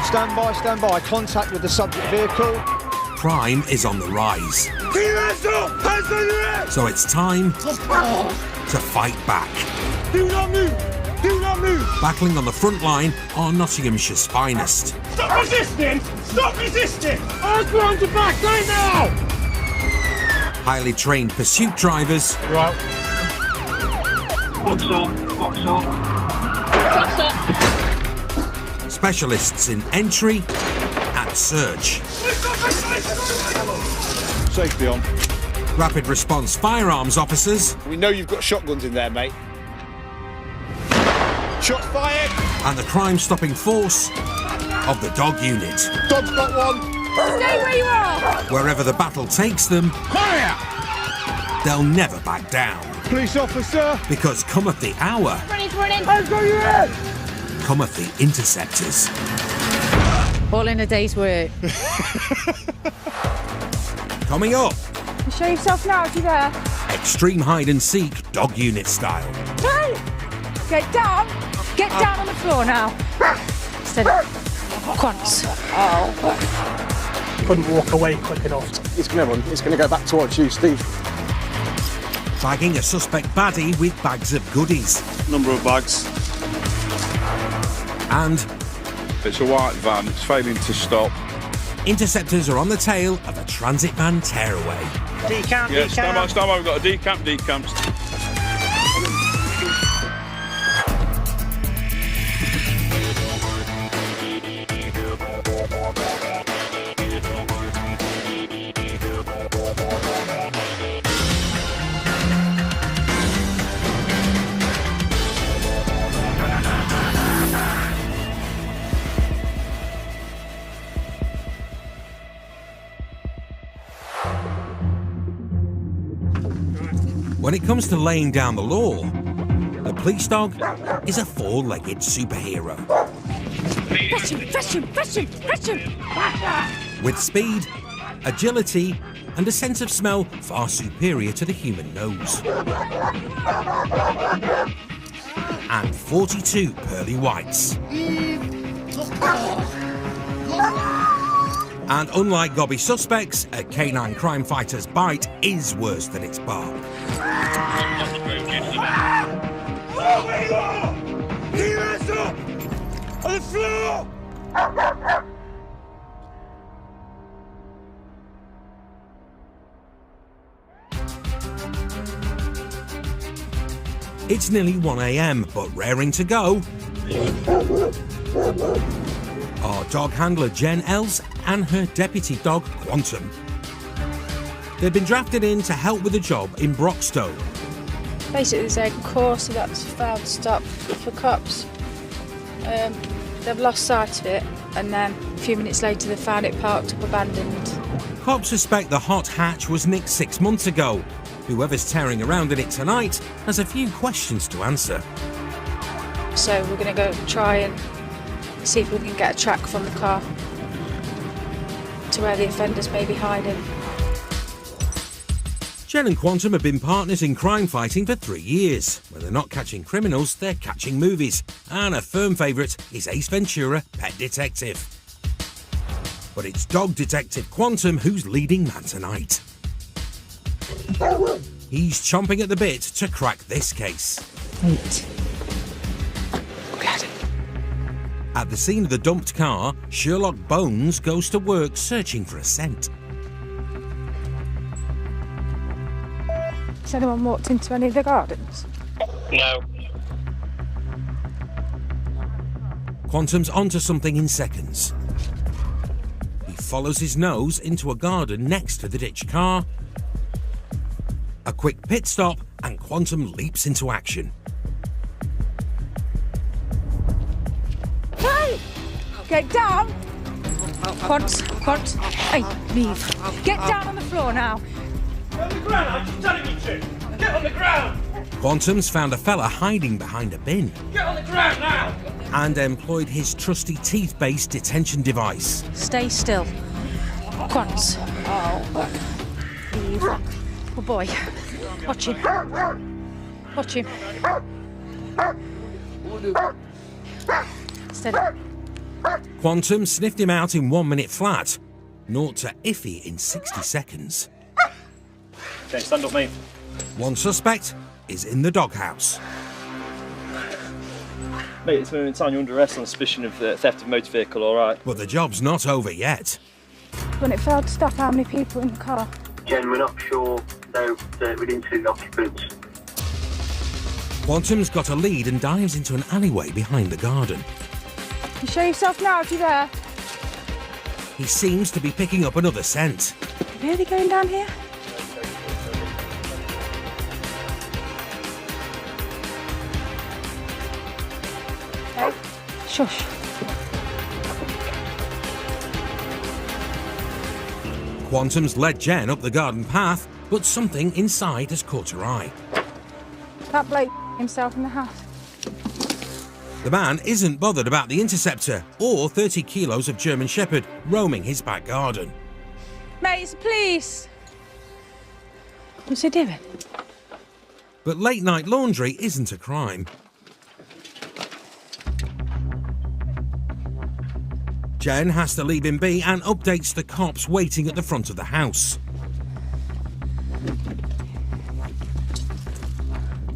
Stand by. Contact with the subject vehicle. Crime is on the rise. So it's time to fight back. Do not move! Do not move! Battling on the front line are Nottinghamshire's finest. Stop resisting! Stop resisting! I'm going to back right now! Highly trained pursuit drivers. Right. Box on. Specialists in entry and search. Safety on. Rapid response firearms officers. We know you've got shotguns in there, mate. Shots fired! And the crime-stopping force of the dog unit. Dog's got one! Stay where you are! Wherever the battle takes them, Fire! they'll never back down. Police officer! Because cometh the hour, Running! I've got your head! cometh the interceptors. All in a day's work. Coming up, You show yourself now if you're there. extreme hide-and-seek dog unit style. Hey! Get down! Get down on the floor now. Steady. Once. Couldn't walk away quick enough. It's gonna go back towards you, Steve. Bagging a suspect baddie with bags of goodies. Number of bags. And It's a white van. It's failing to stop. interceptors are on the tail of a transit van tearaway. Decamp, Yeah, stand by. We've got a decamp. When it comes to laying down the law, the police dog is a four-legged superhero. Fetch him! With speed, agility, and a sense of smell far superior to the human nose. And 42 pearly whites. And unlike gobby suspects, a canine crime fighter's bite is worse than its bark. Hands up! On the floor! It's nearly 1 a.m, but raring to go are dog handler Jen Els and her deputy dog Quantum. They've been drafted in to help with the job in Broxtowe. Basically, there's a course that's failed to stop for cops. They've lost sight of it, and then a few minutes later they found it parked up abandoned. Cops suspect the hot hatch was nicked 6 months ago. Whoever's tearing around in it tonight has a few questions to answer. So we're going to go try and see if we can get a track from the car to where the offenders may be hiding. Jen and Quantum have been partners in crime fighting for 3 years. When they're not catching criminals, they're catching movies. And a firm favourite is Ace Ventura, Pet Detective. But it's dog detective Quantum who's leading man tonight. He's chomping at the bit to crack this case. Wait. At the scene of the dumped car, Sherlock Bones goes to work searching for a scent. Has anyone walked into any of the gardens? No. Quantum's onto something in seconds. He follows his nose into a garden next to the ditched car. A quick pit stop and Quantum leaps into action. Hey! Get down! Quant. Hey, leave. Get down on the floor now. Get on the ground, I'm just telling you to! Get on the ground! Quantum's found a fella hiding behind a bin Get on the ground now! and employed his trusty teeth-based detention device. Stay still. Quant. Leave. Oh boy. Watch him. Steady. Quantum sniffed him out in 1 minute flat. 0 to iffy in 60 seconds. Okay, stand up, mate. One suspect is in the doghouse. Mate, it's moment in time you're under arrest on suspicion of theft of motor vehicle, all right? But the job's not over yet. When it failed to stop, how many people in the car? Jen, we're not sure, though, that we didn't see the occupants. Quantum's got a lead and dives into an alleyway behind the garden. You show yourself now if you're there. He seems to be picking up another scent. Really going down here? Okay. Shush. Quantum's led Jen up the garden path, but something inside has caught her eye. That bloke himself in the house. The man isn't bothered about the interceptor or 30 kilos of German Shepherd roaming his back garden. Mate, it's the police. What's he doing? But late night laundry isn't a crime. Jen has to leave him be and updates the cops waiting at the front of the house.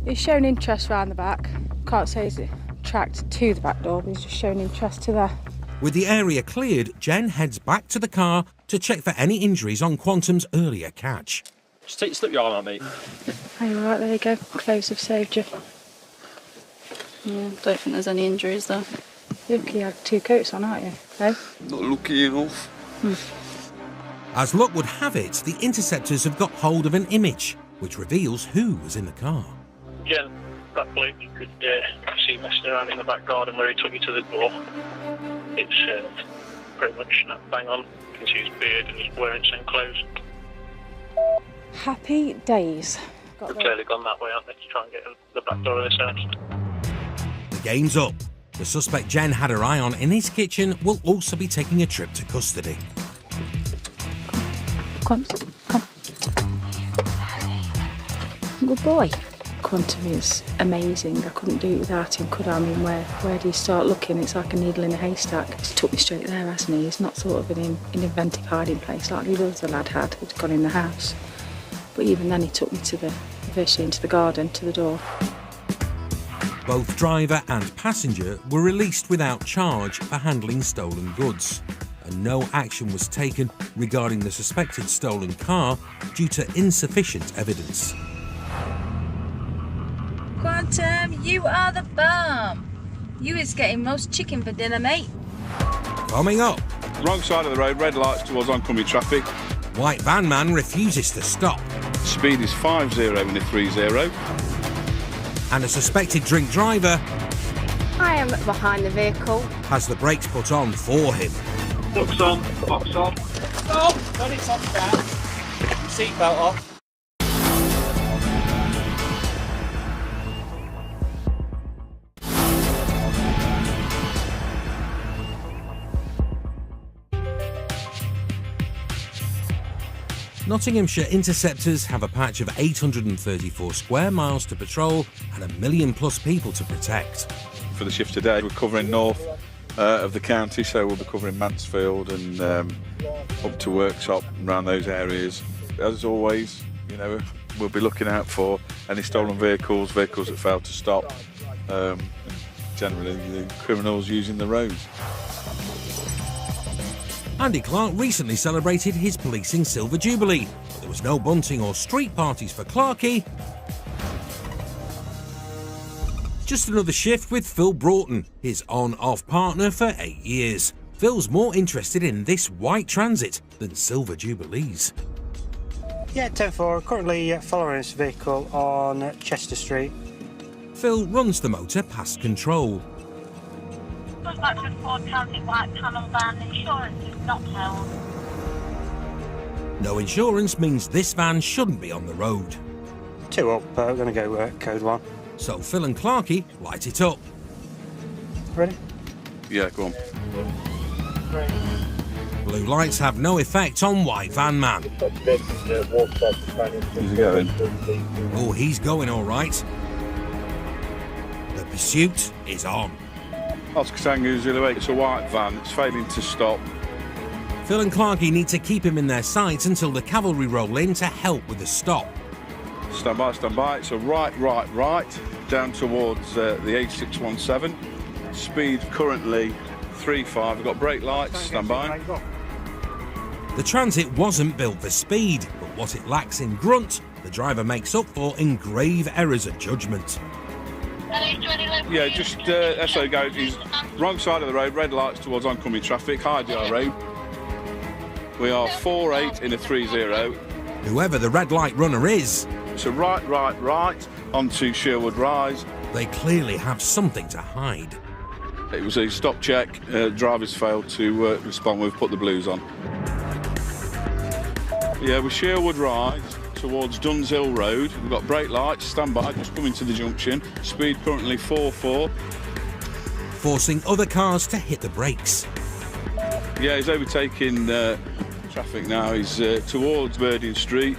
He's shown interest round the back. Can't say he's tracked to the back door, but he's just shown interest to there. With the area cleared, Jen heads back to the car to check for any injuries on Quantum's earlier catch. Just slip your arm out, mate. Oh, you're right, there you go. Clothes have saved you. Yeah, don't think there's any injuries though. Look, you had 2 coats on, aren't you? Hey? Not lucky enough. As luck would have it, the interceptors have got hold of an image, which reveals who was in the car. Jen, that bloke you could see messing around in the back garden where he took you to the door. It's pretty much bang on. You can see his beard and he's wearing same clothes. Happy days. They've clearly gone that way, aren't they, to try and get in the back door of this house. The game's up. The suspect Jen had her eye on in his kitchen will also be taking a trip to custody. Come. Good boy. Quantum is amazing. I couldn't do it without him, could I? I mean, where do you start looking? It's like a needle in a haystack. He's took me straight there, hasn't he? He's not sort of in an inventive hiding place like the other lad had who'd gone in the house. But even then he took me virtually into the garden, to the door. Both driver and passenger were released without charge for handling stolen goods, and no action was taken regarding the suspected stolen car due to insufficient evidence. Quantum, you are the bomb. You is getting most chicken for dinner, mate. Coming up, Wrong side of the road, red lights towards oncoming traffic. white van man refuses to stop, Speed is 50 in a 30. and a suspected drink driver I am behind the vehicle. has the brakes put on for him. Box on, box on. Stop! Turn it off down. Seatbelt off. Nottinghamshire interceptors have a patch of 834 square miles to patrol and 1 million plus people to protect. For the shift today, we're covering north of the county, so we'll be covering Mansfield and up to Worksop and around those areas. As always, you know, we'll be looking out for any stolen vehicles that fail to stop, and generally the criminals using the roads. Andy Clark recently celebrated his policing silver jubilee. There was no bunting or street parties for Clarkey. Just another shift with Phil Broughton, his on-off partner for 8 years. Phil's more interested in this white transit than silver jubilees. Yeah, 10-4, currently following this vehicle on Chester Street. Phil runs the motor past control. Suspected Ford Transit white panel van, insurance is not held. No insurance means this van shouldn't be on the road. 2 up, we're going to go code 1. So Phil and Clarkey light it up. Ready? Yeah, go on. Blue lights have no effect on white van man. How's he going? Oh, he's going all right. The pursuit is on. Oscar Tango Zulu 8, it's a white van, it's failing to stop. Phil and Clarkey need to keep him in their sights until the cavalry roll in to help with the stop. Stand by, it's a right, down towards the A617. Speed currently 3.5, we've got brake lights, stand by. The Transit wasn't built for speed, but what it lacks in grunt, the driver makes up for in grave errors of judgment. Yeah, just that's how it goes. He's wrong side of the road, red lights towards oncoming traffic, high DR road. We are 4.8 in a 3.0. Whoever the red light runner is, it's a right onto Sherwood Rise. They clearly have something to hide. It was a stop check. Drivers failed to respond. We've put the blues on. Yeah, with Sherwood Rise towards Duns Hill Road. We've got brake lights, stand by, just coming to the junction. Speed currently 4.4. Forcing other cars to hit the brakes. Yeah, he's overtaking traffic now. He's towards Birding Street.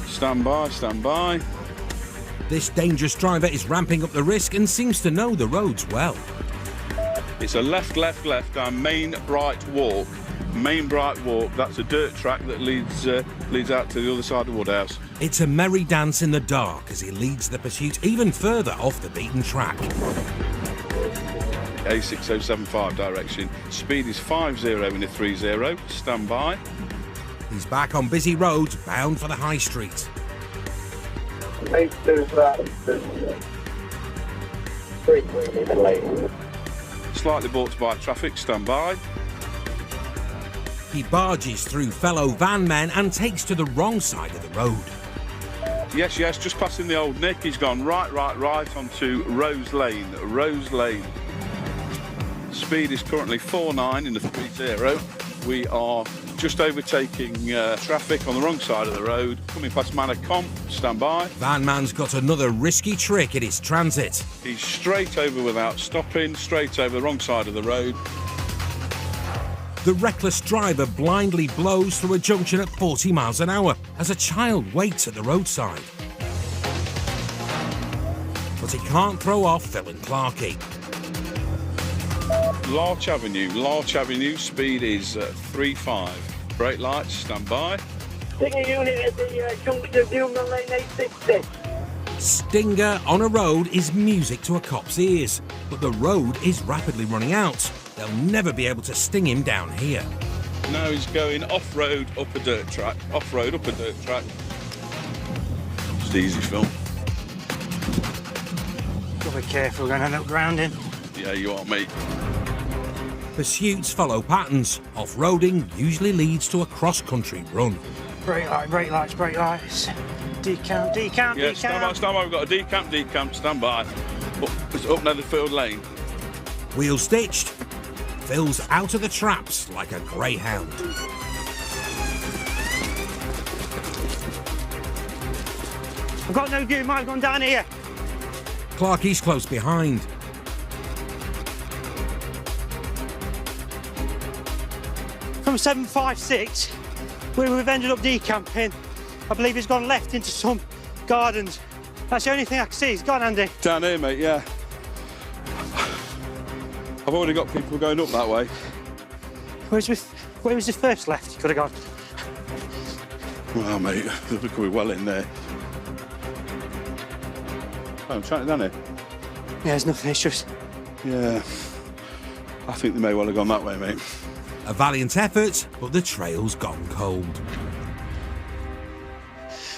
Stand by. This dangerous driver is ramping up the risk and seems to know the roads well. It's a left down Main Bright Walk. That's a dirt track that leads out to the other side of Woodhouse. It's a merry dance in the dark as he leads the pursuit even further off the beaten track. A6075 direction. Speed is 5.0 in a 3.0. Stand by. He's back on busy roads, bound for the high street. Slightly brought by traffic. Stand by. He barges through fellow van men and takes to the wrong side of the road. Yes, just passing the old Nick. He's gone right onto Rose Lane. Speed is currently 4.9 in the 3.0. We are just overtaking traffic on the wrong side of the road, coming past Manor Comp. Stand by. Van man's got another risky trick in his Transit. He's straight over without stopping, straight over the wrong side of the road. The reckless driver blindly blows through a junction at 40 miles an hour as a child waits at the roadside. But he can't throw off Phil and Clarkey. Larch Avenue, speed is 3.5. Brake lights, stand by. Stinger unit at the junction of Newman Lane 860. Stinger on a road is music to a cop's ears, but the road is rapidly running out. They'll never be able to sting him down here. Now he's going off-road up a dirt track. Just easy, Phil. Gotta be careful, we're going to end up grounding. Yeah, you are, mate. Pursuits follow patterns. Off-roading usually leads to a cross-country run. Brake lights. Decamp. Yeah, stand by. We've got a decamp, stand by. It's up Netherfield Lane. Wheel stitched. Phil's out of the traps like a greyhound. I've got no view, might have gone down here. Clarkey's close behind. From 756, where we've ended up decamping, I believe he's gone left into some gardens. That's the only thing I can see. He's gone, Andy. Down here, mate, yeah. I've already got people going up that way. Where was the first left he could have gone? Well, mate, they're becoming well in there. Oh, I'm trying it down here. Yeah, there's nothing, it's just... Yeah, I think they may well have gone that way, mate. A valiant effort, but the trail's gone cold.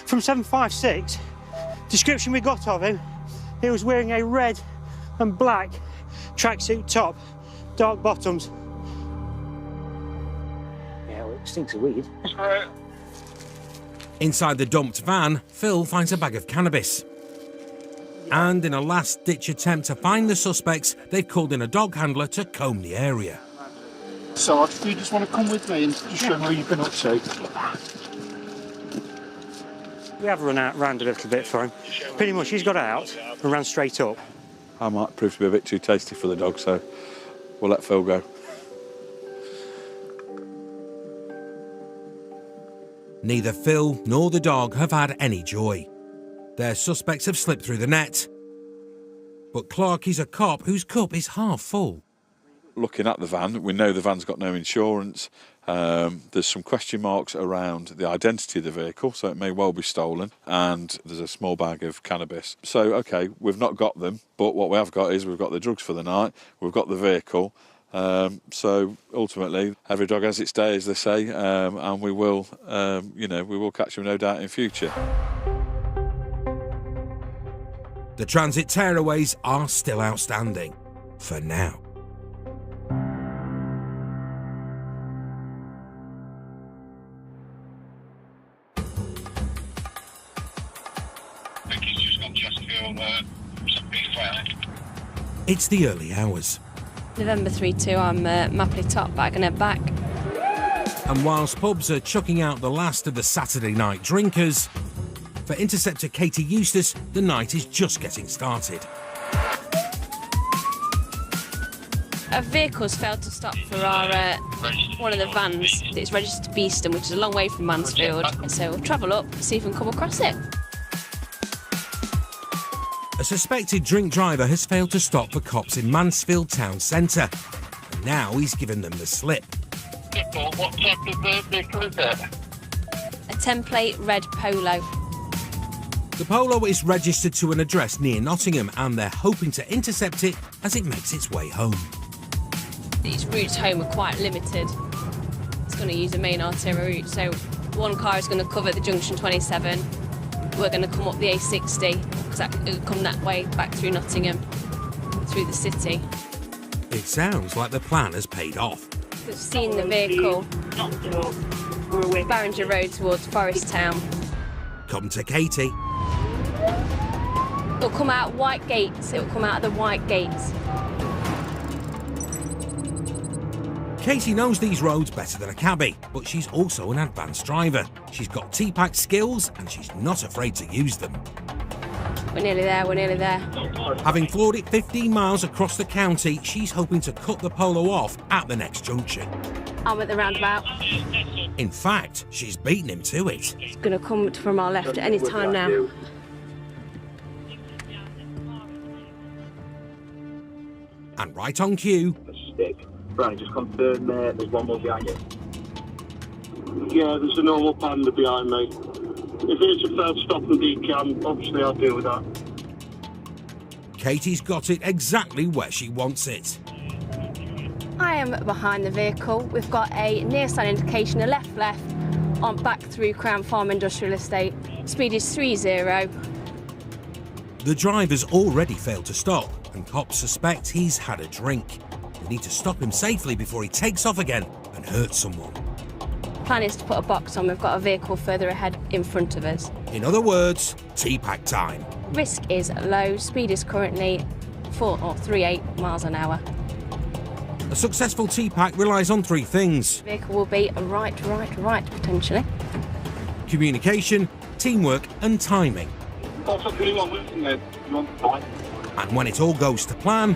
From 756, description we got of him, he was wearing a red and black tracksuit top, dark bottoms. Yeah, well, it stinks of weed. Inside the dumped van, Phil finds a bag of cannabis. And in a last-ditch attempt to find the suspects, they've called in a dog handler to comb the area. So, do you just want to come with me and just show me what you've been up to? We have run out round a little bit for him. Pretty much he's got out and ran straight up. I might prove to be a bit too tasty for the dog, so we'll let Phil go. Neither Phil nor the dog have had any joy. Their suspects have slipped through the net. But Clarkey's a cop whose cup is half full. looking at the van. We know the van's got no insurance. There's some question marks around the identity of the vehicle, so it may well be stolen, and there's a small bag of cannabis. So, OK, we've not got them, but what we have got is we've got the drugs for the night, we've got the vehicle. So ultimately, every dog has its day, as they say, and we will, we will catch them, no doubt, in future. The transit tearaways are still outstanding, for now. It's the early hours. November 3-2, I'm Mapley top, back and head back. And whilst pubs are chucking out the last of the Saturday night drinkers, for Interceptor Katie Eustace, the night is just getting started. A vehicle's failed to stop for our one of the vans. It's registered to Beeston, which is a long way from Mansfield. So we'll travel up, see if we can come across it. A suspected drink driver has failed to stop for cops in Mansfield town centre. And now he's given them the slip. What type of vehicle is it? A template red Polo. The Polo is registered to an address near Nottingham, and they're hoping to intercept it as it makes its way home. These routes home are quite limited. It's going to use a main arterial route, so one car is going to cover the junction 27. We're going to come up the A60, because it'll come that way back through Nottingham, through the city. It sounds like the plan has paid off. We've seen the vehicle. Barringer Road towards Forest Town. Come to Katie. It'll come out white gates. It'll come out of the white gates. Katie knows these roads better than a cabbie, but she's also an advanced driver. She's got T-Pack skills and she's not afraid to use them. We're nearly there, we're nearly there. Having floored it 15 miles across the county, she's hoping to cut the Polo off at the next junction. I'm at the roundabout. In fact, she's beaten him to it. It's going to come from our left at any time now. And right on cue. Right, just confirm there's one more behind you. Yeah, there's a normal panda behind me. If it's a failed stop and decam, obviously I'll deal with that. Katie's got it exactly where she wants it. I am behind the vehicle. We've got a near sign indication, a left on back through Crown Farm Industrial Estate. Speed is 30. The driver's already failed to stop, and cops suspect he's had a drink. They need to stop him safely before he takes off again and hurts someone. Plan is to put a box on. We've got a vehicle further ahead in front of us. In other words, T-Pack time. Risk is low. Speed is currently 4.38 miles an hour. A successful T-Pack relies on three things. The vehicle will be right, potentially. Communication, teamwork and timing. And And when it all goes to plan...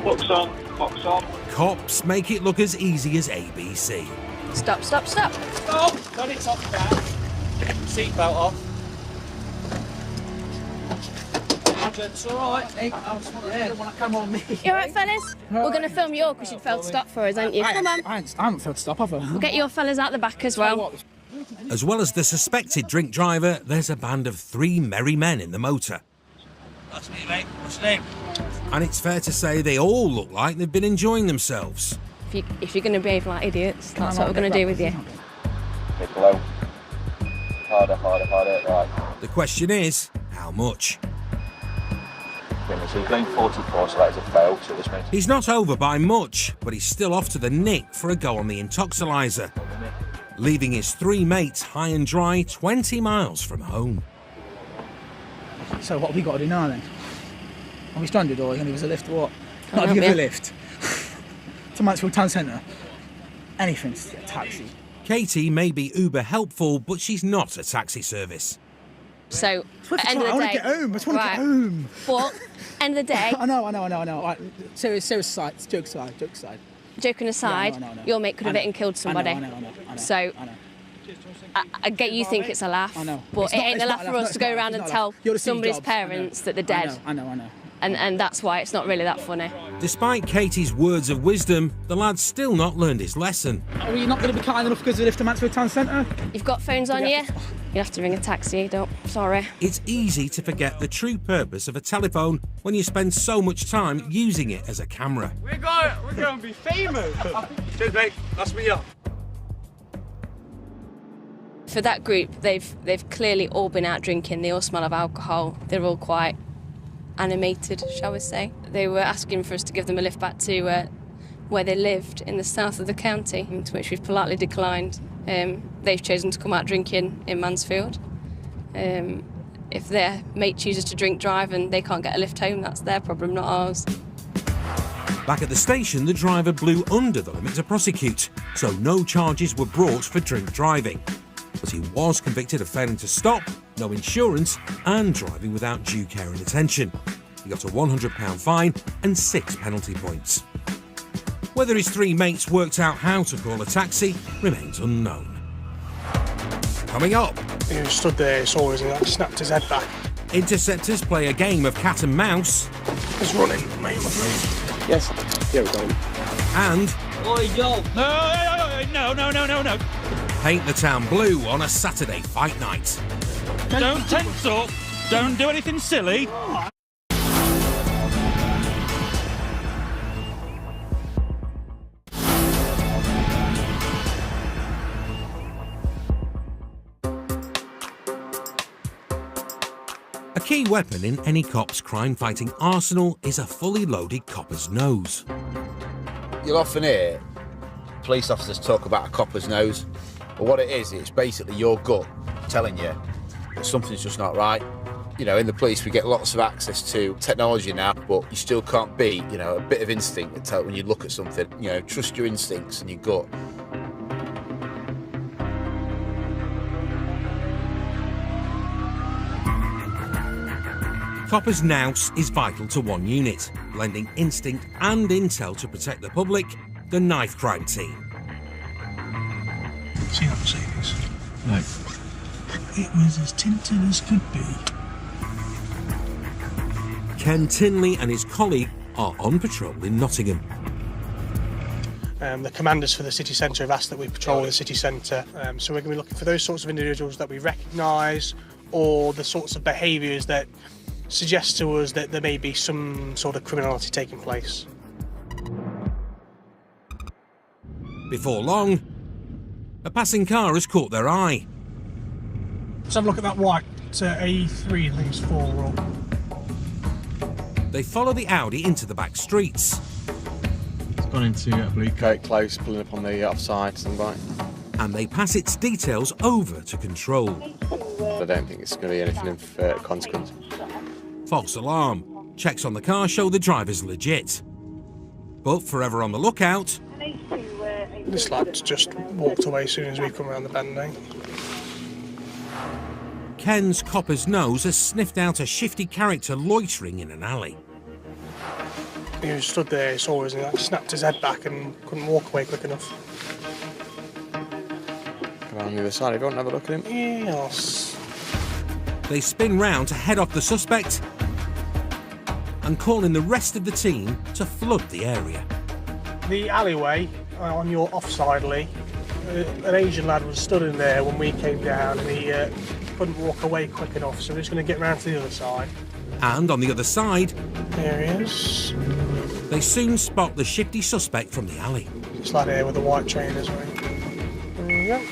box on. Cops make it look as easy as ABC. Stop. Stop! Got it off now. Seatbelt off. It's all right. Hey, I don't want to come on me. You all right, fellas? We're going to film you all because you'd failed to stop for us, aren't you? Come on. I haven't failed to stop, have I? We'll get your fellas out the back as well. As well as the suspected drink driver, there's a band of three merry men in the motor. That's me, mate. What's your name? And it's fair to say they all look like they've been enjoying themselves. If you're going to behave like idiots, that's what we're going to do with you. Bit low. Harder, right. The question is, how much? So he's going 44, so that is a fail, so this means... He's not over by much, but he's still off to the nick for a go on the intoxilizer, leaving his three mates high and dry 20 miles from home. So what have we got to do now then? Are we stranded or are you going to give us a lift or what? I'll Not give help us a you. lift. To Mansfield Town Centre. Anything to get a taxi. Katie may be uber helpful, but she's not a taxi service. So, at the end of the day... I want to get home. I just want to get home. But, end of the day... I know. Right, serious aside, jokes aside. Joking aside, Yeah, I know. your mate could have hit and killed somebody. I know. So, I know. I get you think it's a laugh, I know. but It's it not- ain't it's a not laugh a for laugh, us no, to go it's around not and a tell laugh. You're the same somebody's jobs. parents that they're dead. I know. And that's why it's not really that funny. Despite Katie's words of wisdom, the lad's still not learned his lesson. Are you not going to be kind enough to go to the lift to Mansfield Town Centre? You've got phones on you? You have to ring a taxi, sorry. It's easy to forget the true purpose of a telephone when you spend so much time using it as a camera. We're going to be famous. Cheers, mate. Nice to meet you. For that group, they've clearly all been out drinking. They all smell of alcohol. They're all quite animated, shall we say. They were asking for us to give them a lift back to where they lived in the south of the county, to which we've politely declined. They've chosen to come out drinking in Mansfield. If their mate chooses to drink drive and they can't get a lift home, that's their problem, not ours. Back at the station, the driver blew under the limit to prosecute, so no charges were brought for drink driving. But he was convicted of failing to stop, no insurance, and driving without due care and attention. He got a £100 fine and 6 penalty points. Whether his 3 mates worked out how to call a taxi remains unknown. Coming up... He stood there, saw us, and that snapped his head back. Interceptors play a game of cat and mouse. He's running, mate, I'm afraid. Yes, yeah, we're going. And... Oi, yo! No! paint the town blue on a Saturday fight night. Don't tense up. Don't do anything silly. A key weapon in any cop's crime-fighting arsenal is a fully loaded copper's nose. You'll often hear police officers talk about a copper's nose, but what it is, it's basically your gut telling you that something's just not right. You know, in the police we get lots of access to technology now, but you still can't beat, you know, a bit of instinct when you look at something. You know, trust your instincts and your gut. Copper's nous is vital to one unit, blending instinct and intel to protect the public, the knife crime team. See that Mercedes? No. It was as tinted as could be. Ken Tinley and his colleague are on patrol in Nottingham. The commanders for the city centre have asked that we patrol the city centre, so we're going to be looking for those sorts of individuals that we recognise, or the sorts of behaviours that suggest to us that there may be some sort of criminality taking place. Before long, a passing car has caught their eye. Let's have a look at that white A3, I think it's 4. They follow the Audi into the back streets. It's gone into a blue coat close, pulling up on the offside, right. And they pass its details over to control. I don't think it's going to be anything of consequence. False alarm. Checks on the car show the driver's legit. But forever on the lookout... This lad's just walked away as soon as we come around the bend now. Ken's copper's nose has sniffed out a shifty character loitering in an alley. He was stood there, saw us, and that snapped his head back and couldn't walk away quick enough. Come on the other side, everyone have a look at him. Yes. They spin round to head off the suspect and call in the rest of the team to flood the area. The alleyway on your offside, Lee, an Asian lad was stood in there when we came down and he couldn't walk away quick enough, so we're just going to get round to the other side. And on the other side... There he is. They soon spot the shifty suspect from the alley. This lad here with the white trainers, right? There you go.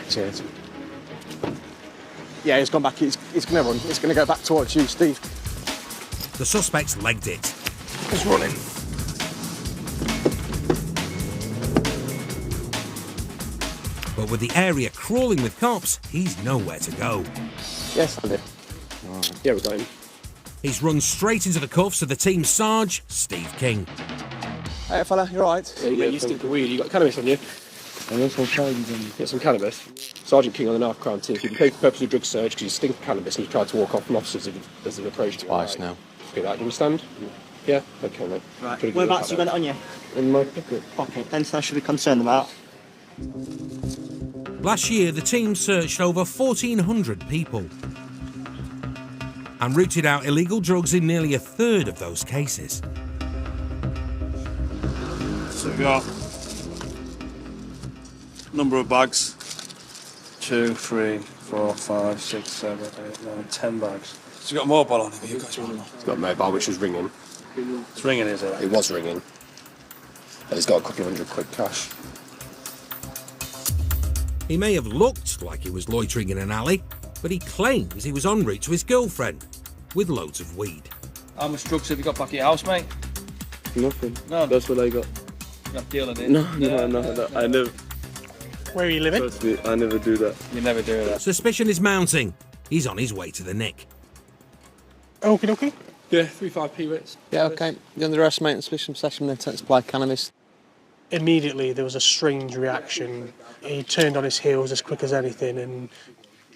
Cheers. Yeah, he's gone back. He's going to run. It's going to go back towards you, Steve. The suspect's legged it. He's running. But with the area crawling with cops, he's nowhere to go. Yes, I did. Right. Yeah, we're going. He's run straight into the cuffs of the team Sarge, Steve King. Hey, fella, you all right? Yeah, you stink of weed. You got cannabis on you? Get some cannabis. Sergeant King on the knife crime team. You've been paid for purpose of drug search because you stink of cannabis and you tried to walk off from officers as they've approached you. Twice now. Okay, that. Do you understand? Yeah? Okay, mate. Right. Whereabouts you got it on you? In my pocket. Okay, anything I should be concerned about? Last year, the team searched over 1,400 people. and rooted out illegal drugs in nearly a third of those cases. So we got number of bags. 2, 3, 4, 5, 6, 7, 8, 9, 10 bags. So you got a mobile on him, you guys want He's got a mobile which was ringing. It's ringing, is it? It was ringing. And he's got a couple of £100 cash. He may have looked like he was loitering in an alley, but he claims he was en route to his girlfriend with loads of weed. How much drugs have you got back at your house, mate? Nothing. No. That's what I got. You're not dealing it? No, I never. Where are you living? Trust me, I never do that. You never do that. Suspicion is mounting. He's on his way to the nick. Okie dokie. Yeah, 3-5p rates. Yeah, okay. You underestimate and suspicion possession with intent to supply cannabis. Immediately there was a strange reaction. He turned on his heels as quick as anything and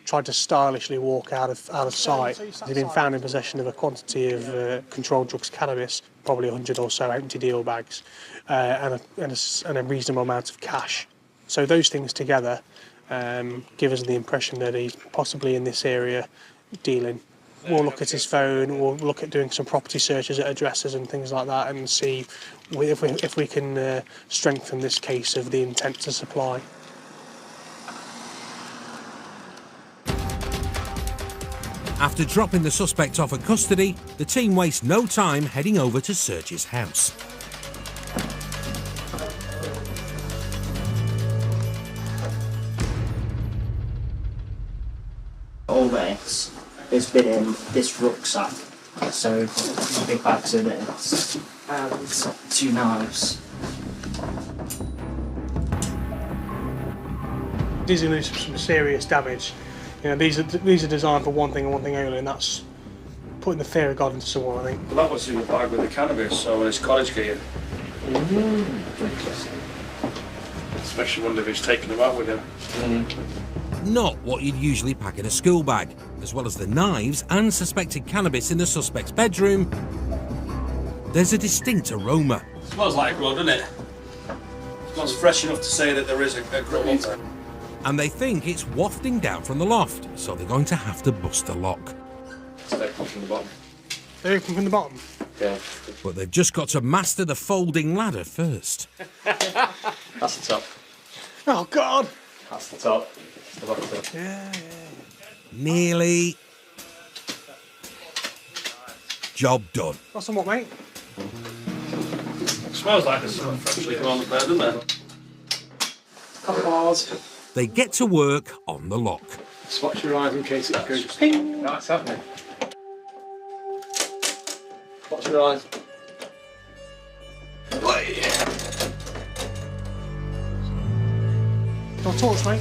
tried to stylishly walk out of sight. He'd been found in possession of a quantity of controlled drugs cannabis, probably 100 or so empty deal bags, and a reasonable amount of cash. So those things together give us the impression that he's possibly in this area dealing. We'll look at his phone, we'll look at doing some property searches at addresses and things like that and see if we can strengthen this case of the intent to supply. After dropping the suspect off at custody, the team waste no time heading over to search his house. All this has been in this rucksack. So, big bags in it, and 2 knives. These are going to do some serious damage. You know, these are designed for one thing and one thing only, and that's putting the fear of God into someone, I think. Well, that was in the bag with the cannabis, so it's college gear. Especially wonder if he's taking them out with him. Not what you'd usually pack in a school bag. As well as the knives and suspected cannabis in the suspect's bedroom, there's a distinct aroma. Smells like a grow, doesn't it? Smells fresh enough to say that there is a grow in there. And they think it's wafting down from the loft, so they're going to have to bust the lock. So they come from the bottom. They open from the bottom? Yeah. But they've just got to master the folding ladder first. That's the top. Oh, God! That's the top. The bottom. Yeah. Nearly. Job done. That's on what, mate? Smells like there's something freshly come on the bed, doesn't it? Couple bars. They get to work on the lock. Spot your eyes in case it goes. Ping! That's happening. Watch your eyes. Don't torch, mate.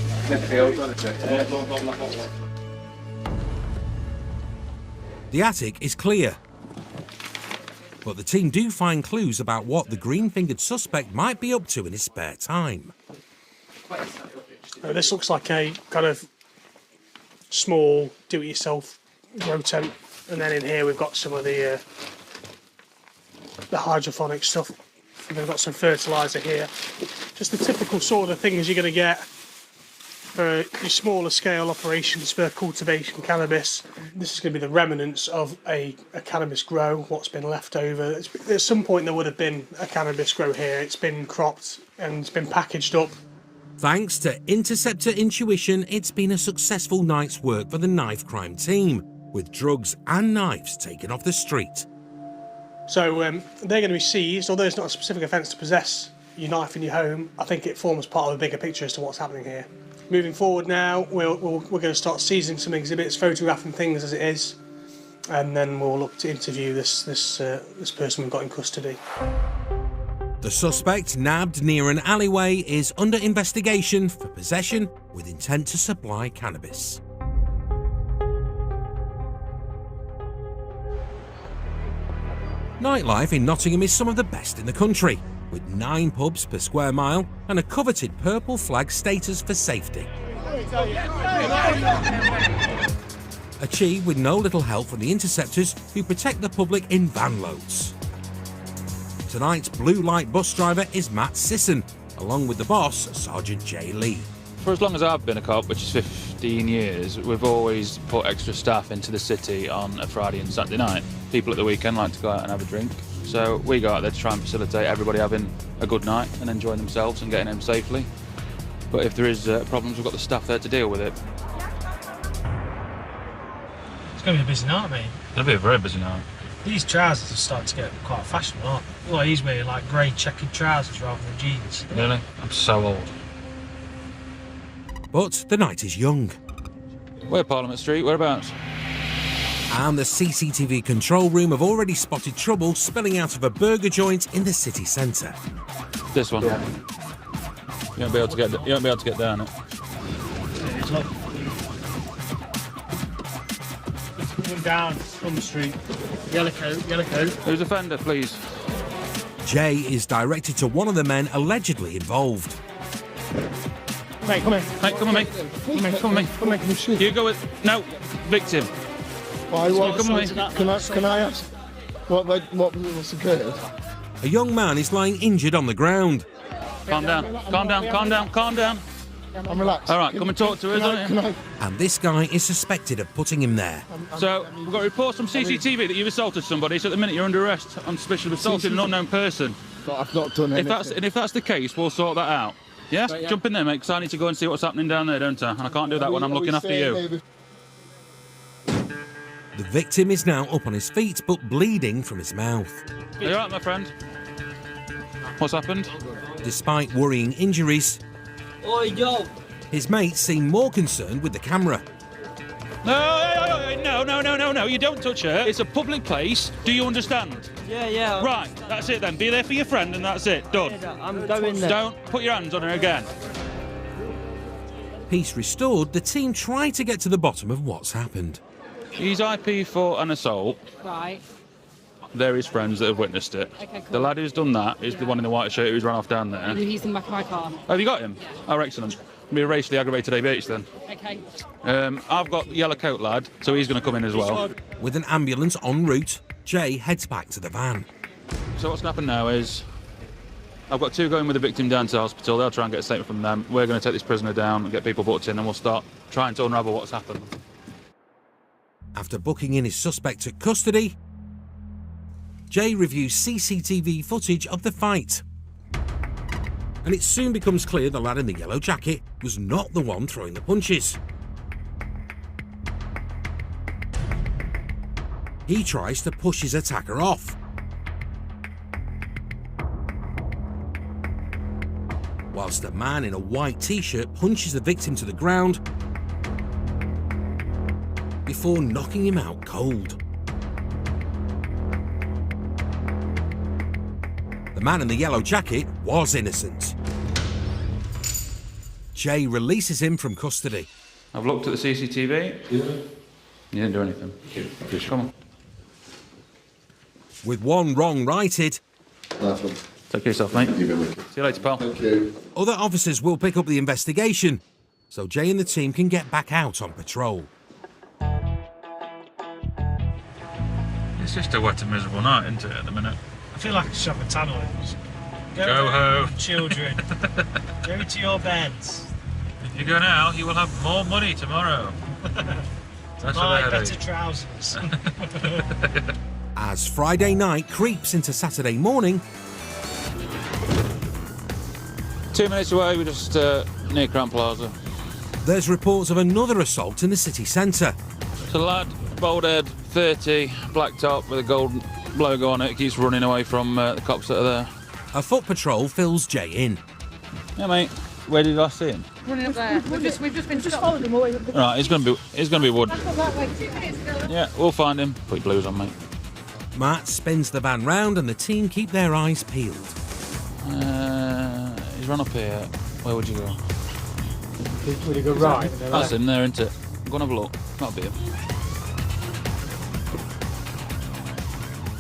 The attic is clear. But the team do find clues about what the green-fingered suspect might be up to in his spare time. This looks like a kind of small do-it-yourself grow tent, and then in here we've got some of the hydroponic stuff. And we've got some fertiliser here. Just the typical sort of things you're going to get for your smaller scale operations for cultivation cannabis. This is going to be the remnants of a cannabis grow, what's been left over. At some point there would have been a cannabis grow here. It's been cropped and it's been packaged up. Thanks to interceptor intuition, it's been a successful night's work for the knife crime team, with drugs and knives taken off the street. So they're going to be seized, although it's not a specific offence to possess your knife in your home. I think it forms part of a bigger picture as to what's happening here. Moving forward now, we're going to start seizing some exhibits, photographing things as it is, and then we'll look to interview this person we've got in custody. The suspect, nabbed near an alleyway, is under investigation for possession with intent to supply cannabis. Nightlife in Nottingham is some of the best in the country, with 9 pubs per square mile and a coveted purple flag status for safety. Achieved with no little help from the interceptors, who protect the public in van loads. Tonight's blue light bus driver is Matt Sisson, along with the boss, Sergeant J. Lee. For as long as I've been a cop, which is 15 years, we've always put extra staff into the city on a Friday and Saturday night. People at the weekend like to go out and have a drink. So we go out there to try and facilitate everybody having a good night and enjoying themselves and getting home safely. But if there is problems, we've got the staff there to deal with it. It's going to be a busy night, mate. It'll be a very busy night. These trousers are starting to get quite fashionable, aren't they? Well, he's wearing like grey checkered trousers rather than jeans. Really? I'm so old. But the night is young. We're Parliament Street, whereabouts? And the CCTV control room have already spotted trouble spilling out of a burger joint in the city centre. This one. Yeah. You won't be able to get down it. Coming down on the street. Yellow coat, yellow coat. Who's offender, please? Jay is directed to one of the men allegedly involved. Mate, come here. Mate, come on, mate. Come on, mate. Come on, mate. You go with... No, victim. Why? Come on, mate. Can I ask what's occurred? A young man is lying injured on the ground. Calm down, calm down, calm down, calm down. I'm relaxed. All right, come and talk to us. And this guy is suspected of putting him there. So, we've got reports from CCTV that you've assaulted somebody, so at the minute you're under arrest on suspicion of assaulting an unknown person. But I've not done anything. If that's the case, we'll sort that out. Yeah? Right, yeah. Jump in there, mate, because I need to go and see what's happening down there, don't I? And I can't do that when I'm looking after you. The victim is now up on his feet, but bleeding from his mouth. Are you all right, my friend? What's happened? Despite worrying injuries, Oi, yo! his mates seem more concerned with the camera. No, you don't touch her. It's a public place. Do you understand? Yeah. Right, that's it then. Be there for your friend and that's it. Done. I'm going there. Don't put your hands on her again. Peace restored, the team tried to get to the bottom of what's happened. He's IP for an assault. Right. They're his friends that have witnessed it. Okay, cool. The lad who's done that is the one in the white shirt who's run off down there. He's in the back of my car. Have you got him? Oh, excellent. Be a racially aggravated ABH then. Okay. I've got the yellow coat lad, so he's going to come in as well. With an ambulance en route, Jay heads back to the van. So what's going to happen now is I've got two going with the victim down to the hospital. They'll try and get a statement from them. We're going to take this prisoner down and get people booked in, and we'll start trying to unravel what's happened. After booking in his suspect at custody, Jay reviews CCTV footage of the fight. And it soon becomes clear the lad in the yellow jacket was not the one throwing the punches. He tries to push his attacker off. Whilst a man in a white t-shirt punches the victim to the ground before knocking him out cold. The man in the yellow jacket was innocent. Jay releases him from custody. I've looked at the CCTV. You didn't do anything. Come on. With one wrong righted, Take care of yourself, mate. See you later, pal. Thank you. other officers will pick up the investigation, so Jay and the team can get back out on patrol. It's just a wet and miserable night, isn't it, at the minute? I feel like I should have a tunnel. Go home. Children. Go to your beds. If you go now, you will have more money tomorrow. That's My what better trousers. As Friday night creeps into Saturday morning, 2 minutes away, we're just near Crown Plaza. there's reports of another assault in the city centre. It's a lad, bald head, 30, black top with a gold logo on it, keeps running away from the cops that are there. A foot patrol fills Jay in. Yeah, mate. Where did you last see him? Running up there. We've just followed him away. Right, he's gonna be wood. Yeah, we'll find him. Put your blues on, mate. Matt spins the van round and the team keep their eyes peeled. He's run up here. Where would you go? Would you go right? That's him there, isn't it? Go and have a look. That'll be him.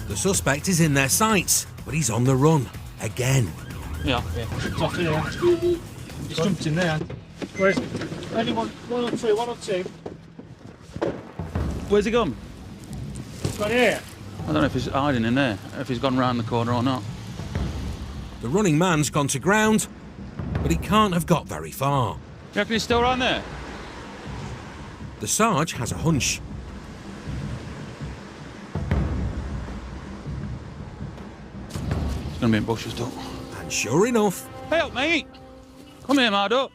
The suspect is in their sights, but he's on the run again. Yeah. It's off here. He's jumped in there. Where's only one or two. Where's he gone? It's gone here. I don't know if he's hiding in there, if he's gone round the corner or not. The running man's gone to ground, but he can't have got very far. You reckon he's still around there? The Sarge has a hunch. It's going to be in bushes, Duck. And sure enough... Hey up, mate! Come here, my duck.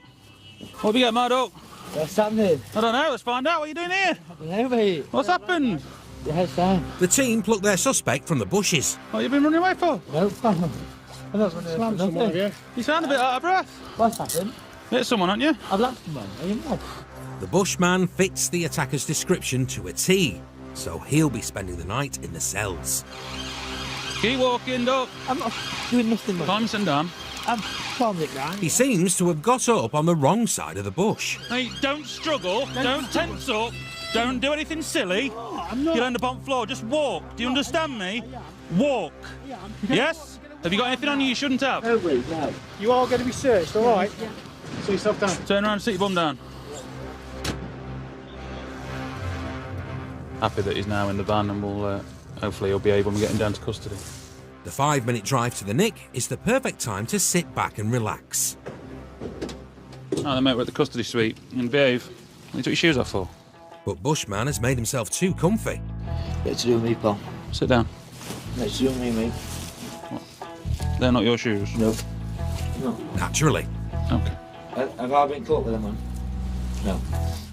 What have you got, my duck? What's happening? I don't know, let's find out. What are you doing here? I don't know, mate. What's happened? Yeah, it's fine. The team plucked their suspect from the bushes. What have you been running away for? No, fine. I'm not running away for nothing. You sound a bit out of breath. What's happened? Hit someone, aren't you? I've lapped someone. Are you mad? The bushman fits the attacker's description to a T, so he'll be spending the night in the cells. Keep walking, Duck. I'm not doing nothing, mate. Calm and down. I'm calming it down. He seems to have got up on the wrong side of the bush. Hey, don't struggle. Don't tense up. Don't do anything silly. I'm not. You'll end up on the floor. Just walk. Do you understand me? Walk. Yes? Have you got anything on you shouldn't have? No, wait, no. You are going to be searched, all right? Sit yourself down. Turn around and sit your bum down. Happy that he's now in the van and we'll hopefully he'll behave when we get him down to custody. The 5-minute drive to the nick is the perfect time to sit back and relax. Oh, then, mate, we're at the custody suite. And behave. What you took your shoes off for? But Bushman has made himself too comfy. Get to do with me, pal. Sit down. Get to do with me, mate. What? They're not your shoes? No. No. Naturally. Okay. Have I been caught with them on? No.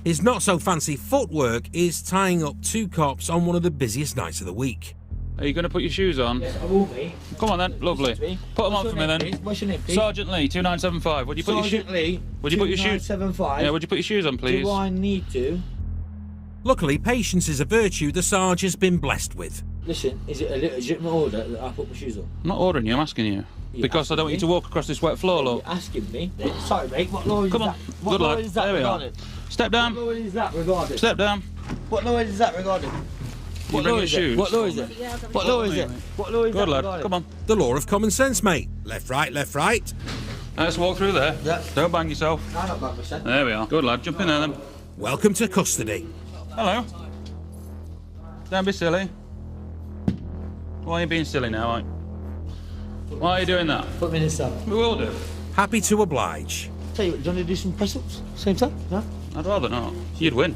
His not-so-fancy footwork is tying up 2 cops on one of the busiest nights of the week. Are you going to put your shoes on? Yes, I will be. Come on then, lovely. Put them on for me then. What's your name, please? Sergeant Lee, 2975. Would you put Sergeant Lee, Would you put your shoes? 2975. Yeah, would you put your shoes on, please? Do I need to? Luckily, patience is a virtue the Sarge has been blessed with. Listen, is it a legitimate order that I put my shoes on? I'm not ordering you, I'm asking you. Because I don't want you to walk across this wet floor, look. You're asking me? Sorry, mate, what law is Come that? on, What good law lad. is that There we are. regarding? Step down. What law is that regarding? Step down. What law is that regarding? You bring your shoes. What law is it? What law is it? What law is Good that lad, regarding? come on. The law of common sense, mate. Left, right, left, right. Let's walk through there. Yeah. Don't bang yourself. I'm not bad myself. There we are. Good lad, jump in there then. Welcome to custody. Hello. Don't be silly. Why are you being silly now, mate? Why are you doing that? Put me in the cell. We will do. Happy to oblige. Tell you what, do you want to do some press-ups? Same time? No? I'd rather not. You'd win.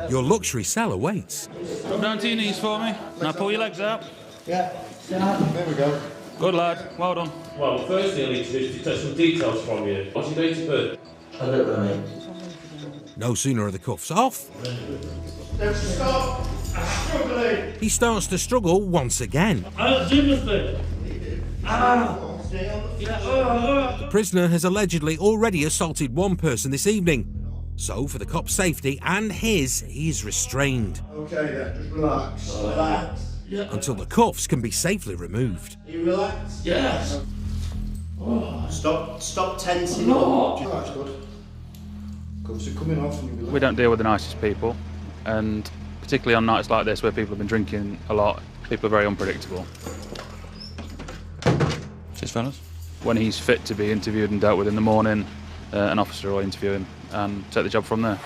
Your luxury cell awaits. Come down to your knees for me. Now pull your legs out. Yeah. There we go. Good lad. Well done. Well, first thing I need to do is take some details from you. What's your date of birth? I don't know, mate. No sooner are the cuffs off, Stop! I'm struggling! he starts to struggle once again. The prisoner has allegedly already assaulted one person this evening. So, for the cop's safety and his, he is restrained. Okay then, just relax. Relax. Until the cuffs can be safely removed. Are you relaxed? Yes. Stop tensing No. up. That's good. Cuffs are coming off and you'll be We don't deal with the nicest people, and particularly on nights like this where people have been drinking a lot, people are very unpredictable. Cheers, fellas. When he's fit to be interviewed and dealt with in the morning, an officer will interview him and take the job from there.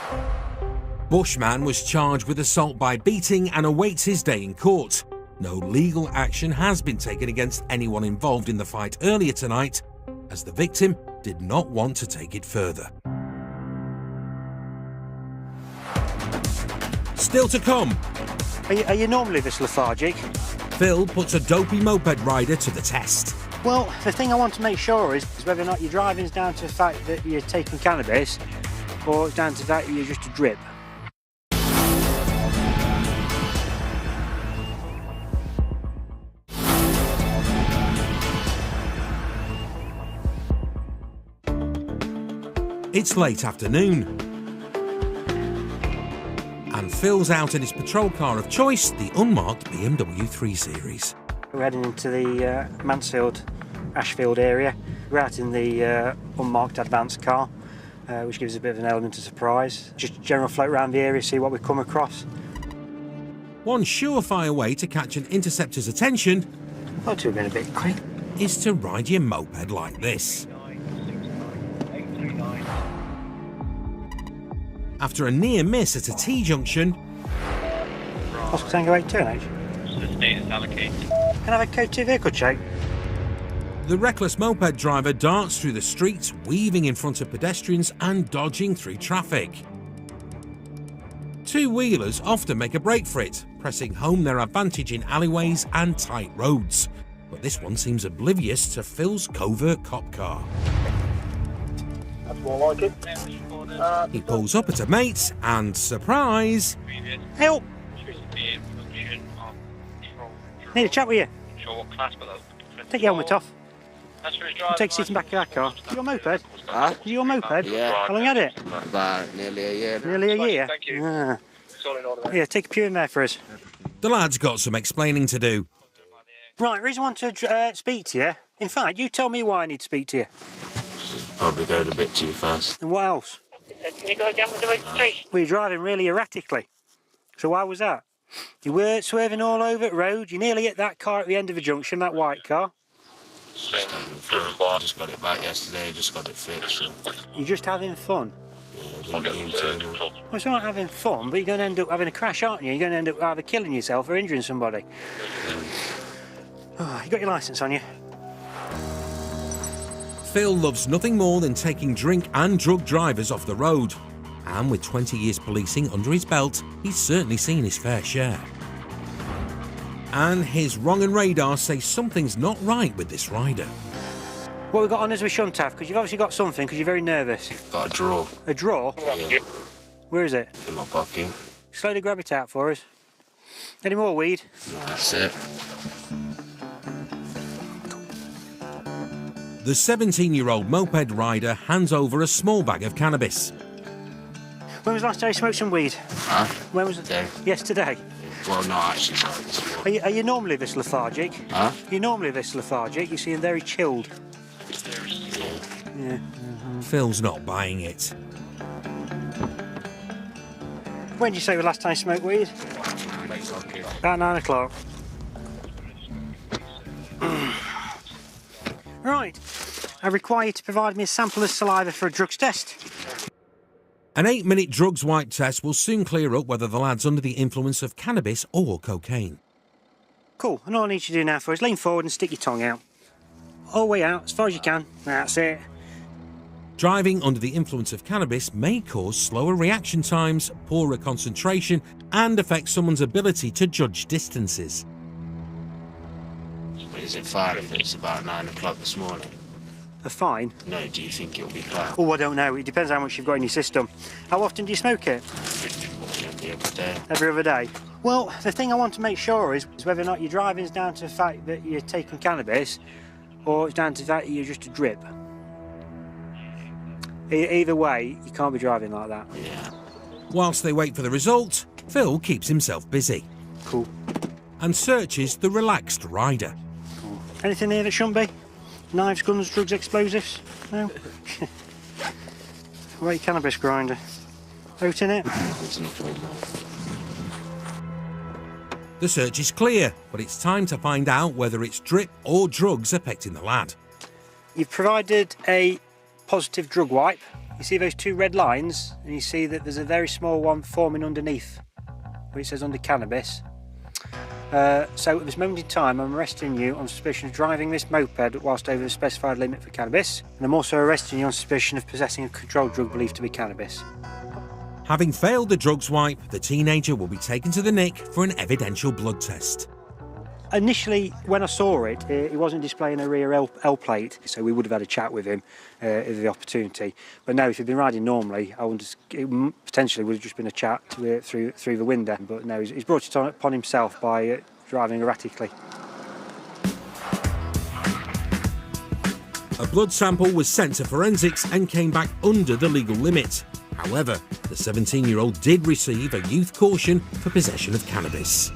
Bushman was charged with assault by beating and awaits his day in court. No legal action has been taken against anyone involved in the fight earlier tonight, as the victim did not want to take it further. Still to come. Are you normally this lethargic? Phil puts a dopey moped rider to the test. Well, the thing I want to make sure is whether or not your driving's down to the fact that you're taking cannabis, or it's down to the fact that you're just a drip. It's late afternoon, and Phil's out in his patrol car of choice, the unmarked BMW 3 Series. We're heading into the Mansfield, Ashfield area. We're out in the unmarked advance car, which gives a bit of an element of surprise. Just general float around the area, see what we come across. One surefire way to catch an interceptor's attention I thought you were being a bit quick. is to ride your moped like this. After a near miss at a T-junction, Oscar Tango 82, H. The status allocated. Can I have a code 2 vehicle check? the reckless moped driver darts through the streets, weaving in front of pedestrians and dodging through traffic. Two-wheelers often make a break for it, pressing home their advantage in alleyways and tight roads. But this one seems oblivious to Phil's covert cop car. That's more like it. He pulls up at a mate's and, surprise... Help! Need a chat with you. Take your helmet off. I'll take a seat in the back of that car. Is it your moped? Huh? Is it your moped? Yeah. How long you had it? About nearly a year. Nearly a year? Thank you. Ah. Yeah, take a pew in there for us. The lad's got some explaining to do. Right, reason I want to speak to you. In fact, you tell me why I need to speak to you. Probably going a bit too fast. And what else? Can you go down with the registration? Well, you're driving really erratically. So why was that? You were swerving all over the road. You nearly hit that car at the end of the junction, that white car. I just got it back yesterday, just got it fixed. So. You're just having fun. Yeah, didn't mean to. Well, it's not having fun, but you're going to end up having a crash, aren't you? You're going to end up either killing yourself or injuring somebody. Oh, you got your licence on you? Phil loves nothing more than taking drink and drug drivers off the road. And with 20 years policing under his belt, he's certainly seen his fair share. And his wrong and radar say something's not right with this rider. What we've got on is we shouldn't have, because you've obviously got something, because you're very nervous. Got a drawer. A drawer? Yeah. Where is it? In my pocket. Slowly grab it out for us. Any more weed? No, that's it. The 17-year-old moped rider hands over a small bag of cannabis. When was the last time you smoked some weed? Huh? When was it? Today. Yesterday? Well, not actually. Sorry. Are you normally this lethargic? Huh? You're normally this lethargic. You seem very chilled. Yeah. Phil's not buying it. When did you say the last time you smoked weed? About 9 o'clock. Right. I require you to provide me a sample of saliva for a drugs test. An 8-minute drugs wipe test will soon clear up whether the lad's under the influence of cannabis or cocaine. Cool. And all I need you to do now for is lean forward and stick your tongue out. All the way out, as far as you can. That's it. Driving under the influence of cannabis may cause slower reaction times, poorer concentration, and affect someone's ability to judge distances. Is it fine if it's about 9 o'clock this morning? A fine? No, do you think it'll be fine? Oh, I don't know. It depends how much you've got in your system. How often do you smoke it? Every other day. Every other day? Well, the thing I want to make sure is whether or not your driving's down to the fact that you're taking cannabis or it's down to the fact that you're just a drip. Either way, you can't be driving like that. Yeah. Whilst they wait for the result, Phil keeps himself busy. Cool. And searches the relaxed rider. Cool. Anything here that shouldn't be? Knives, guns, drugs, explosives? No? What about your cannabis grinder? Out in it? The search is clear, but it's time to find out whether it's drip or drugs affecting the lad. You've provided a positive drug wipe. You see those 2 red lines, and you see that there's a very small one forming underneath, where it says under cannabis. So at this moment in time, I'm arresting you on suspicion of driving this moped whilst over the specified limit for cannabis, and I'm also arresting you on suspicion of possessing a controlled drug believed to be cannabis. Having failed the drugs wipe, the teenager will be taken to the NIC for an evidential blood test. Initially, when I saw it, he wasn't displaying a rear L plate, so we would have had a chat with him if the opportunity. But no, if he'd been riding normally, it potentially would have just been a chat through the window. But no, he's brought it upon himself by driving erratically. A blood sample was sent to forensics and came back under the legal limit. However, the 17-year-old did receive a youth caution for possession of cannabis.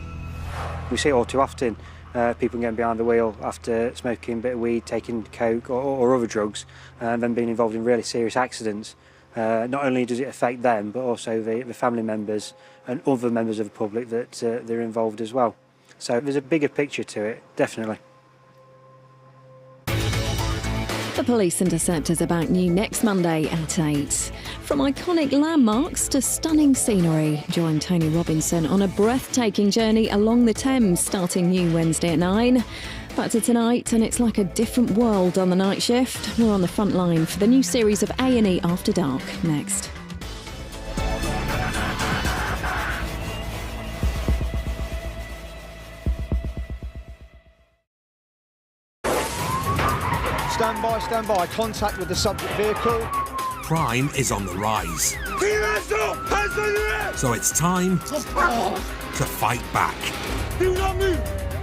We see it all too often, people getting behind the wheel after smoking a bit of weed, taking coke or other drugs, and then being involved in really serious accidents. Not only does it affect them, but also the family members and other members of the public that they're involved as well. So there's a bigger picture to it, definitely. The Police Interceptors are back new next Monday at 8. From iconic landmarks to stunning scenery, join Tony Robinson on a breathtaking journey along the Thames, starting new Wednesday at 9. Back to tonight, and it's like a different world on the night shift. We're on the front line for the new series of A&E After Dark next. stand by. Contact with the subject vehicle. Crime is on the rise. Keep your hands up! Hands on your head! So it's time to fight back. Do not move!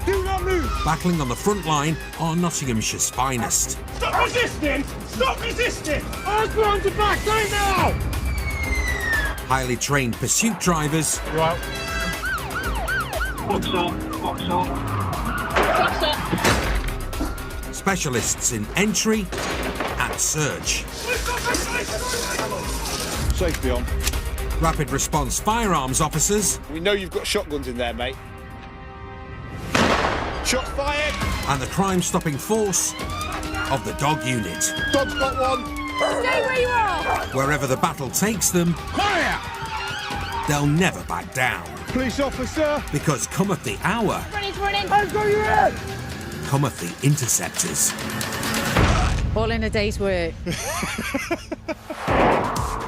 Do not move! Battling on the front line are Nottinghamshire's finest. Stop resisting! Stop resisting! Arms behind your back, do it now! Highly trained pursuit drivers. Right. Box on. Specialists in entry and search. Safety on. Rapid response firearms officers. We know you've got shotguns in there, mate. Shots fired! And the crime-stopping force of the dog unit. Dog's got one! Stay where you are! Wherever the battle takes them, Fire! they'll never back down. Police officer! Because cometh the hour, Running! Hands on your head! cometh the interceptors. All in a day's work.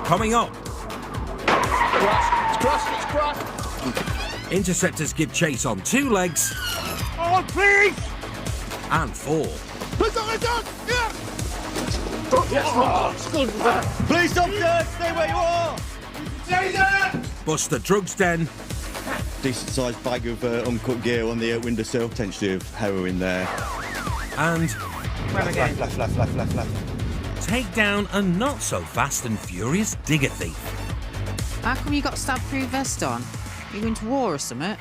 Coming up, It's crossed! interceptors give chase on 2 legs On, please! and 4. Let's on! Yeah! Police officer, stay where you are! Stay there! Bust the drugs den Decent sized bag of uncut gear on the windowsill, potentially of heroin there. and Left. take down a not-so-fast and furious digger thief. How come you got stab-proof vest on? You going to war or something?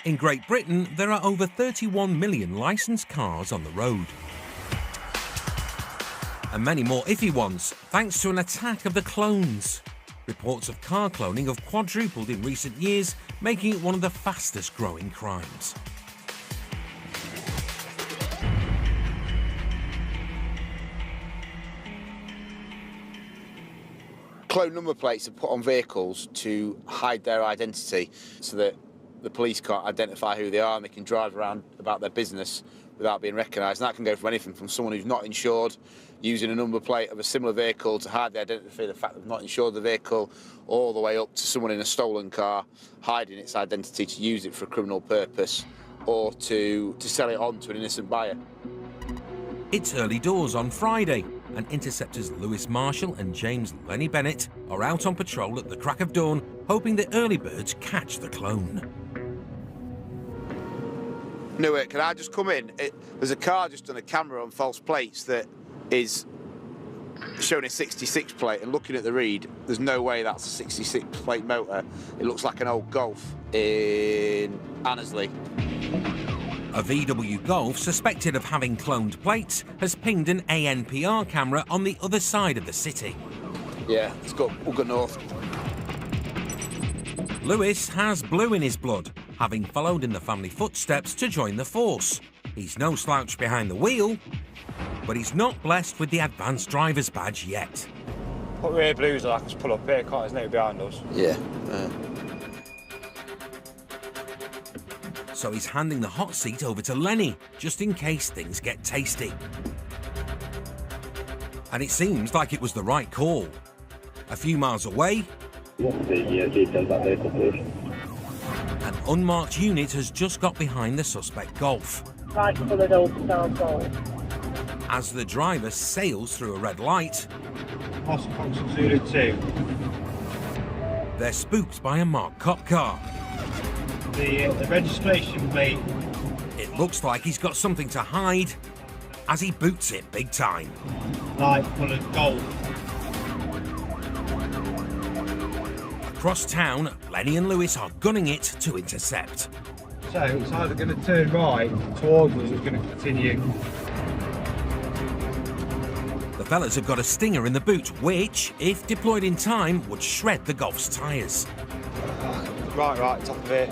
In Great Britain, there are over 31 million licensed cars on the road. And many more iffy ones, thanks to an attack of the clones. Reports of car cloning have quadrupled in recent years, making it one of the fastest growing crimes. Clone number plates are put on vehicles to hide their identity so that the police can't identify who they are and they can drive around about their business without being recognised. And that can go from anything from someone who's not insured using a number plate of a similar vehicle to hide the identity, the fact that they've not insured the vehicle, all the way up to someone in a stolen car hiding its identity to use it for a criminal purpose or to sell it on to an innocent buyer. It's early doors on Friday, and interceptors Lewis Marshall and James Lenny Bennett are out on patrol at the crack of dawn, hoping the early birds catch the clone. Newark, can I just come in? There's a car just on a camera on false plates that is showing a 66 plate, and looking at the read, there's no way that's a 66 plate motor. It looks like an old Golf in Annesley. A VW Golf suspected of having cloned plates has pinged an ANPR camera on the other side of the city. Yeah, it's got Uga North. Lewis has blue in his blood, having followed in the family footsteps to join the force. He's no slouch behind the wheel, but he's not blessed with the advanced driver's badge yet. What rear blues are like us pull up here, can't his name behind us? Yeah. So he's handing the hot seat over to Lenny, just in case things get tasty. And it seems like it was the right call. A few miles away, an unmarked unit has just got behind the suspect Golf. Right for the Golf. As the driver sails through a red light, they're spooked by a marked cop car. The registration plate. It looks like he's got something to hide as he boots it big time. Light full of gold. Across town, Lenny and Lewis are gunning it to intercept. So it's either going to turn right towards us or it's going to continue. The fellas have got a stinger in the boot, which, if deployed in time, would shred the Golf's tyres. Right, top of it.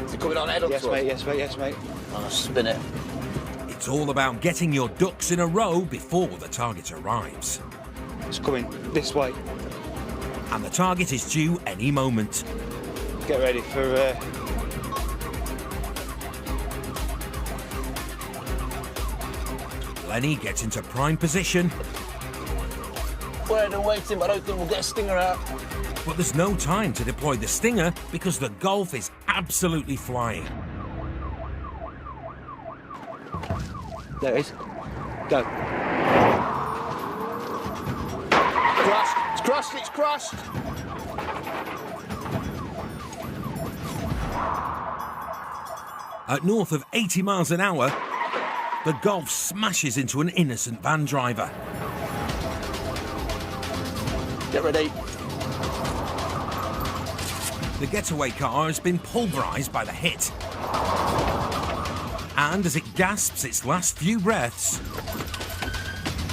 Is it coming on head up? Yes, mate, yes, mate. I'm going to spin it. It It's all about getting your ducks in a row before the target arrives. It's coming this way. And the target is due any moment. Get ready for... Lenny gets into prime position. We're waiting, but I don't think we'll get a stinger out. But there's no time to deploy the stinger because the Golf is absolutely flying. There it is. Go. Crashed. It's crashed. It's crashed. At north of 80 miles an hour, the Golf smashes into an innocent van driver. Get ready. The getaway car has been pulverised by the hit. And as it gasps its last few breaths,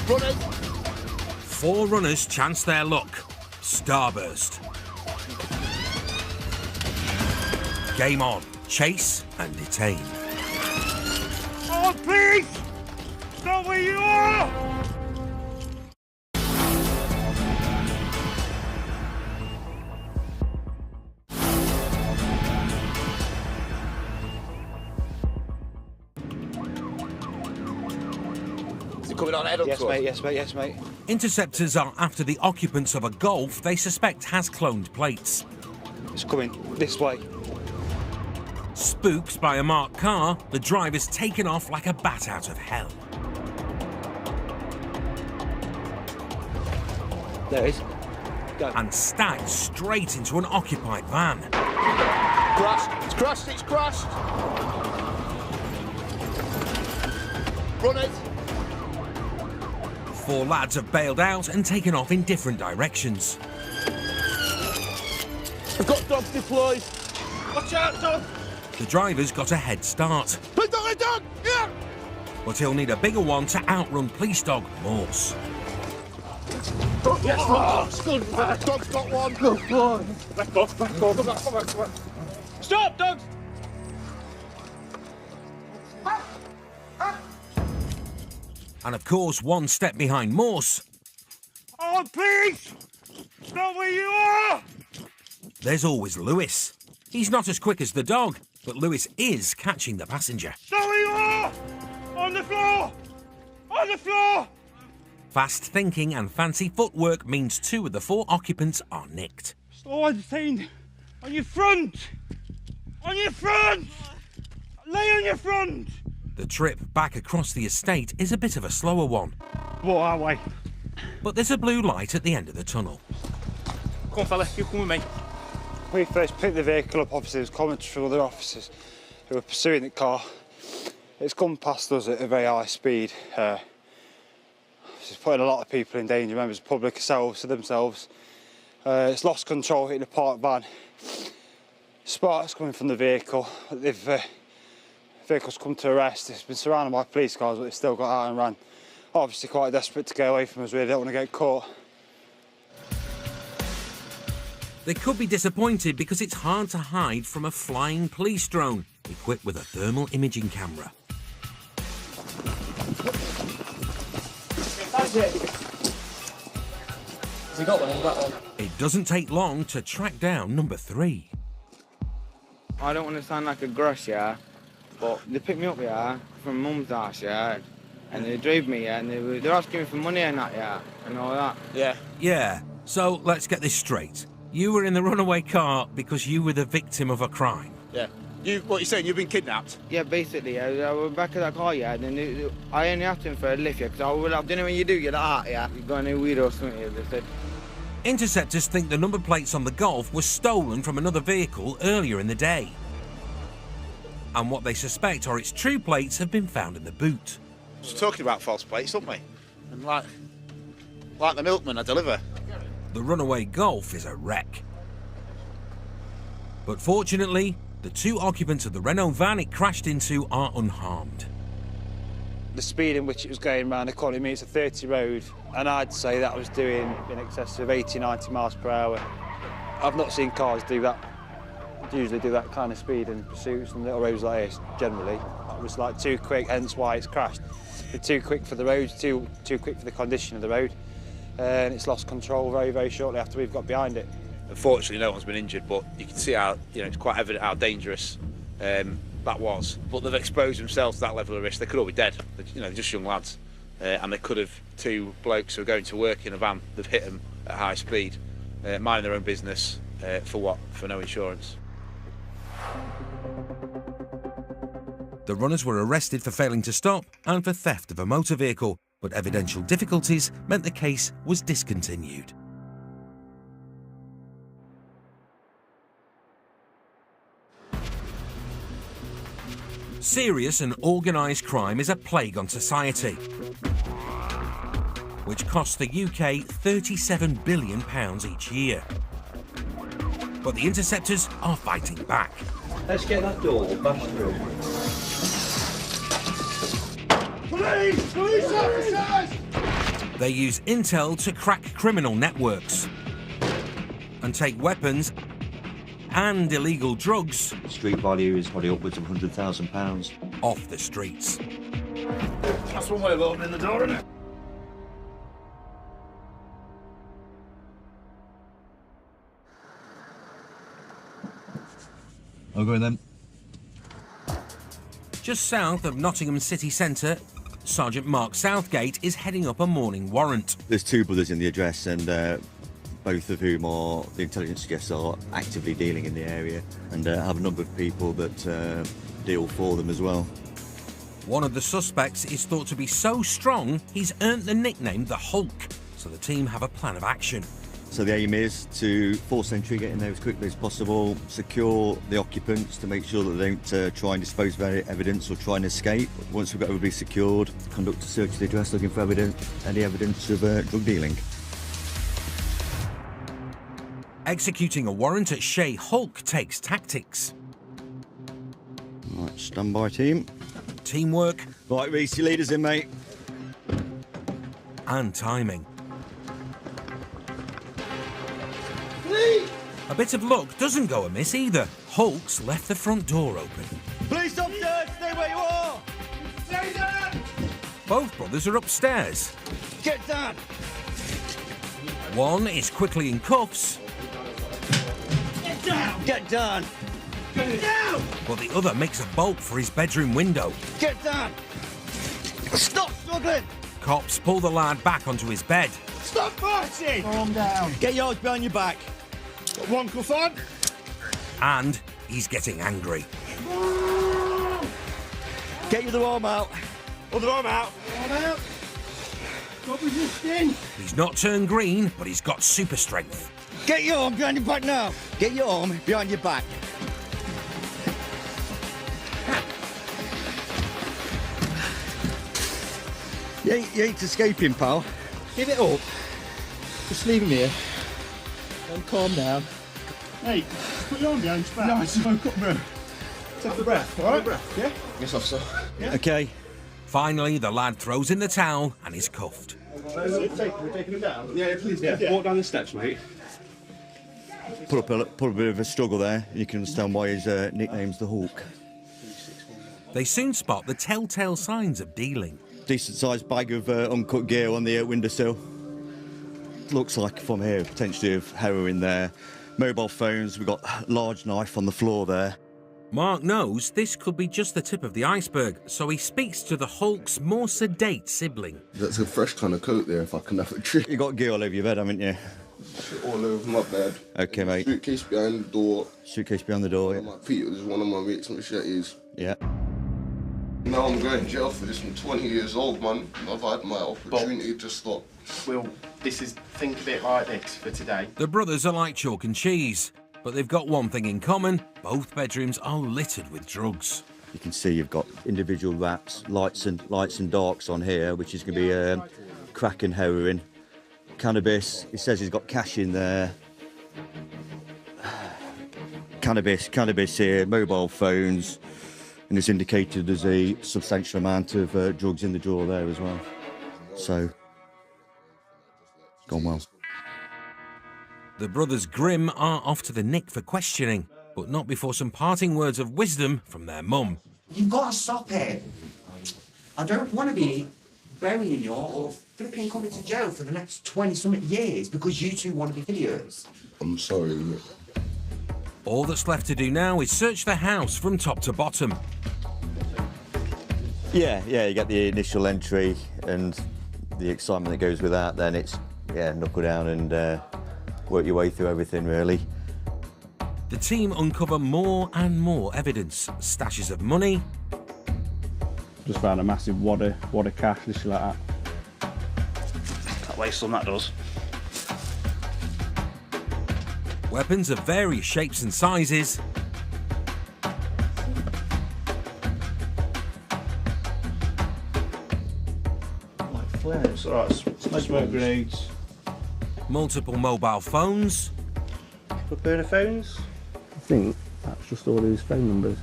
Running. 4 runners chance their luck. Starburst. Game on. Chase and detain. Oh, please! Stop where you are! Is it coming on head up Yes, to us? mate, yes, mate, yes, mate. Interceptors are after the occupants of a Golf they suspect has cloned plates. It's coming this way. Spooked by a marked car, the driver's taken off like a bat out of hell. There it is. Go. And stacked straight into an occupied van. Crashed. It's crashed. It's crashed. Run it. 4 lads have bailed out and taken off in different directions. I've got dogs deployed. Watch out, dog. The driver's got a head start, Please don't let dog. Yeah. but he'll need a bigger one to outrun police dog Morse. Yes, dog's good. Dog's got one. Good boy. Back off. Back off. Come back. Come back. Come back. Stop, dogs. And of course, one step behind Morse, Oh, please. Stop where you are. there's always Lewis. He's not as quick as the dog, but Lewis is catching the passenger. Stop where you are. On the floor. On the floor. Fast thinking and fancy footwork means 2 of the 4 occupants are nicked. Stop detained. On your front. On your front. Lay on your front. The trip back across the estate is a bit of a slower one. What our way? But there's a blue light at the end of the tunnel. Come on, fella. You come with me. We first picked the vehicle up, obviously there was commentary from other officers who were pursuing the car. It's come past us at a very high speed. It's putting a lot of people in danger, members of the public themselves. It's lost control, hitting a parked van. Sparks coming from the vehicle. The vehicle's come to arrest. It's been surrounded by police cars, but they've still got out and ran. Obviously quite desperate to get away from us, really don't want to get caught. They could be disappointed because it's hard to hide from a flying police drone equipped with a thermal imaging camera. That's it. Has he got one? Has he got one? It doesn't take long to track down number 3. I don't want to sound like a gross, yeah, but they picked me up, yeah, from mum's house, yeah, and they drove me, yeah, and they were asking me for money and that, yeah, and all that. Yeah, so let's get this straight. You were in the runaway car because you were the victim of a crime. Yeah. What you're saying, you've been kidnapped? Yeah, basically, I was back of that car, yeah, and then I only asked him for a lift, yeah, because I was like, do you know when you do, you're like, ah, yeah, you got any weed or something, yeah, they said. Interceptors think the number plates on the Golf were stolen from another vehicle earlier in the day. And what they suspect are its true plates have been found in the boot. We're talking about false plates, aren't we? And like the milkman I deliver. The runaway Golf is a wreck. But fortunately, the 2 occupants of the Renault van it crashed into are unharmed. The speed in which it was going around the corner, I mean, it's a 30 road, and I'd say that was doing in excess of 80, 90 miles per hour. I've not seen cars do that, usually do that kind of speed in pursuits and little roads like this, generally. That was like too quick, hence why it's crashed. It's too quick for the road, too quick for the condition of the road, and it's lost control very, very shortly after we've got behind it. Unfortunately, no one's been injured, but you can see how, it's quite evident how dangerous that was. But they've exposed themselves to that level of risk. They could all be dead. They're just young lads, and they could have, two blokes who are going to work in a van, they've hit them at high speed, minding their own business, for what? For no insurance. The runners were arrested for failing to stop and for theft of a motor vehicle, but evidential difficulties meant the case was discontinued. Serious and organised crime is a plague on society, which costs the UK £37 billion each year. But the interceptors are fighting back. Let's get that door bashed through. Police! Police officers! They use intel to crack criminal networks and take weapons and illegal drugs. Street value is probably upwards of £100,000. Off the streets. That's one way of opening the door, isn't it? I'll go in then. Just south of Nottingham city centre, Sergeant Mark Southgate is heading up a morning warrant. There's two brothers in the address, and both of whom are, the intelligence suggests, are actively dealing in the area, and have a number of people that deal for them as well. One of the suspects is thought to be so strong he's earned the nickname the Hulk, so the team have a plan of action. So the aim is to force entry, get in there as quickly as possible, secure the occupants to make sure that they don't try and dispose of any evidence or try and escape. Once we've got everybody secured, conduct a search of the address looking for any evidence of drug dealing. Executing a warrant at Shea Hulk takes tactics. Right, standby team. Teamwork. Right, Reese, your leaders in, mate. And timing. Police! A bit of luck doesn't go amiss either. Hulk's left the front door open. Police officers, stay where you are! Stay down! Both brothers are upstairs. Get down! One is quickly in cuffs. Get down! Get down! Get down! While the other makes a bolt for his bedroom window. Get down! Stop struggling! Cops pull the lad back onto his bed. Stop fighting! Calm down. Get your arms behind your back. Got one cuff on. And he's getting angry. Get your other arm out. Other arm out. Arm out. Stop resisting. He's not turned green, but he's got super strength. Get your arm behind your back now. Get your arm behind your back. You ain't escaping, pal. Give it up. Just leave him here. And calm down. Hey, put your arm behind your back. No, it's no cut through. Take the breath, all right? Yeah? Yes, officer. Yeah? Okay. Finally, the lad throws in the towel and is cuffed. We're taking him down? Yeah, please, yeah. Walk down the steps, mate. Put up a bit of a struggle there, and you can understand why his nickname's the Hulk. They soon spot the telltale signs of dealing. Decent-sized bag of uncut gear on the windowsill. Looks like from here, potentially of heroin there. Mobile phones, we've got a large knife on the floor there. Mark knows this could be just the tip of the iceberg, so he speaks to the Hulk's more sedate sibling. That's a fresh kind of coat there, if I can have a trick. You got gear all over your bed, haven't you? Shit all over my bed. Okay, mate. Suitcase behind the door. Suitcase behind the door, yeah. My feet was one of my mates' machetes. Yeah. Now I'm going to jail for this. I'm 20 years old, man. I've had my opportunity to stop. Well, think of it like this for today. The brothers are like chalk and cheese, but they've got one thing in common. Both bedrooms are littered with drugs. You can see you've got individual wraps, lights and darks on here, which is going to be crack and heroin. Cannabis, he says he's got cash in there. Cannabis here, mobile phones, and it's indicated there's a substantial amount of drugs in the drawer there as well. So, gone well. The brothers Grimm are off to the Nick for questioning, but not before some parting words of wisdom from their mum. You've got to stop it. I don't want to be burying you or flipping coming to jail for the next 20-something years because you two want to be idiots. I'm sorry. All that's left to do now is search the house from top to bottom. Yeah, you get the initial entry and the excitement that goes with that, then it's, knuckle down and work your way through everything, really. The team uncover more and more evidence, stashes of money. Just found a massive wad of cash, literally like that. Can't waste some, that does. Weapons of various shapes and sizes. Like flares. Alright, smoke grenades. Multiple mobile phones. Couple of burner phones. I think that's just all these phone numbers.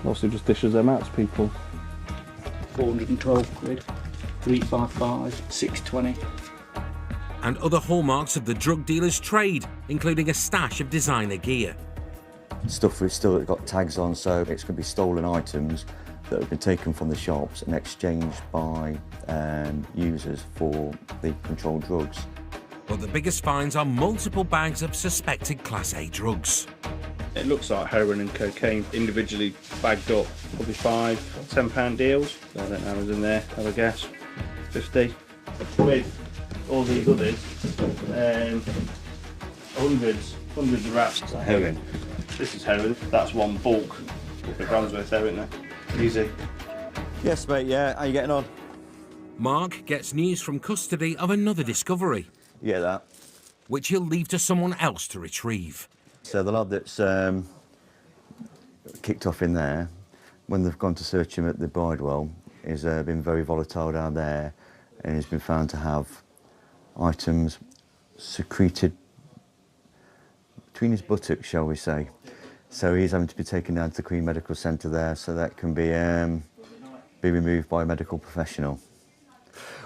Also just dishes them out to people. 412 quid, 355, 620. And other hallmarks of the drug dealer's trade, including a stash of designer gear. Stuff we've still got tags on, so it's going to be stolen items that have been taken from the shops and exchanged by users for the controlled drugs. But the biggest finds are multiple bags of suspected Class A drugs. It looks like heroin and cocaine individually bagged up, probably £5 or £10 deals. I don't know how much in there, have a guess. 50. With all these others, hundreds of wraps. Is that heroin? This is heroin, that's one bulk. Couple of grams worth there, isn't there? Easy. Yes, mate, yeah. How you getting on? Mark gets news from custody of another discovery. You get that? Which he'll leave to someone else to retrieve. So the lad that's kicked off in there, when they've gone to search him at the Bridewell, has been very volatile down there and has been found to have items secreted between his buttocks, shall we say. So he's having to be taken down to the Queen Medical Centre there so that can be removed by a medical professional,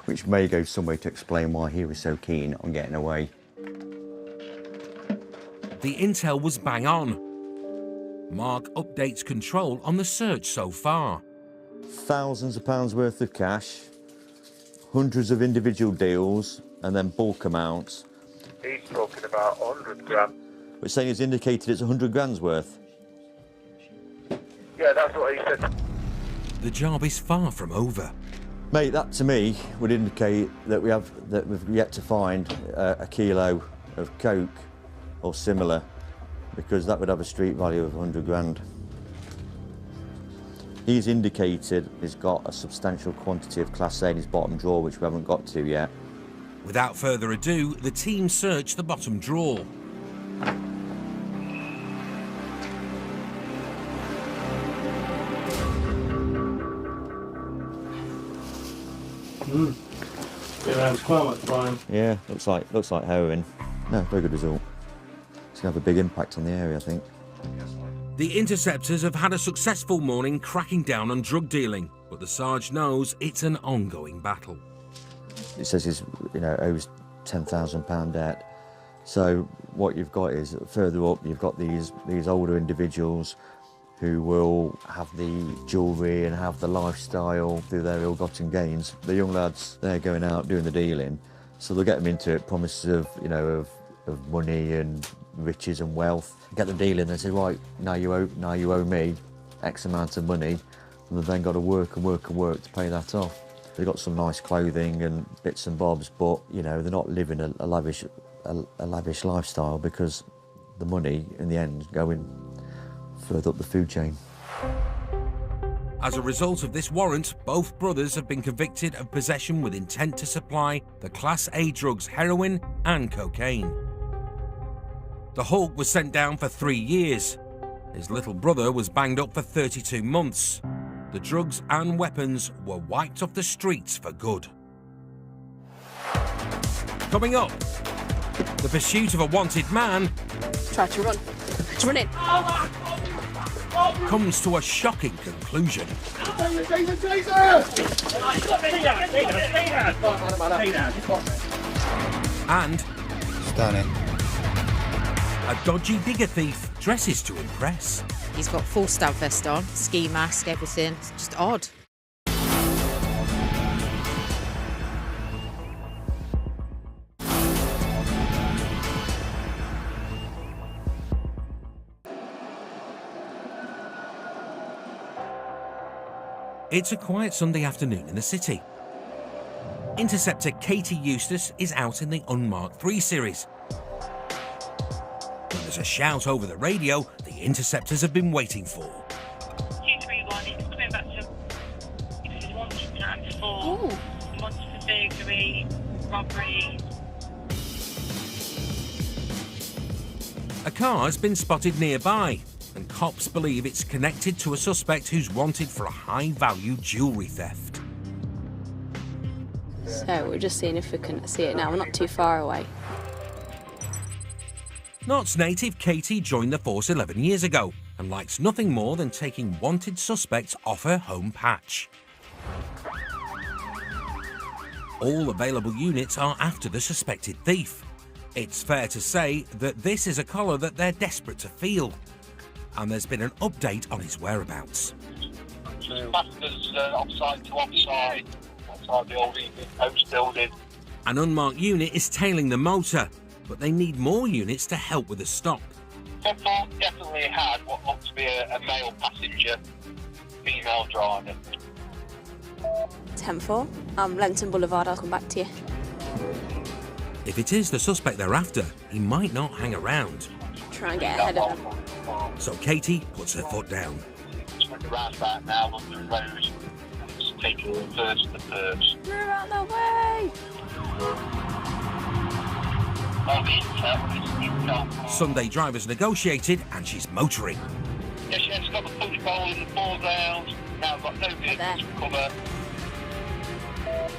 which may go some way to explain why he was so keen on getting away. The intel was bang on. Mark updates control on the search so far. Thousands of pounds worth of cash, hundreds of individual deals, and then bulk amounts. He's talking about 100 grand. We're saying it's indicated it's 100 grand's worth. Yeah, that's what he said. The job is far from over. Mate, that to me would indicate that we've yet to find a kilo of coke or similar, because that would have a street value of 100 grand. He's indicated he's got a substantial quantity of Class A in his bottom drawer, which we haven't got to yet. Without further ado, the team search the bottom drawer. Yeah, looks like heroin. No, very good result. It's going to have a big impact on the area, I think. The interceptors have had a successful morning cracking down on drug dealing, but the Sarge knows it's an ongoing battle. It says he's, owes £10,000 debt. So what you've got is, further up, you've got these older individuals who will have the jewellery and have the lifestyle through their ill-gotten gains. The young lads, they're going out doing the dealing, so they'll get them into it, promises of money and riches and wealth. Get the deal in, they say, right, now you owe me X amount of money, and they've then got to work to pay that off. They've got some nice clothing and bits and bobs, but they're not living a lavish lifestyle, because the money in the end going further up the food chain. As a result of this warrant, both brothers have been convicted of possession with intent to supply the Class A drugs heroin and cocaine. The Hulk was sent down for 3 years. His little brother was banged up for 32 months. The drugs and weapons were wiped off the streets for good. Coming up, the pursuit of a wanted man Try to run. It's running. comes to a shocking conclusion. And stunning. a dodgy digger thief dresses to impress. He's got full stab vest on, ski mask, everything. It's just odd. It's a quiet Sunday afternoon in the city. Interceptor Katie Eustace is out in the unmarked 3 series. When there's a shout over the radio, the interceptors have been waiting for. 231, it's coming back to. This is wanted times 4. Wanted for burglary, robbery. A car has been spotted nearby, and cops believe it's connected to a suspect who's wanted for a high-value jewellery theft. So we're just seeing if we can see it now. We're not too far away. Notts native Katie joined the force 11 years ago and likes nothing more than taking wanted suspects off her home patch. All available units are after the suspected thief. It's fair to say that this is a collar that they're desperate to feel. And there's been an update on his whereabouts. Masters offside to offside, outside the old evening post building. An unmarked unit is tailing the motor, but they need more units to help with the stop. Football definitely had what looked to be a male passenger, female driver. 10-4. Lenton Boulevard, I'll come back to you. If it is the suspect they're after, he might not hang around. Try and get ahead of him. So Katie puts her foot down. It's like a roundabout now on the road. It's taking the first to first. Move out the way! Sunday driver's negotiated and she's motoring. Yes, she's got the push pole in the foreground. Now I've got no vehicles to cover.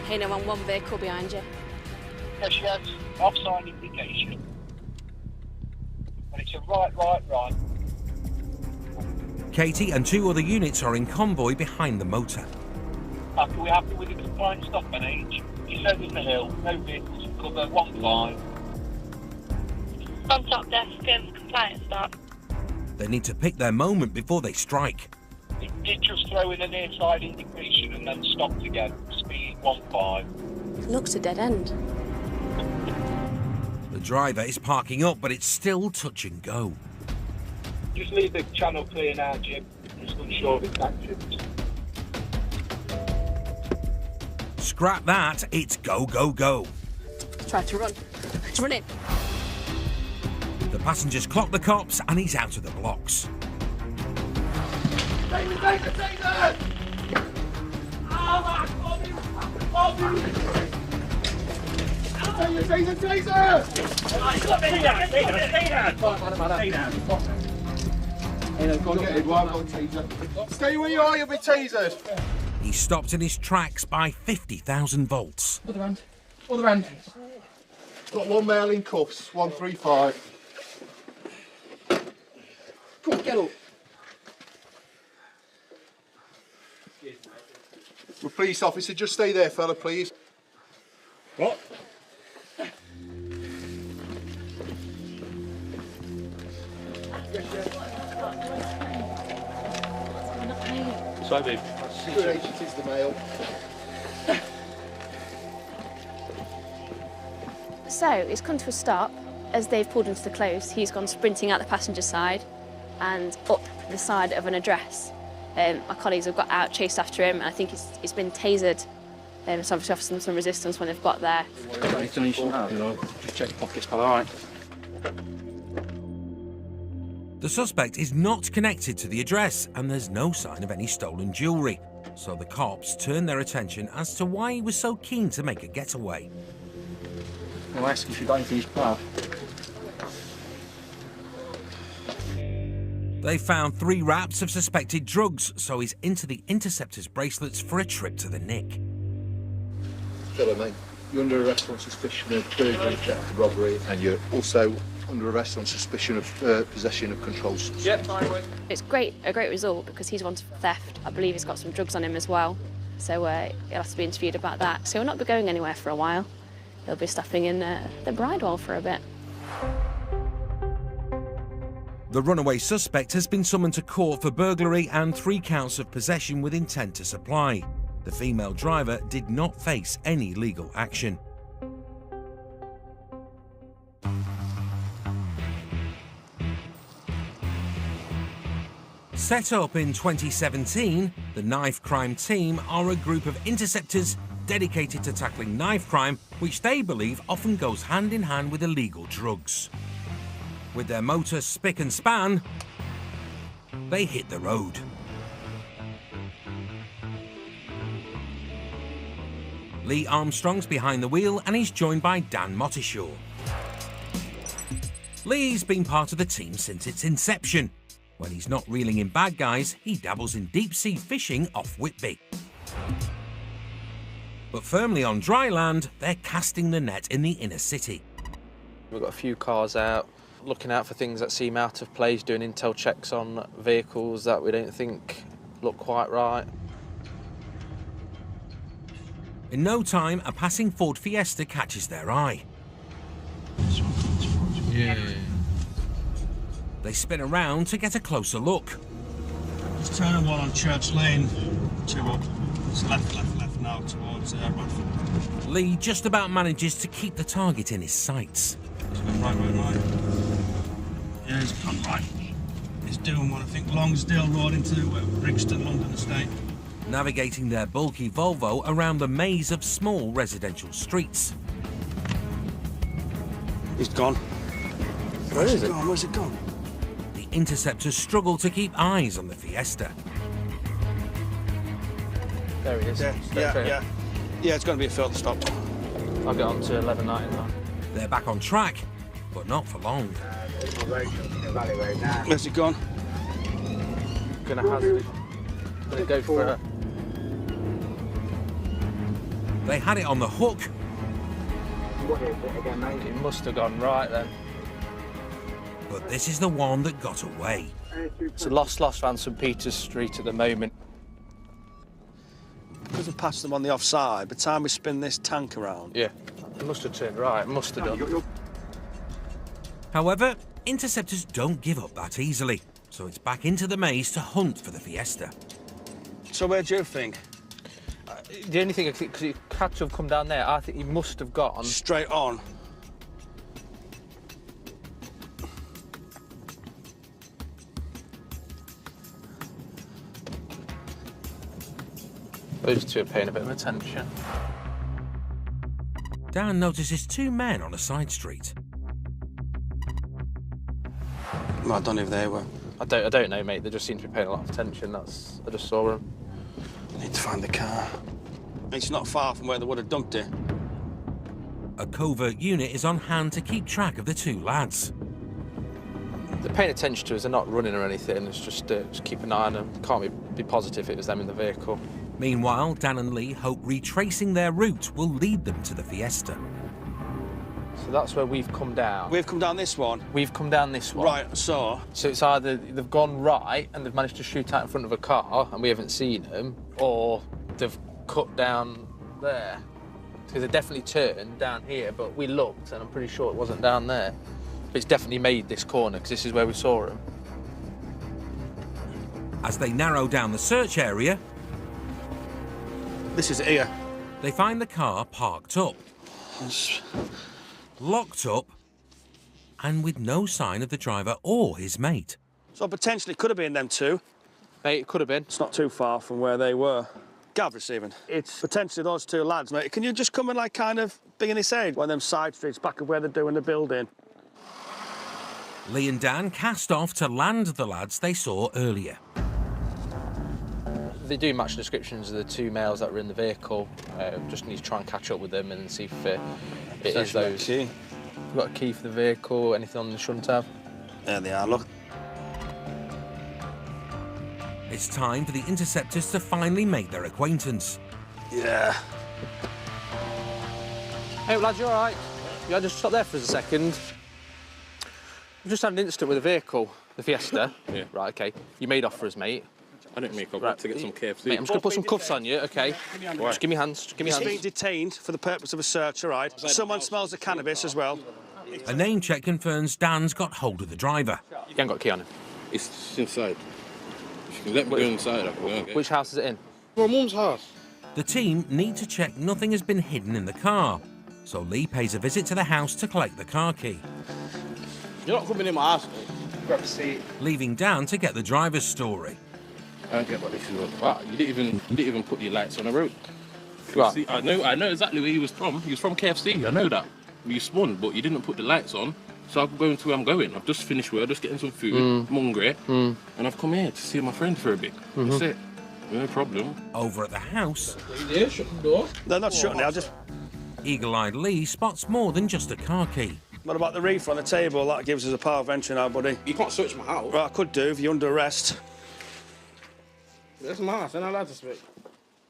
Hey, no, on one vehicle behind you. Yes, she has offside indication. And it's a right. Katie and 2 other units are in convoy behind the motor. Are we happy with the compliant stop and age? He's over the hill, no vehicles to cover, 1-5. On top desk, compliance stop. They need to pick their moment before they strike. It did just throw in a near side indication and then stopped again. Speed 1-5. Looks a dead end. The driver is parking up, but it's still touch and go. Just leave the channel clear now, Jim. Just unsure of its actions. Scrap that, it's go, go, go. Try to run. It's running. The passengers clock the cops and he's out of the blocks. Stay where you are, you'll be tasered. He's stopped in his tracks by 50,000 volts. Other end. Got one male in cuffs, 135. Come on, get up. Well, police officer, just stay there, fella, please. What? Sorry, babe. Secret agent is the male. So it's come to a stop. As they've pulled into the close, he's gone sprinting out the passenger side and up the side of an address. My colleagues have got out, chased after him, and I think he's been tasered. So obviously offering some resistance when they've got there. Just check your pockets, pal, all right? The suspect is not connected to the address and there's no sign of any stolen jewellery. So the cops turn their attention as to why he was so keen to make a getaway. I'll ask if you got anything in his car. They found 3 wraps of suspected drugs, so he's into the Interceptors bracelets for a trip to the Nick. Hello, mate. You're under arrest on suspicion of burglary, theft, robbery, and you're also under arrest on suspicion of possession of controlled substance. Yep, fine. It's a great result because he's wanted for theft. I believe he's got some drugs on him as well. So he'll have to be interviewed about that. So he'll not be going anywhere for a while. He'll be stopping in the Bridewell for a bit. The runaway suspect has been summoned to court for burglary and 3 counts of possession with intent to supply. The female driver did not face any legal action. Set up in 2017, the Knife Crime Team are a group of interceptors dedicated to tackling knife crime, which they believe often goes hand in hand with illegal drugs. With their motor spick and span, they hit the road. Lee Armstrong's behind the wheel and he's joined by Dan Mottishaw. Lee's been part of the team since its inception. When he's not reeling in bad guys, he dabbles in deep-sea fishing off Whitby. But firmly on dry land, they're casting the net in the inner city. We've got a few cars out, looking out for things that seem out of place, doing intel checks on vehicles that we don't think look quite right. In no time, a passing Ford Fiesta catches their eye. Yeah. They spin around to get a closer look. Just turn one on Church Lane. 2 up. It's left now towards Bradford. Lee just about manages to keep the target in his sights. Right. Yeah, he's gone right. He's doing one, I think, Longsdale Road into Brixton, London Estate. Navigating their bulky Volvo around the maze of small residential streets. He's gone. Where is it? Where's it gone? The interceptors struggle to keep eyes on the Fiesta. There he is. Yeah, it's going to be a further stop. I'll get on to 11.99. They're back on track, but not for long. Where's it gone? Gonna hazard it. Gonna go for it. They had it on the hook. It must have gone right then. But this is the one that got away. It's a lost van St Peter's Street at the moment. Because we passed them on the offside, by the time we spin this tank around. Yeah, it must have turned right, it must have done. However, interceptors don't give up that easily, so it's back into the maze to hunt for the Fiesta. So where do you think? The only thing, because he had to have come down there, I think he must have gone straight on. Those two are paying a bit of attention. Dan notices 2 men on a side street. Well, I don't know if they were. I don't know, mate. They just seem to be paying a lot of attention. I just saw them. Need to find the car. It's not far from where they would have dumped it. A covert unit is on hand to keep track of the 2 lads. They're paying attention to us. They're not running or anything. It's just keep an eye on them. Can't be positive it was them in the vehicle. Meanwhile, Dan and Lee hope retracing their route will lead them to the Fiesta. So that's where we've come down. We've come down this one? We've come down this one. Right, so it's either they've gone right and they've managed to shoot out in front of a car and we haven't seen them, or they've cut down there. Because they definitely turned down here, but we looked and I'm pretty sure it wasn't down there. But it's definitely made this corner because this is where we saw them. As they narrow down the search area, this is it here. They find the car parked up, locked up, and with no sign of the driver or his mate. So potentially it could have been them 2. Mate, it could have been. It's not too far from where they were. Gav receiving. It's potentially those 2 lads, mate. Can you just come and, like, kind of be in this area? One of them side streets back of where they're doing the building. Lee and Dan cast off to land the lads they saw earlier. They do match the descriptions of the 2 males that were in the vehicle. Just need to try and catch up with them and see if it is those. Key. You've got a key for the vehicle, anything on the shouldn't have? There they are, look. It's time for the interceptors to finally make their acquaintance. Yeah. Hey, lads, you all right? Yeah, just stop there for a second. We've just had an incident with a vehicle, the Fiesta. Yeah. Right, OK. You made off for us, mate. I didn't make up to get some KFC. Mate, I'm just going to put some cuffs on you, OK? Just give me hands, just give me hands. He's being detained for the purpose of a search, all right? Someone smells the cannabis as well. A name check confirms Dan's got hold of the driver. You ain't got a key on him. It's inside. If you can let me go inside, I can go and get it. Which house is it in? My mum's house. The team need to check nothing has been hidden in the car, so Lee pays a visit to the house to collect the car key. You're not coming in my house, mate. Grab a seat. Leaving Dan to get the driver's story. I don't get what this is all about. You didn't even put your lights on the road. Right. See, I know exactly where he was from. He was from KFC, I know that. You spun, but you didn't put the lights on, so I'm going to where I'm going. I've just finished work, just getting some food, I'm hungry, and I've come here to see my friend for a bit. That's it. No problem. Over at the house, Yeah, shut the door. They're not shutting it, I'll just... eagle-eyed Lee spots more than just a car key. What about the reefer on the table? That gives us a power of entry now, buddy. You can't search my house. Well, I could do if you're under arrest. That's my house, I'm not allowed to speak.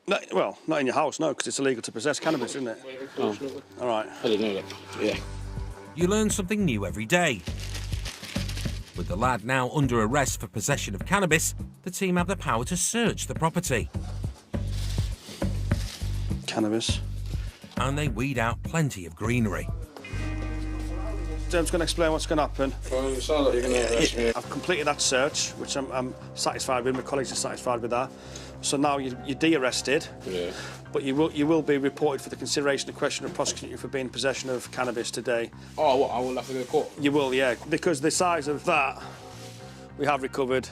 No, well, not in your house, no, because it's illegal to possess cannabis, isn't it? Oh. All right. I didn't know that. Yeah. You learn something new every day. With the lad now under arrest for possession of cannabis, the team have the power to search the property. Cannabis. And they weed out plenty of greenery. James going to explain what's going to happen. Well, it sounds like you're going to arrest me. I've completed that search, which I'm satisfied with. My colleagues are satisfied with that. So now you're de-arrested, Yeah. but you will be reported for the consideration of question of prosecuting you for being in possession of cannabis today. Oh, what? I will have to go to court? You will, yeah, because the size of that, we have recovered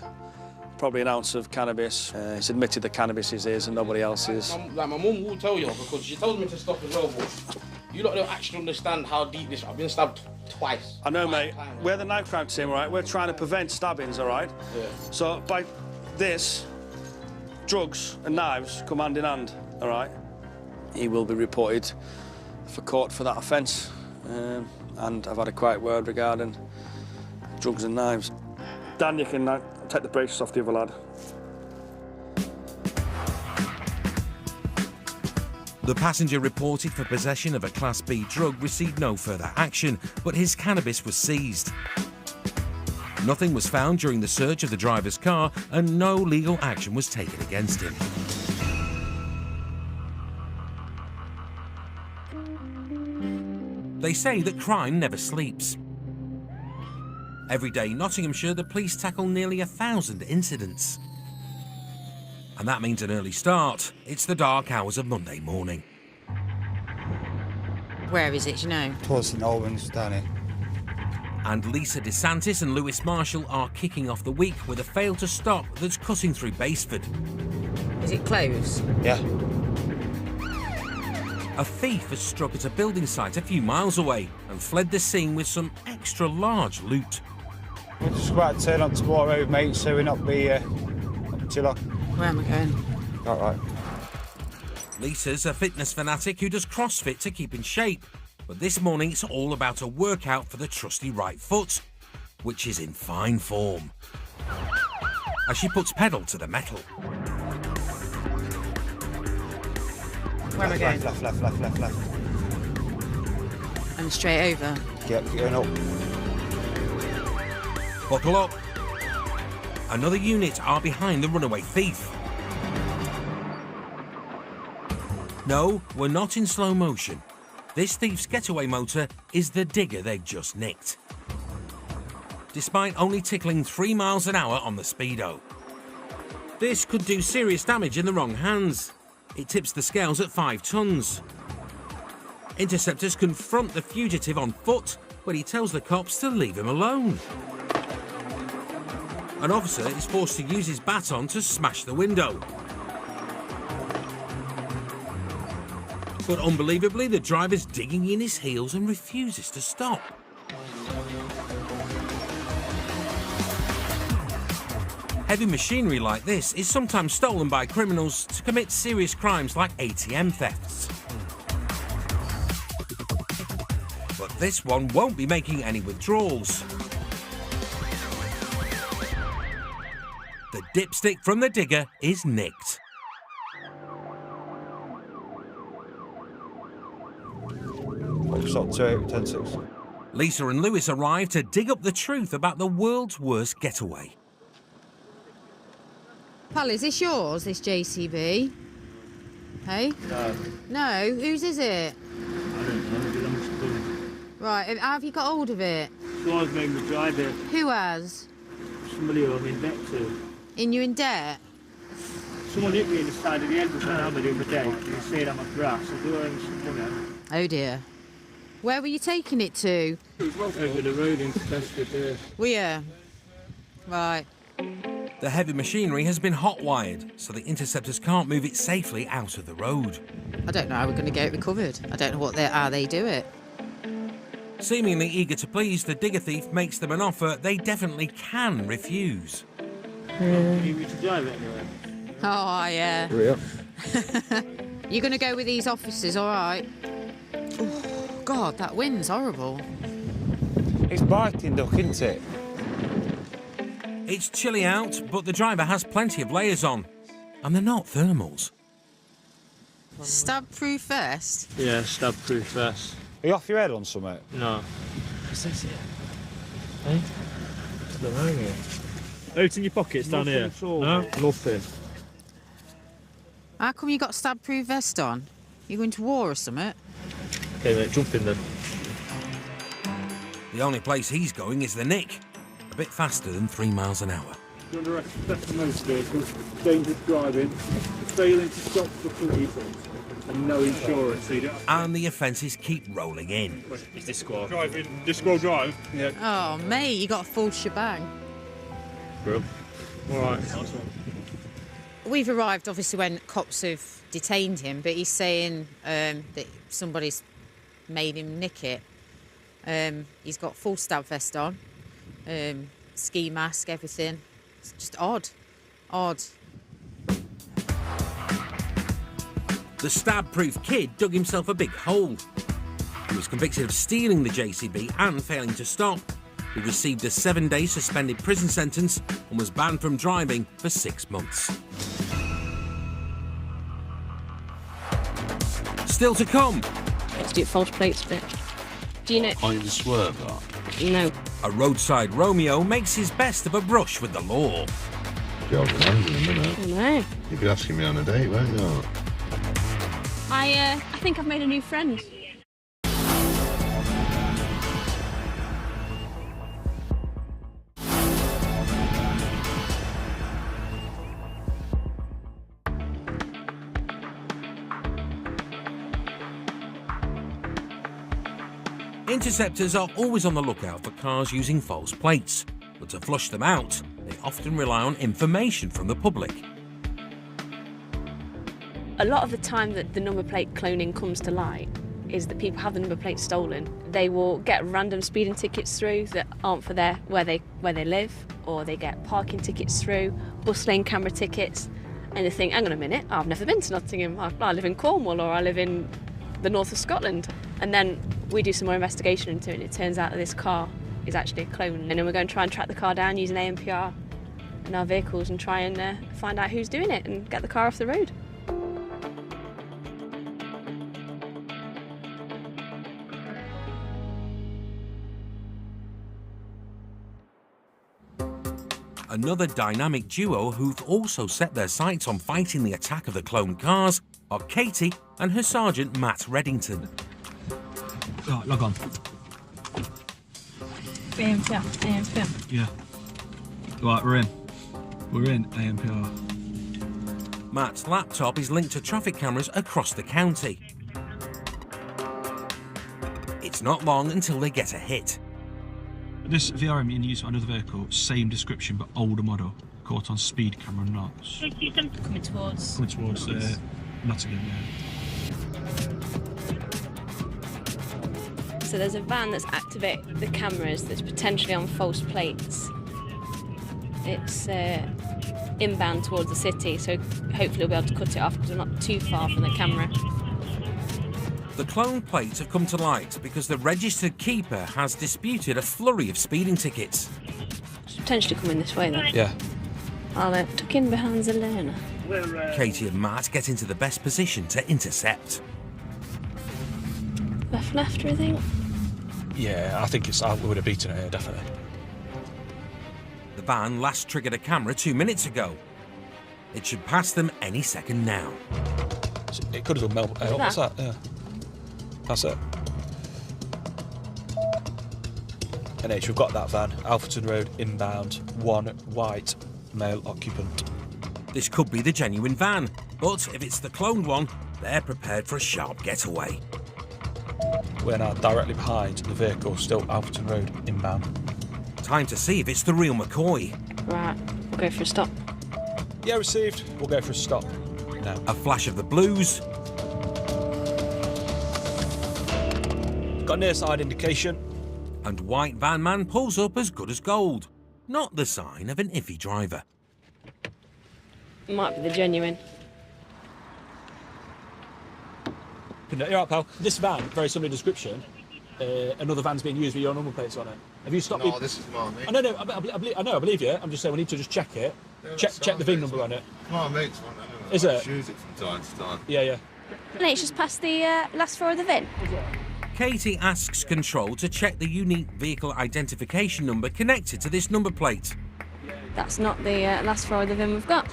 probably an ounce of cannabis. It's admitted that cannabis is his and nobody else's. Like my mum will tell you, because she told me to stop as well, but you lot don't actually understand how deep this... I've been stabbed twice. I know, mate. We're the knife crime team, all right? We're trying to prevent stabbings, all right? Yeah. So by this, drugs and knives come hand in hand, all right? He will be reported for court for that offence. And I've had a quiet word regarding drugs and knives. Dan, you can take the braces off the other lad. The passenger reported for possession of a Class B drug received no further action, but his cannabis was seized. Nothing was found during the search of the driver's car, and no legal action was taken against him. They say that crime never sleeps. Every day, Nottinghamshire, the police tackle nearly 1,000 incidents. And that means an early start. It's the dark hours of Monday morning. Where is it, do you know? Towards St Albans, down here. And Lisa DeSantis and Lewis Marshall are kicking off the week with a fail to stop that's cutting through Basford. Is it close? Yeah. A thief has struck at a building site a few miles away and fled the scene with some extra large loot. We're just about to turn on to Moor Road, mate, so we're not be too long. Where am I going? All right. Lisa's a fitness fanatic who does CrossFit to keep in shape. But this morning it's all about a workout for the trusty right foot, which is in fine form. As she puts pedal to the metal. Where am I going? Left. And straight over? Yep, keep going up. Buckle up. Another unit are behind the runaway thief. No, we're not in slow motion. This thief's getaway motor is the digger they've just nicked. Despite only tickling 3 miles an hour on the speedo. This could do serious damage in the wrong hands. It tips the scales at 5 tons. Interceptors confront the fugitive on foot, but he tells the cops to leave him alone. An officer is forced to use his baton to smash the window. But unbelievably, the driver's digging in his heels and refuses to stop. Heavy machinery like this is sometimes stolen by criminals to commit serious crimes like ATM thefts. But this one won't be making any withdrawals. The dipstick from the digger is nicked. Stop 28 Lisa and Lewis arrive to dig up the truth about the world's worst getaway. Pal, is this yours, this JCB? Hey? No. No? Whose is it? I don't know, it belongs to... Right, how have you got hold of it? Someone's made me drive it. Who has? Somebody who I'm in debt to. In you in debt? Someone hit me in the side of the head with an hammer the other day. They said I'm a grass. I do earn some money. Oh dear. Where were you taking it to? Over the road into Tesco. Were you? Right. The heavy machinery has been hot-wired, so the interceptors can't move it safely out of the road. I don't know how we're going to get it recovered. I don't know how they do it. Seemingly eager to please, the digger thief makes them an offer they definitely can refuse. You need me to drive it anyway? Oh, yeah. Real. You're going to go with these officers, all right? Oh, God, that wind's horrible. It's biting, Duck, isn't it? It's chilly out, but the driver has plenty of layers on. And they're not thermals. Stab-proof vest? Yeah, stab-proof vest. Are you off your head on something? No. What's this here? Hey? What's the wrong here? Oh, it's in your pockets down here? No? Nothing. How come you got stab-proof vest on? You going to war or something? Okay, mate, jump in then. The only place he's going is the Nick. A bit faster than 3 miles an hour. You're under arrest for theft of motor vehicle, dangerous driving, failing to stop for police, and no insurance. And the offences keep rolling in. It's this squad. Driving, this squad drive? Yeah. Oh, mate, you got a full shebang. Bro. All right, nice one. We've arrived, obviously, when cops have detained him, but he's saying that somebody's made him nick it. He's got full stab vest on, ski mask, everything. It's just odd. Odd. The stab-proof kid dug himself a big hole. He was convicted of stealing the JCB and failing to stop. He received a 7-day suspended prison sentence and was banned from driving for 6 months. Still to come. Let's do false plates bit. Do you know? I need to swerve that. No. A roadside Romeo makes his best of a brush with the law. Job in hand in a minute. I know. You'll be asking me on a date, won't you? I think I've made a new friend. Interceptors are always on the lookout for cars using false plates, but to flush them out, they often rely on information from the public. A lot of the time that the number plate cloning comes to light is that people have the number plate stolen. They will get random speeding tickets through that aren't for where they live, or they get parking tickets through, bus lane camera tickets, and they think, hang on a minute, I've never been to Nottingham, I live in Cornwall, or I live in the north of Scotland. And then we do some more investigation into it, and it turns out that this car is actually a clone. And then we're going to try and track the car down using ANPR in our vehicles and try and find out who's doing it and get the car off the road. Another dynamic duo who've also set their sights on fighting the attack of the cloned cars are Katie and her sergeant Matt Reddington. Right, log on. ANPR. Yeah. Right, we're in. We're in ANPR. Matt's laptop is linked to traffic cameras across the county. It's not long until they get a hit. This VRM in use on another vehicle, same description but older model, caught on speed camera knots. Coming towards Nottingham, yeah. So there's a van that's activated the cameras that's potentially on false plates. It's inbound towards the city, so hopefully we'll be able to cut it off because we're not too far from the camera. The clone plates have come to light because the registered keeper has disputed a flurry of speeding tickets. It's potentially coming this way then. Yeah. I'll tuck in behind the learner. Katie and Matt get into the best position to intercept. Left, I think. Yeah, I think we would have beaten it here, definitely. The van last triggered a camera 2 minutes ago. It should pass them any second now. It could have done what's that? Yeah. That's it. NH, we've got that van, Alfreton Road, inbound, one white male occupant. This could be the genuine van, but if it's the cloned one, they're prepared for a sharp getaway. We're now directly behind the vehicle, still Alfreton Road, inbound. Time to see if it's the real McCoy. Right, we'll go for a stop. Yeah, received. We'll go for a stop now. A flash of the blues. Got near side indication. And white van man pulls up as good as gold. Not the sign of an iffy driver. Might be the genuine. You're right, pal. This van, very similar description. Another van's being used with your number plates on it. Have you stopped? No, this is mine, mate. I know, I believe you. I'm just saying we need to just check it. Yeah, check the VIN number on it. My mate's one, anyway. Is it? Use it from time to time. Yeah. And it's just past the last four of the VIN. Katie asks Control to check the unique vehicle identification number connected to this number plate. That's not the last four of the VIN we've got.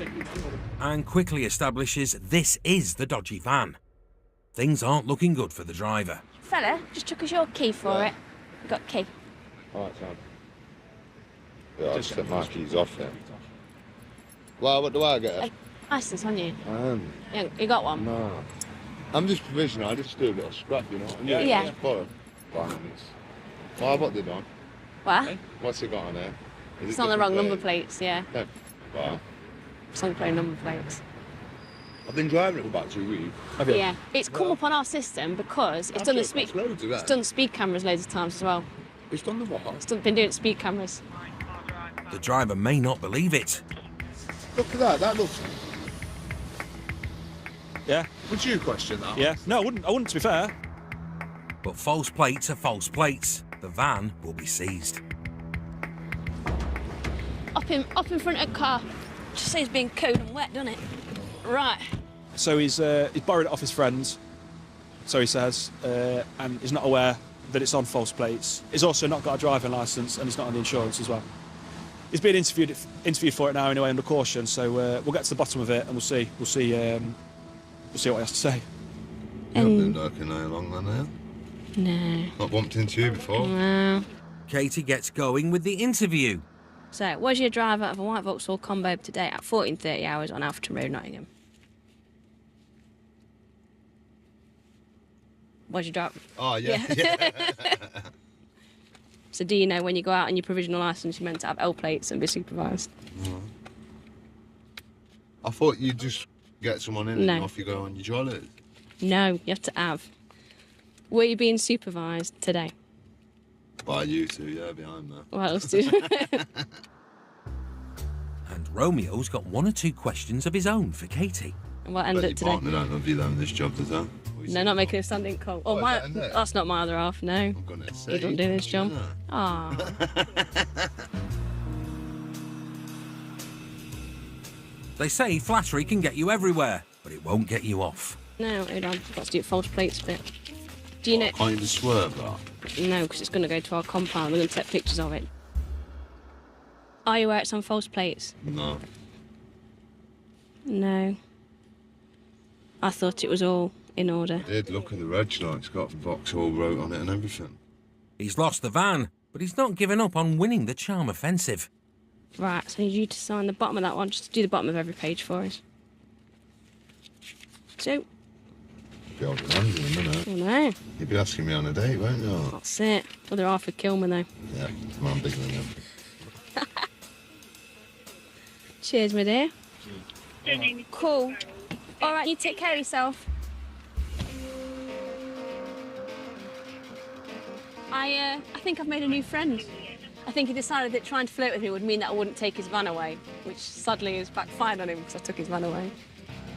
And quickly establishes this is the dodgy van. Things aren't looking good for the driver. Fella, just chuck us your key for it. Got key. Alright, Sam. Yeah, I'll just set my keys off then. Well, what do I get? Licence on you. I am. You got one? No. I'm just provisional, I just do a bit of scrap, you know. Yeah. Just borrow. Why, what they done? What? What's it got on there? It's on the wrong number plates, yeah. No. Why? It's on the wrong number plates. I've been driving it for about 2 weeks. Yeah, it's come up on our system because it's done the speed. It's done speed cameras loads of times as well. It's done the what? It's been doing speed cameras. The driver may not believe it. Look at that. That looks. Yeah. Would you question that? Yeah. No, I wouldn't. To be fair. But false plates are false plates. The van will be seized. Up in front of the car. Just say it's being cold and wet, doesn't it? Right. So he's borrowed it off his friends. So he says, and he's not aware that it's on false plates. He's also not got a driving licence, and he's not on the insurance as well. He's being interviewed for it now anyway under caution. So we'll get to the bottom of it, and we'll see what he has to say. You haven't been lurking very long then, have you? No. Not bumped into you before? No. Katie gets going with the interview. So, was your driver of a white Vauxhall Combo today at 14:30 hours on Alfreton Road, Nottingham? Was your driver? Oh, yeah. So, do you know when you go out on your provisional licence, you're meant to have L plates and be supervised? I thought you'd just get someone in No. and off you go on your jolly. No, you have to have. Were you being supervised today? By you two, yeah, behind that. What else do And Romeo's got one or two questions of his own for Katie. What ended Your today? partner don't love you though in this job, does that? No, not making a standing call. Oh, that's not my other half, no. I'm gonna say. You don't do this job. Ah. They say flattery can get you everywhere, but it won't get you off. No, hold on. I've got to do false plates bit. Do you know? Can't you swerve that? No, because it's going to go to our compound. We're going to take pictures of it. Are you aware it's on false plates? No. No. I thought it was all in order. I did look at the reg light, it's got Vauxhall wrote on it and everything. He's lost the van, but he's not given up on winning the charm offensive. Right, so I need you to sign the bottom of that one. Just do the bottom of every page for us. So. Be holding hands in a minute. Oh no. You'll be asking me on a date, won't you? That's it. Other half would kill me though. Yeah, I'm bigger than him. Cheers, my dear. Cool. All right, you take care of yourself. I think I've made a new friend. I think he decided that trying to flirt with me would mean that I wouldn't take his van away, which sadly has backfired on him because I took his van away.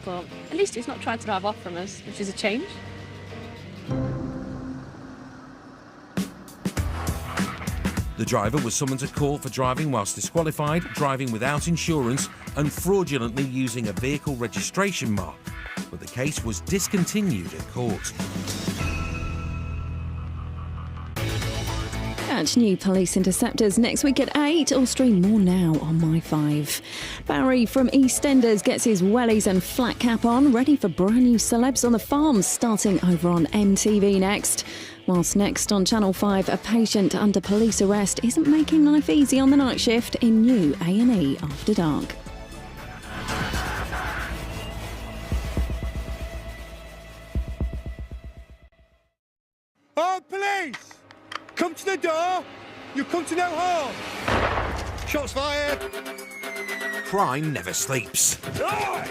But at least he's not tried to drive off from us, which is a change. The driver was summoned to court for driving whilst disqualified, driving without insurance, and fraudulently using a vehicle registration mark. But the case was discontinued at court. Catch new police interceptors next week at 8 or stream more now on My5. Barry from EastEnders gets his wellies and flat cap on, ready for brand new celebs on the farms, starting over on MTV next. Whilst next on Channel 5, a patient under police arrest isn't making life easy on the night shift in new A&E After Dark. Oh, police! Come to the door! You come to no harm! Shots fired! Crime never sleeps. Why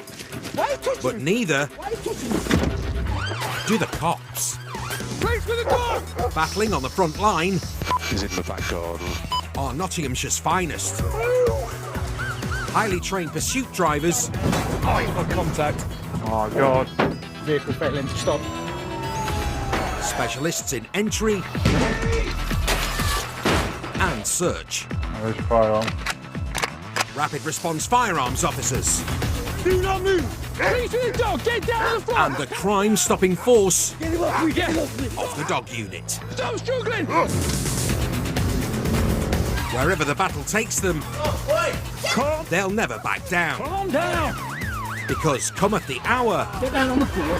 are you touching But me? neither Why are you touching me? do the cops. Police with the dog! Battling on the front line He's in the back garden. are Nottinghamshire's finest. Highly trained pursuit drivers Oh, he's got contact. Oh, God. Vehicle failing to stop. specialists in entry and search. There's firearm. Rapid response firearms officers. Do not move! Police with the dog! Get down on the floor! And the crime-stopping force Get him off me! Get him off me! of the dog unit. Stop struggling! Wherever the battle takes them, Calm. they'll never back down. Calm down! Because cometh the hour, Get down on the floor.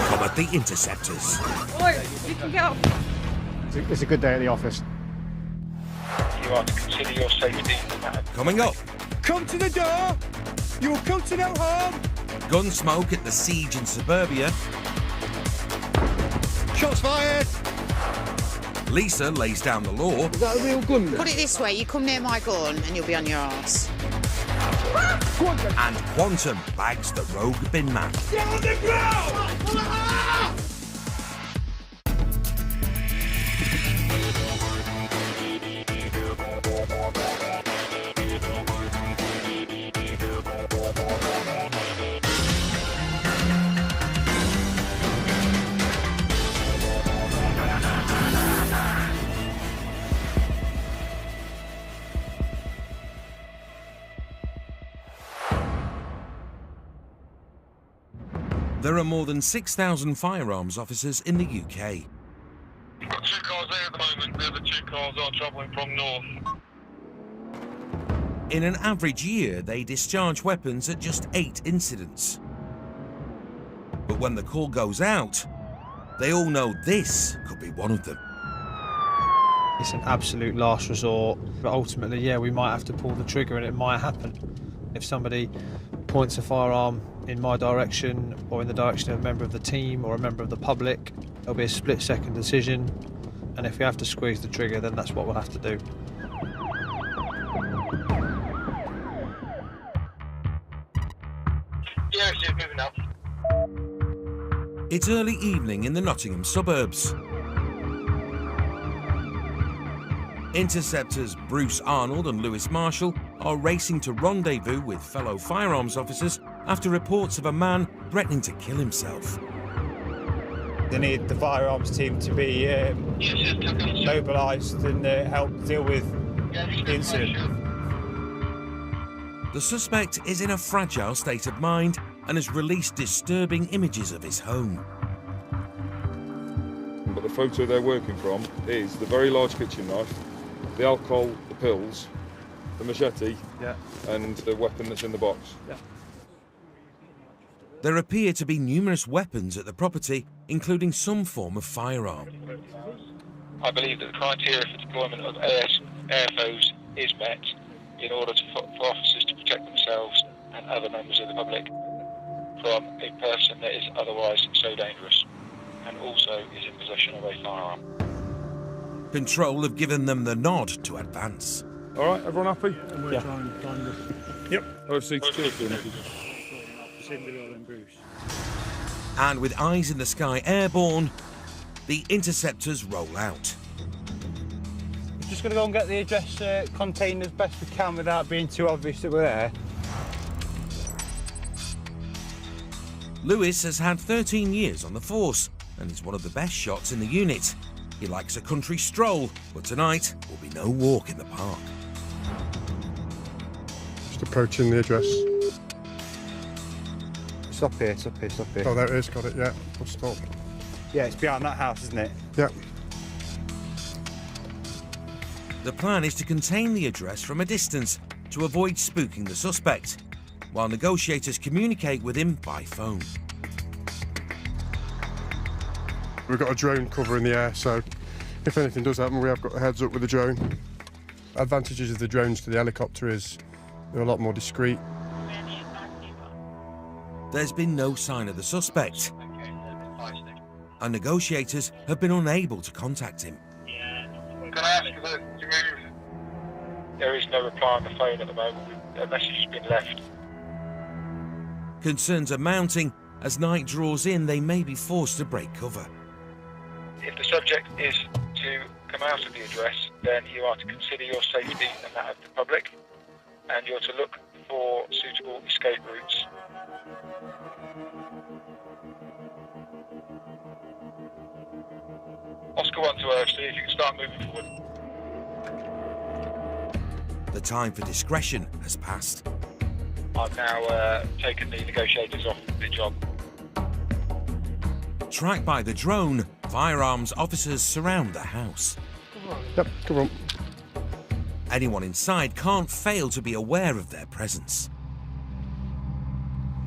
cometh the interceptors. Oi, you can get off. It's a good day at the office. You are to consider your safety. Coming up, Come to the door! You will come to no harm! Gunsmoke at the siege in suburbia. Shots fired! Lisa lays down the law. Is that a real gun? Put it this way, you come near my gun and you'll be on your arse. And Quantum bags the rogue bin man. Get on the ground! There are more than 6,000 firearms officers in the UK. We've got 2 cars there at the moment. The other 2 cars are travelling from north. In an average year, they discharge weapons at just 8 incidents. But when the call goes out, they all know this could be one of them. It's an absolute last resort, but ultimately, yeah, we might have to pull the trigger and it might happen. If somebody points a firearm in my direction or in the direction of a member of the team or a member of the public, it'll be a split-second decision, and if we have to squeeze the trigger, then that's what we'll have to do. Yeah, it's moving up. It's early evening in the Nottingham suburbs. Interceptors Bruce Arnold and Lewis Marshall are racing to rendezvous with fellow firearms officers after reports of a man threatening to kill himself. They need the firearms team to be mobilised and help deal with the incident. The suspect is in a fragile state of mind and has released disturbing images of his home. But the photo they're working from is the very large kitchen knife, the alcohol, the pills, the machete, and the weapon that's in the box. There appear to be numerous weapons at the property, including some form of firearm. I believe that the criteria for deployment of AFOs is met in order for officers to protect themselves and other members of the public from a person that is otherwise so dangerous and also is in possession of a firearm. Control have given them the nod to advance. All right, everyone happy? And we're trying to find this. Yep. OFC And with eyes in the sky airborne, the interceptors roll out. We're just going to go and get the address contained as best we can without being too obvious that we're there. Lewis has had 13 years on the force and is one of the best shots in the unit. He likes a country stroll, but tonight will be no walk in the park. Just approaching the address. It's up here, it's up here, it's up here. Oh, there it is, got it, yeah. I'll stop. Yeah, it's behind that house, isn't it? Yeah. The plan is to contain the address from a distance to avoid spooking the suspect, while negotiators communicate with him by phone. We've got a drone cover in the air, so if anything does happen, we have got a heads up with the drone. Advantages of the drones to the helicopter is they're a lot more discreet. There's been no sign of the suspect, and negotiators have been unable to contact him. Can I ask you to move? There is no reply on the phone at the moment. A message has been left. Concerns are mounting. As night draws in, they may be forced to break cover. If the subject is to come out of the address, then you are to consider your safety and that of the public, and you're to look for suitable escape routes. Oscar 1 to OFC, if you can start moving forward. The time for discretion has passed. I've now taken the negotiators off the job. Tracked by the drone, firearms officers surround the house. Yep, come on. Anyone inside can't fail to be aware of their presence.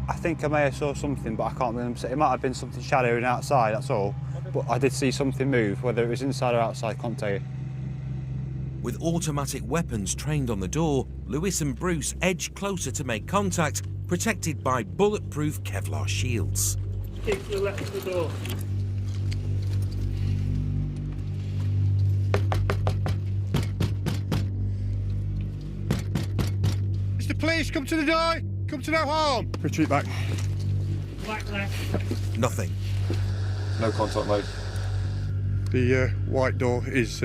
I think I may have saw something, but I can't remember. It might have been something shadowing outside, that's all. But I did see something move, whether it was inside or outside, can't tell you. With automatic weapons trained on the door, Lewis and Bruce edge closer to make contact, protected by bulletproof Kevlar shields. Stick to the left of the door. Mr. Police, come to the door. Come to no harm. Retreat back. Black left. Nothing. No contact made. The white door is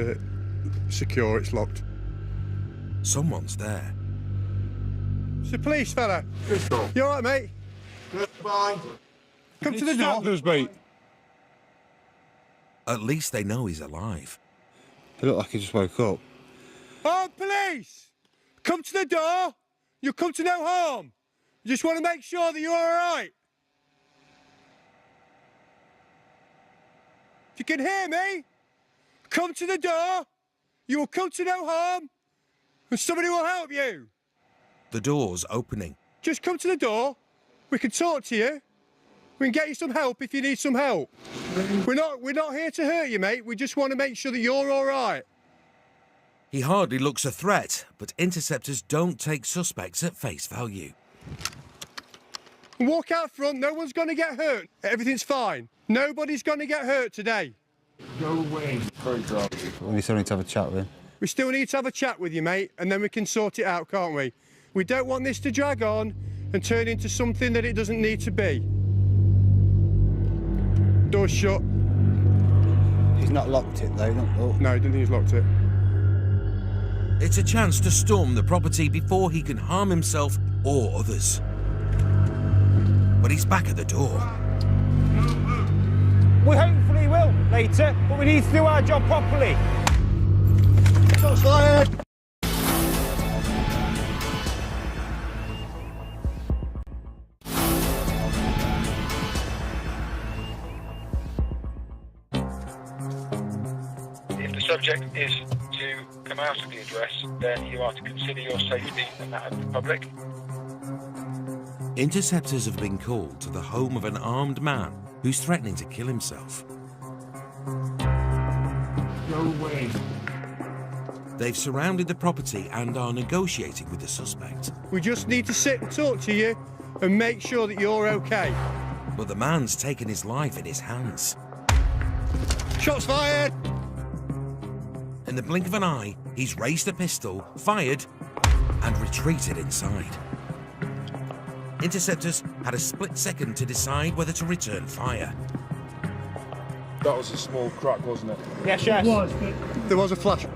secure, it's locked. Someone's there. It's the police fella. You alright, mate? Fine. Come to the door. There's mate. At least they know he's alive. It looked like he just woke up. Oh, police! Come to the door. You'll come to no harm. Just want to make sure that you're alright. If you can hear me, come to the door. You will come to no harm, and somebody will help you. The door's opening. Just come to the door. We can talk to you. We can get you some help if you need some help. We're not here to hurt you, mate. We just want to make sure that you're all right. He hardly looks a threat, but interceptors don't take suspects at face value. Walk out front. No one's going to get hurt. Everything's fine. Nobody's going to get hurt today. Go away. We still need to have a chat with him. We still need to have a chat with you, mate, and then we can sort it out, can't we? We don't want this to drag on and turn into something that it doesn't need to be. Door's shut. He's not locked it, though. No, I don't think he's locked it. It's a chance to storm the property before he can harm himself or others. But he's back at the door. We hopefully will later, but we need to do our job properly. Shots fired. If the subject is to come out of the address, then you are to consider your safety and that of the public. Interceptors have been called to the home of an armed man who's threatening to kill himself. Go away. They've surrounded the property and are negotiating with the suspect. We just need to sit and talk to you and make sure that you're okay. But the man's taken his life in his hands. Shots fired! In the blink of an eye, he's raised a pistol, fired, and retreated inside. Interceptors had a split second to decide whether to return fire. That was a small crack, wasn't it? Yes. There was a flash.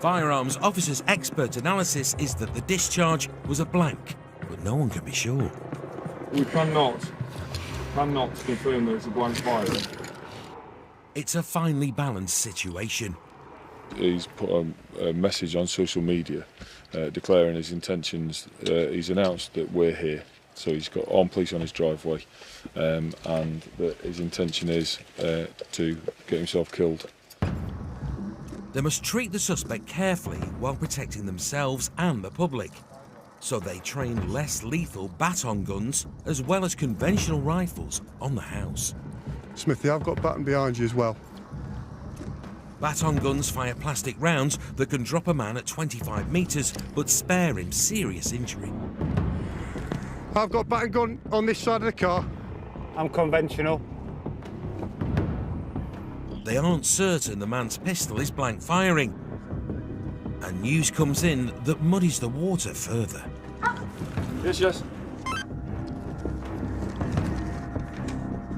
Firearms officers' expert analysis is that the discharge was a blank, but no one can be sure. We cannot confirm that it's a blank fire. It's a finely balanced situation. He's put a message on social media declaring his intentions. He's announced that we're here, so he's got armed police on his driveway, and that his intention is to get himself killed. They must treat the suspect carefully while protecting themselves and the public. So they train less lethal baton guns as well as conventional rifles on the house. Smithy, I've got baton behind you as well. Baton guns fire plastic rounds that can drop a man at 25 metres but spare him serious injury. I've got baton gun on this side of the car. I'm conventional. They aren't certain the man's pistol is blank firing. And news comes in that muddies the water further. Yes.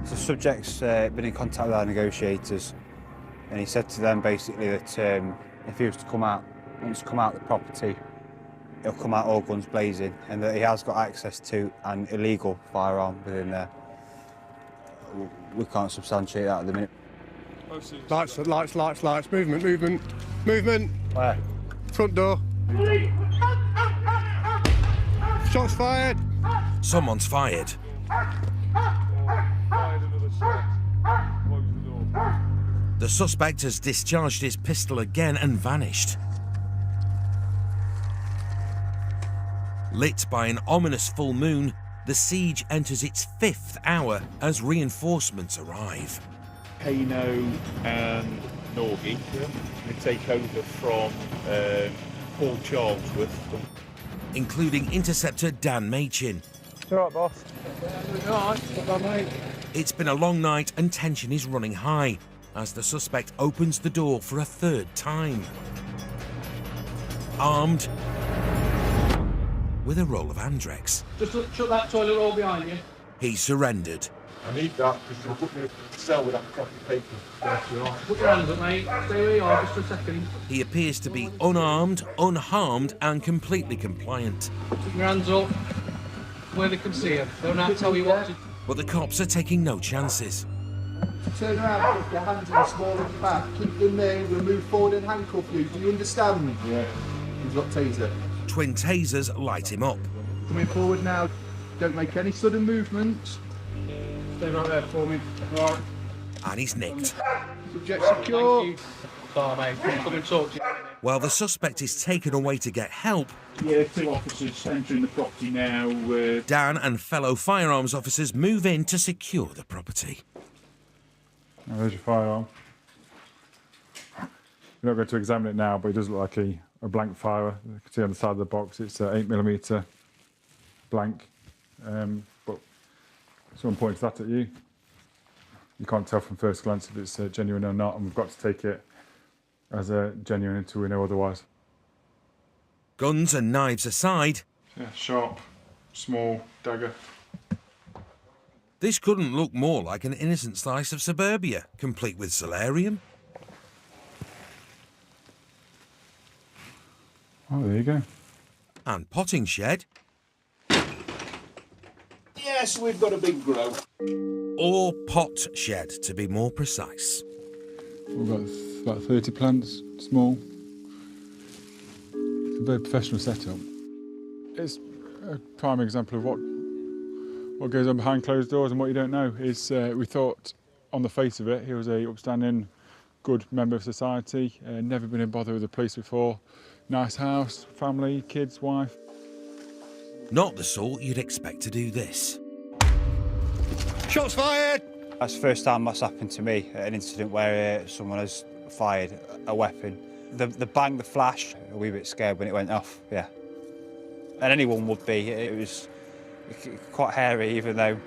The subject's been in contact with our negotiators, and he said to them basically that if he was to come out, wants to come out of the property, he'll come out all guns blazing, and that he has got access to an illegal firearm within there. We can't substantiate that at the minute. Lights, movement. Where? Front door. Shots fired. Someone's fired. The suspect has discharged his pistol again and vanished. Lit by an ominous full moon, the siege enters its 5th hour as reinforcements arrive. Kano and Norgie they take over from Paul Charlesworth. Including interceptor Dan Machin. You all right, boss? All right, mate. It's been a long night and tension is running high as the suspect opens the door for a 3rd time. Armed with a roll of Andrex. Just shut that toilet roll behind you. He surrendered. I need that because you'll put me in a cell with that copy paper. Yes, you are. Put your hands up, mate. Stay where you are just for a second. He appears to be unarmed, unharmed and completely compliant. Put your hands up where they can see you. Don't have to tell you what to do. But the cops are taking no chances. Turn around, put your hands in the small of the back, keep them there, we'll move forward and handcuff you. Do you understand? Yeah. He's got taser. Twin tasers light him up. Coming forward now. Don't make any sudden movements. Stay right there for me. Right. And he's nicked. Subject secure. Thank you. Sorry, mate. Come and talk to you. While the suspect is taken away to get help, Yeah, 2 officers entering the property now. Dan and fellow firearms officers move in to secure the property. Now, there's your firearm. We're not going to examine it now, but it does look like a blank fire. You can see on the side of the box it's 8mm blank. But someone points that at you. You can't tell from first glance if it's genuine or not, and we've got to take it as genuine until we know otherwise. Guns and knives aside, Yeah, sharp, small dagger. this couldn't look more like an innocent slice of suburbia, complete with solarium. Oh, there you go. And potting shed. Yes, we've got a big grow. Or pot shed, to be more precise. We've got about 30 plants, small. It's a very professional setup. It's a prime example of what goes on behind closed doors and what you don't know. Is we thought, on the face of it, he was a upstanding, good member of society, never been in bother with the police before. Nice house, family, kids, wife. Not the sort you'd expect to do this. Shots fired! That's the first time that's happened to me, an incident where someone has fired a weapon. The bang, the flash, a wee bit scared when it went off, yeah. And anyone would be. It was quite hairy, even though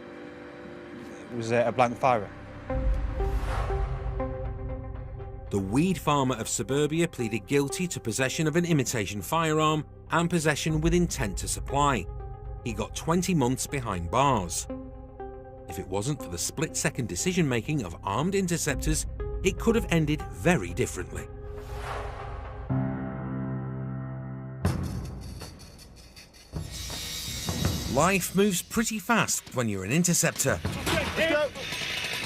it was a blank firer. The weed farmer of Suburbia pleaded guilty to possession of an imitation firearm and possession with intent to supply. He got 20 months behind bars. If it wasn't for the split-second decision-making of armed interceptors, it could have ended very differently. Life moves pretty fast when you're an interceptor.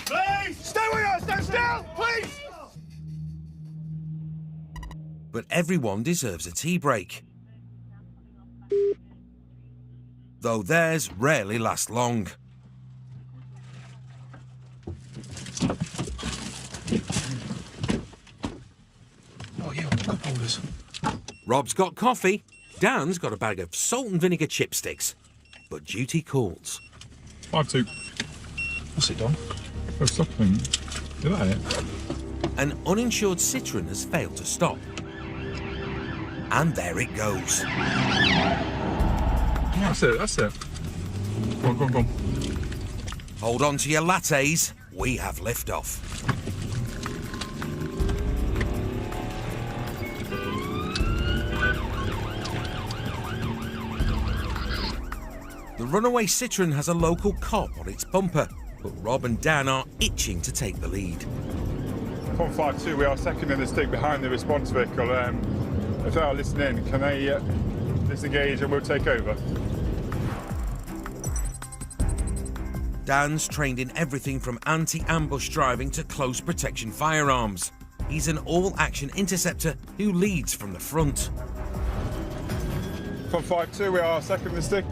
Please! Stay where you are! Stand still! Please! But everyone deserves a tea break. Though theirs rarely last long. Oh, Cheers. Rob's got coffee. Dan's got a bag of salt and vinegar chipsticks. But duty calls. 5-2. What's it done? Oh, stopping. Is that it? An uninsured Citroen has failed to stop. And there it goes. That's it, that's it. Go on, go on, go on. Hold on to your lattes. We have liftoff. The runaway Citroen has a local cop on its bumper, but Rob and Dan are itching to take the lead. 152, we are second in the stick behind the response vehicle. If they are listening, can they disengage and we'll take over? Dan's trained in everything from anti-ambush driving to close protection firearms. He's an all-action interceptor who leads from the front. 152, we are second in the stick.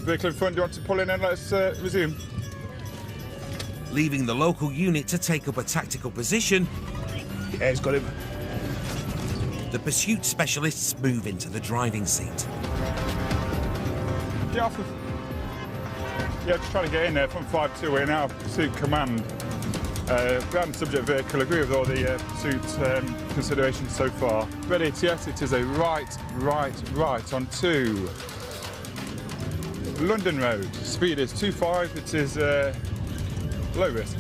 Vehicle in front, do you want to pull in and let's resume? Leaving the local unit to take up a tactical position. Yeah, he's got him. The pursuit specialists move into the driving seat. Yeah, just trying to get in there from 5-2. We're now pursuit command. Ground subject vehicle, agree with all the pursuit considerations so far. Ready ATS, it is a right onto London Road. Speed is 25, it is low risk.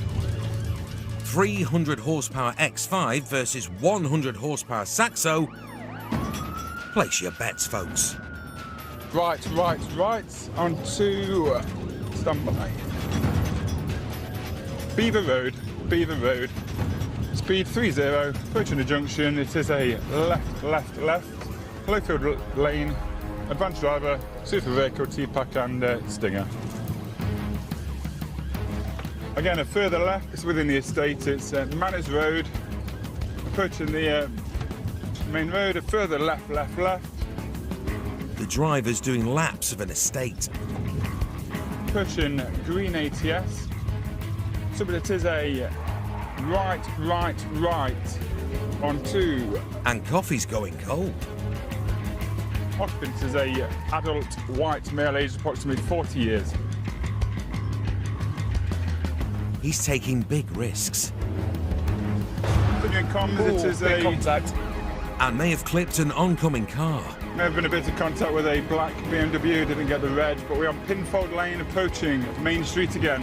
300 horsepower X5 versus 100 horsepower Saxo. Place your bets, folks. Right onto standby. Beaver Road. Speed 30, approaching the junction. It is a left. Low field lane. Advanced driver, super vehicle, T-Pack and Stinger. Again, a further left, it's within the estate. It's Manners Road. Approaching the main road, a further left. The driver's doing laps of an estate. Pushing green ATS. So but it is a right onto. And coffee's going cold. Occupant is a adult white male aged approximately 40 years. He's taking big risks. Continuing comms, it is a contact. And may have clipped an oncoming car. May have been a bit of contact with a black BMW, didn't get the red, but we're on Pinfold Lane approaching Main Street again.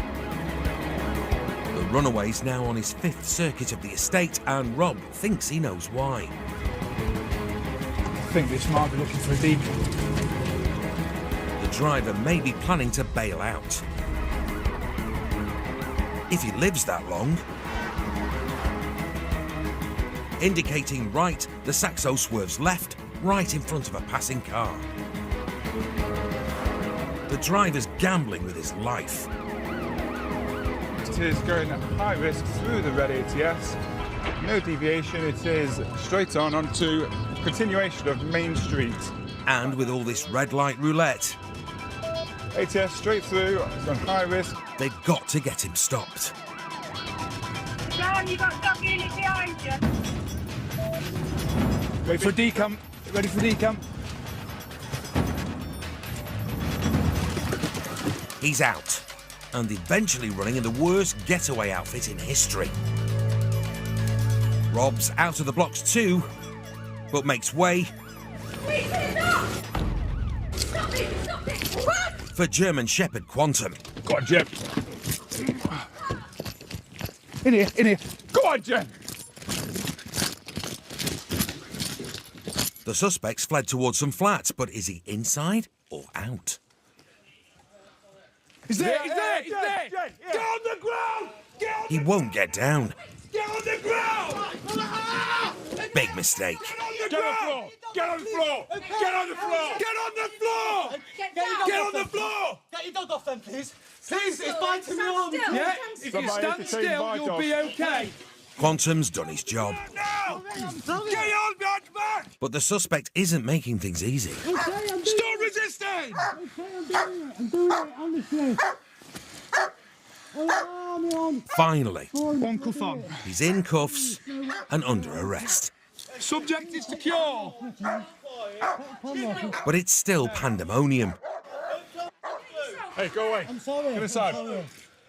The runaway's now on his 5th circuit of the estate, and Rob thinks he knows why. I think this might be looking for a decoy. The driver may be planning to bail out. If he lives that long. Indicating right, the Saxo swerves left, right in front of a passing car. The driver's gambling with his life. It is going at high risk through the red ATS. No deviation, it is straight on onto continuation of Main Street. And with all this red light roulette, ATS straight through, it's on high risk. They've got to get him stopped. John, you got some unit behind you. Ready for decamp. He's out, and eventually running in the worst getaway outfit in history. Rob's out of the blocks too, but makes way for German Shepherd Quantum. Go on, Jem. In here. Go on, Jem. The suspect's fled towards some flats, but is he inside or out? He's there! Get on the ground! He won't get down. Get on the ground! Big mistake. Get on the floor! Get on the floor! Get on the floor! Get on the floor! Get on the floor! Get your dog off then, please. Please, it's biting me on. Yeah, if you stand still, you'll be okay. Quantum's done his job. No! Get on, back! But the suspect isn't making things easy. Stop resisting! I'm doing it, honestly. Finally, One cuff on. he's in cuffs and under arrest. Subject is secure. But it's still pandemonium. Hey, go away. I'm sorry. Get inside.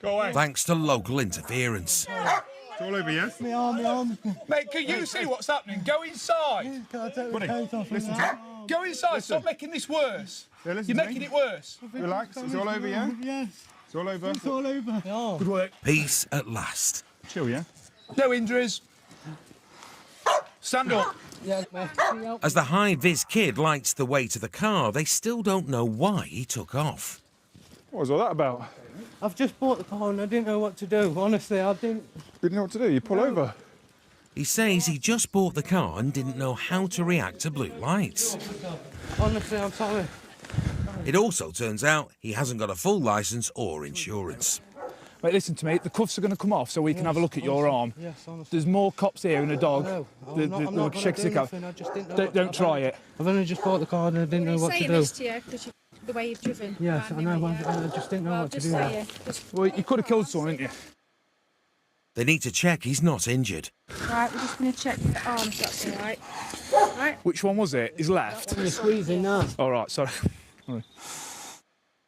Go away. Thanks to local interference. It's all over, yeah? My arm. Mate, can you see what's happening? Go inside. Listen to me. Go inside. Stop making this worse. Yeah, You're making it worse. Relax. It's all over, yeah? Yes. It's all over. It's all over. Yeah. Good work. Peace at last. Chill, yeah? No injuries. Stand up. Yeah, mate. As the high-vis kid lights the way to the car, they still don't know why he took off. What was all that about? I've just bought the car and I didn't know what to do. Honestly, I didn't. You didn't know what to do? You pull over? He says he just bought the car and didn't know how to react to blue lights. Honestly, I'm sorry. It also turns out he hasn't got a full licence or insurance. Mate, listen to me. The cuffs are going to come off so we can have a look at your arm. Yes, honestly. There's more cops here and a dog. No, The- I'm not the- gonna shake do stick out. nothing, I just didn't know Don't try it. I've only just bought the car and I didn't know what to do. This to you because the way you've driven. Yes, I know. I just didn't know what to do. Well, you could have killed someone, didn't you? They need to check he's not injured. Right, we're just going to check the arm if that's all right. Right. Which one was it? His left? You're squeezing now. All right, sorry.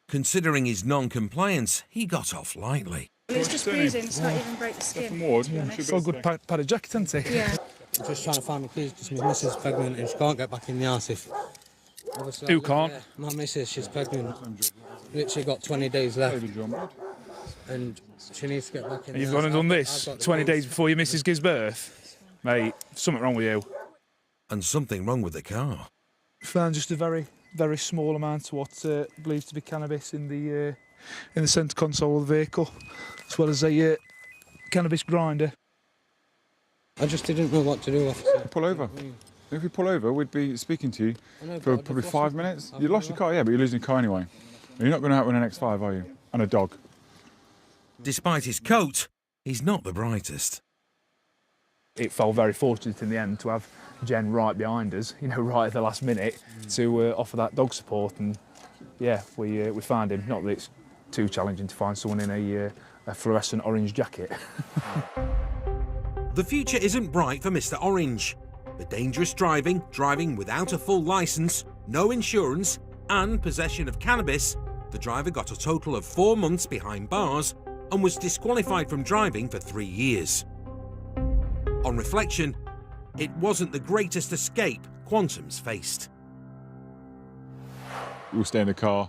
Considering his non-compliance, he got off lightly. Well, it's just bruising, it's not even break the skin. It's got a good padded jacket, hasn't he? Yeah. I'm just trying to find my keys because my missus is pregnant and she can't get back in the house if... Who can't? Yeah, my missus, she's pregnant. Literally got 20 days left. And she needs to get back in And you've the house. gone and done I've this got the 20 keys. days before your missus gives birth? Mate, something wrong with you. And something wrong with the car. Found just a very, very small amount of what believed to be cannabis in the centre console of the vehicle, as well as a cannabis grinder. I just didn't know what to do, officer. Pull over. If we pull over, we'd be speaking to you I know, for but I've probably lost 5 my- minutes. I've You lost your car, yeah, but you're losing your car anyway. You're not going to outrun an X5, are you? And a dog. Despite his coat, he's not the brightest. It felt very fortunate in the end to have Jen right behind us, right at the last minute, to offer that dog support. And yeah, we found him. Not that it's too challenging to find someone in a fluorescent orange jacket. The future isn't bright for Mr. Orange. The dangerous driving without a full licence, no insurance, and possession of cannabis, the driver got a total of 4 months behind bars and was disqualified from driving for 3 years. On reflection, it wasn't the greatest escape Quantum's faced. We'll stay in the car,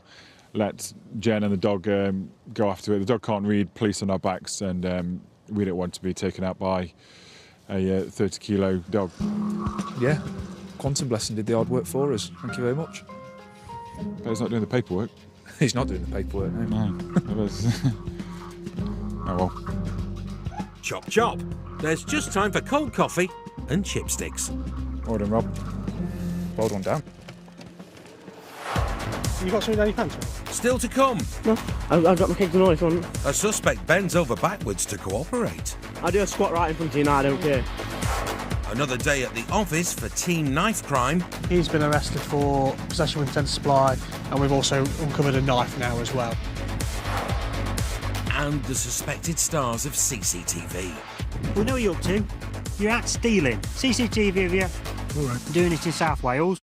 let Jen and the dog go after it. The dog can't read police on our backs, and we don't want to be taken out by a 30-kilo dog. Yeah, Quantum Blessing did the hard work for us. Thank you very much. But he's not doing the paperwork. He's not doing the paperwork, no. No. Oh well. Chop chop. There's just time for cold coffee and chipsticks. Well done, Rob. Well done, Dan. You got something down your pants? Still to come. No, I've got my kids and all this one. A suspect bends over backwards to cooperate. I do a squat right in front of you now, I don't care. Another day at the office for teen knife crime. He's been arrested for possession with intent to supply, and we've also uncovered a knife now as well. And the suspected stars of CCTV. We know what you're up to. You're out stealing. CCTV of you. All right. Doing it in South Wales.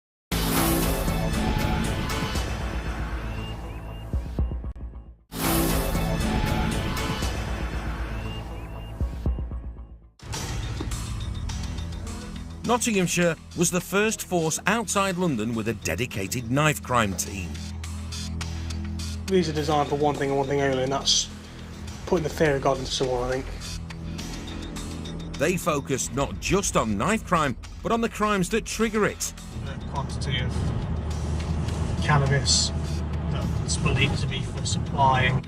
Nottinghamshire was the first force outside London with a dedicated knife crime team. These are designed for one thing and one thing only, and that's putting the fear of God into someone, I think. They focused not just on knife crime, but on the crimes that trigger it. The quantity of cannabis that's believed to be for supplying.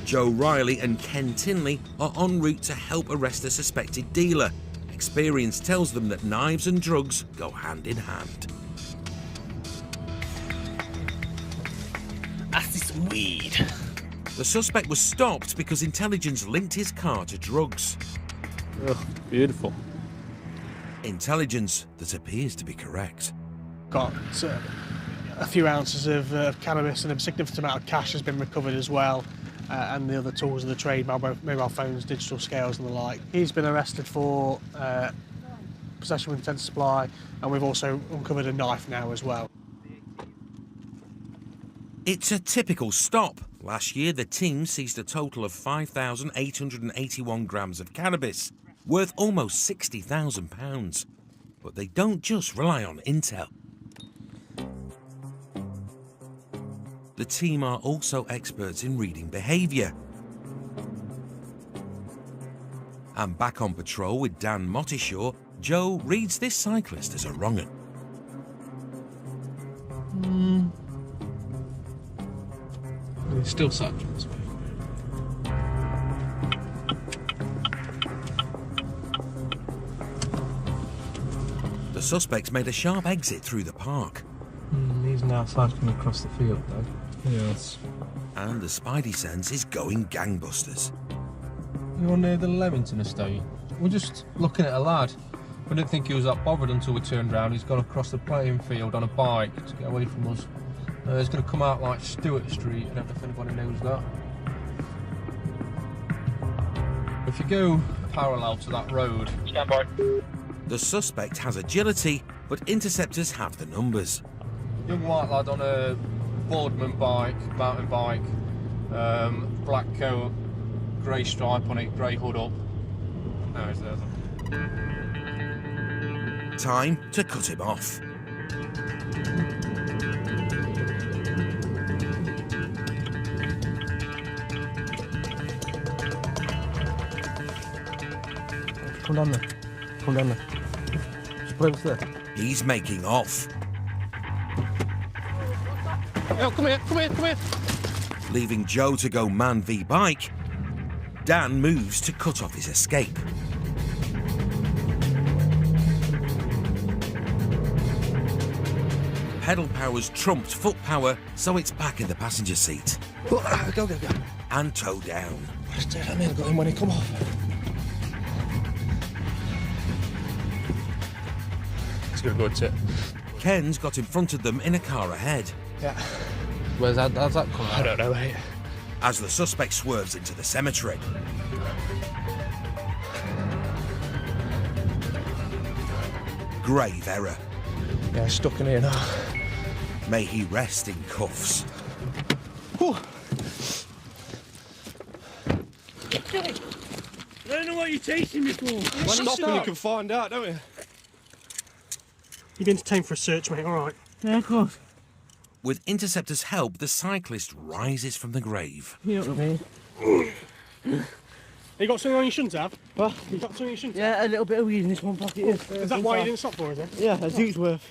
Joe Riley and Ken Tinley are en route to help arrest a suspected dealer. Experience tells them that knives and drugs go hand in hand. That's some weed. The suspect was stopped because intelligence linked his car to drugs. Oh, beautiful. Intelligence that appears to be correct. Got a few ounces of cannabis, and a significant amount of cash has been recovered as well. And the other tools of the trade, mobile phones, digital scales and the like. He's been arrested for possession with intent to supply, and we've also uncovered a knife now as well. It's a typical stop. Last year, the team seized a total of 5,881 grams of cannabis, worth almost £60,000. But they don't just rely on intel. The team are also experts in reading behaviour. And back on patrol with Dan Mottishaw, Joe reads this cyclist as a wrong-un. It's still cycling this way. The suspects made a sharp exit through the park. He's now cycling across the field, though. Yes. And the Spidey sense is going gangbusters. You're near the Leamington estate. We're just looking at a lad. We didn't think he was that bothered until we turned round. He's gone across the playing field on a bike to get away from us. He's going to come out like Stewart Street. I don't know if anybody knows that. If you go parallel to that road... Stand by. The suspect has agility, but interceptors have the numbers. Young white lad on a Boardman bike, mountain bike, black coat, grey stripe on it, grey hood up. No, he's there. Time to cut him off. Come down there. Come down there. Just play what's there. He's making off. Oh, come here, come here, come here. Leaving Joe to go man v bike, Dan moves to cut off his escape. Pedal power's trumped foot power, so it's back in the passenger seat. Go. And toe down. I nearly got him when he come off. It's gonna go to. Ken's got in front of them in a car ahead. Yeah. How's that come out? I don't know, mate. As the suspect swerves into the cemetery. Grave error. Yeah, stuck in here now. May he rest in cuffs. I don't know what you're chasing me for. Stop and you can find out, don't you? You've been detained for a search, mate, all right? Yeah, of course. With interceptors' help, the cyclist rises from the grave. You know what I mean? You got something on you shouldn't have? What? You got something you shouldn't have? Yeah, a little bit of weed in this one pocket. Is that why you didn't stop for, is it? Yeah, a zoot's worth.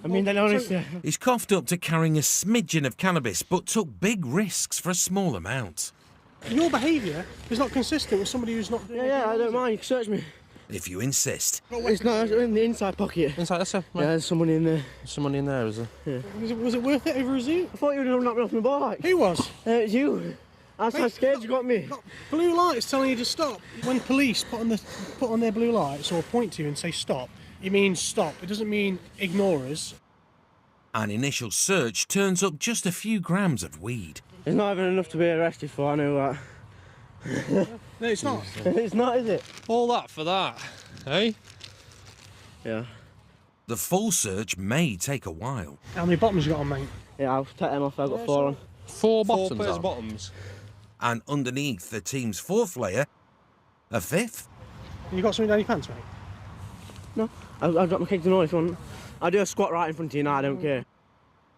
I mean, then honestly... He's coughed up to carrying a smidgen of cannabis, but took big risks for a small amount. Your behaviour is not consistent with somebody who's not doing Yeah, I don't mind. You can search me. If you insist. It's not in the inside pocket. Inside, that's a... Yeah, there's someone in there. Someone in there, is there? Yeah. Was it worth it over a zoo? I thought you were going to knock me off my bike. Who was? It's you. I was so scared you got me. Blue lights telling you to stop. When police put on their blue lights or point to you and say stop, it means stop. It doesn't mean ignore us. An initial search turns up just a few grams of weed. It's not even enough to be arrested for, I know that. No, it's not. It's not, is it? All that for that, eh? Yeah. The full search may take a while. How many bottoms you got on, mate? Yeah, I'll take them off. I've got 4 on. 4 bottoms. 4 pairs of bottoms. And underneath the team's 4th layer, a 5th. You got something down your pants, mate? No, I've got my kids and all if you want. I'll do a squat right in front of you now, I don't care.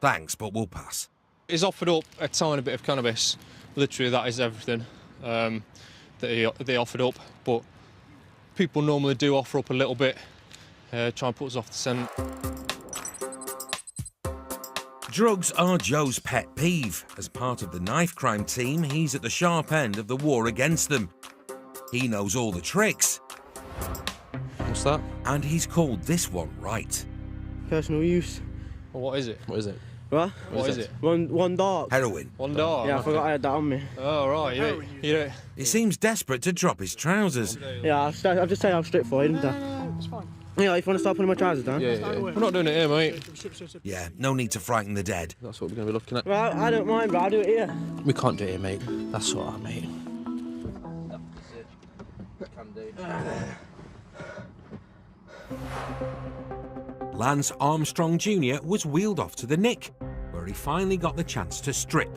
Thanks, but we'll pass. He's offered up a tiny bit of cannabis. Literally, that is everything that they offered up. But people normally do offer up a little bit, try and put us off the scent. Drugs are Joe's pet peeve. As part of the knife crime team, he's at the sharp end of the war against them. He knows all the tricks. What's that? And he's called this one right. Personal use. Well, what is it? What is it? What? What is it? One dart. Heroin. One dart? Yeah, I forgot I had that on me. Oh, right. You don't... He seems desperate to drop his trousers. Yeah, I'll just say I'll strip for you, didn't I? No, it's fine. Yeah, if you want to start putting my trousers down. Yeah. We're not doing it here, mate. Yeah, no need to frighten the dead. That's what we're going to be looking at. Well, I don't mind, but I'll do it here. We can't do it here, mate. That's all right, mate. Lance Armstrong Jr. was wheeled off to the Nick, where he finally got the chance to strip.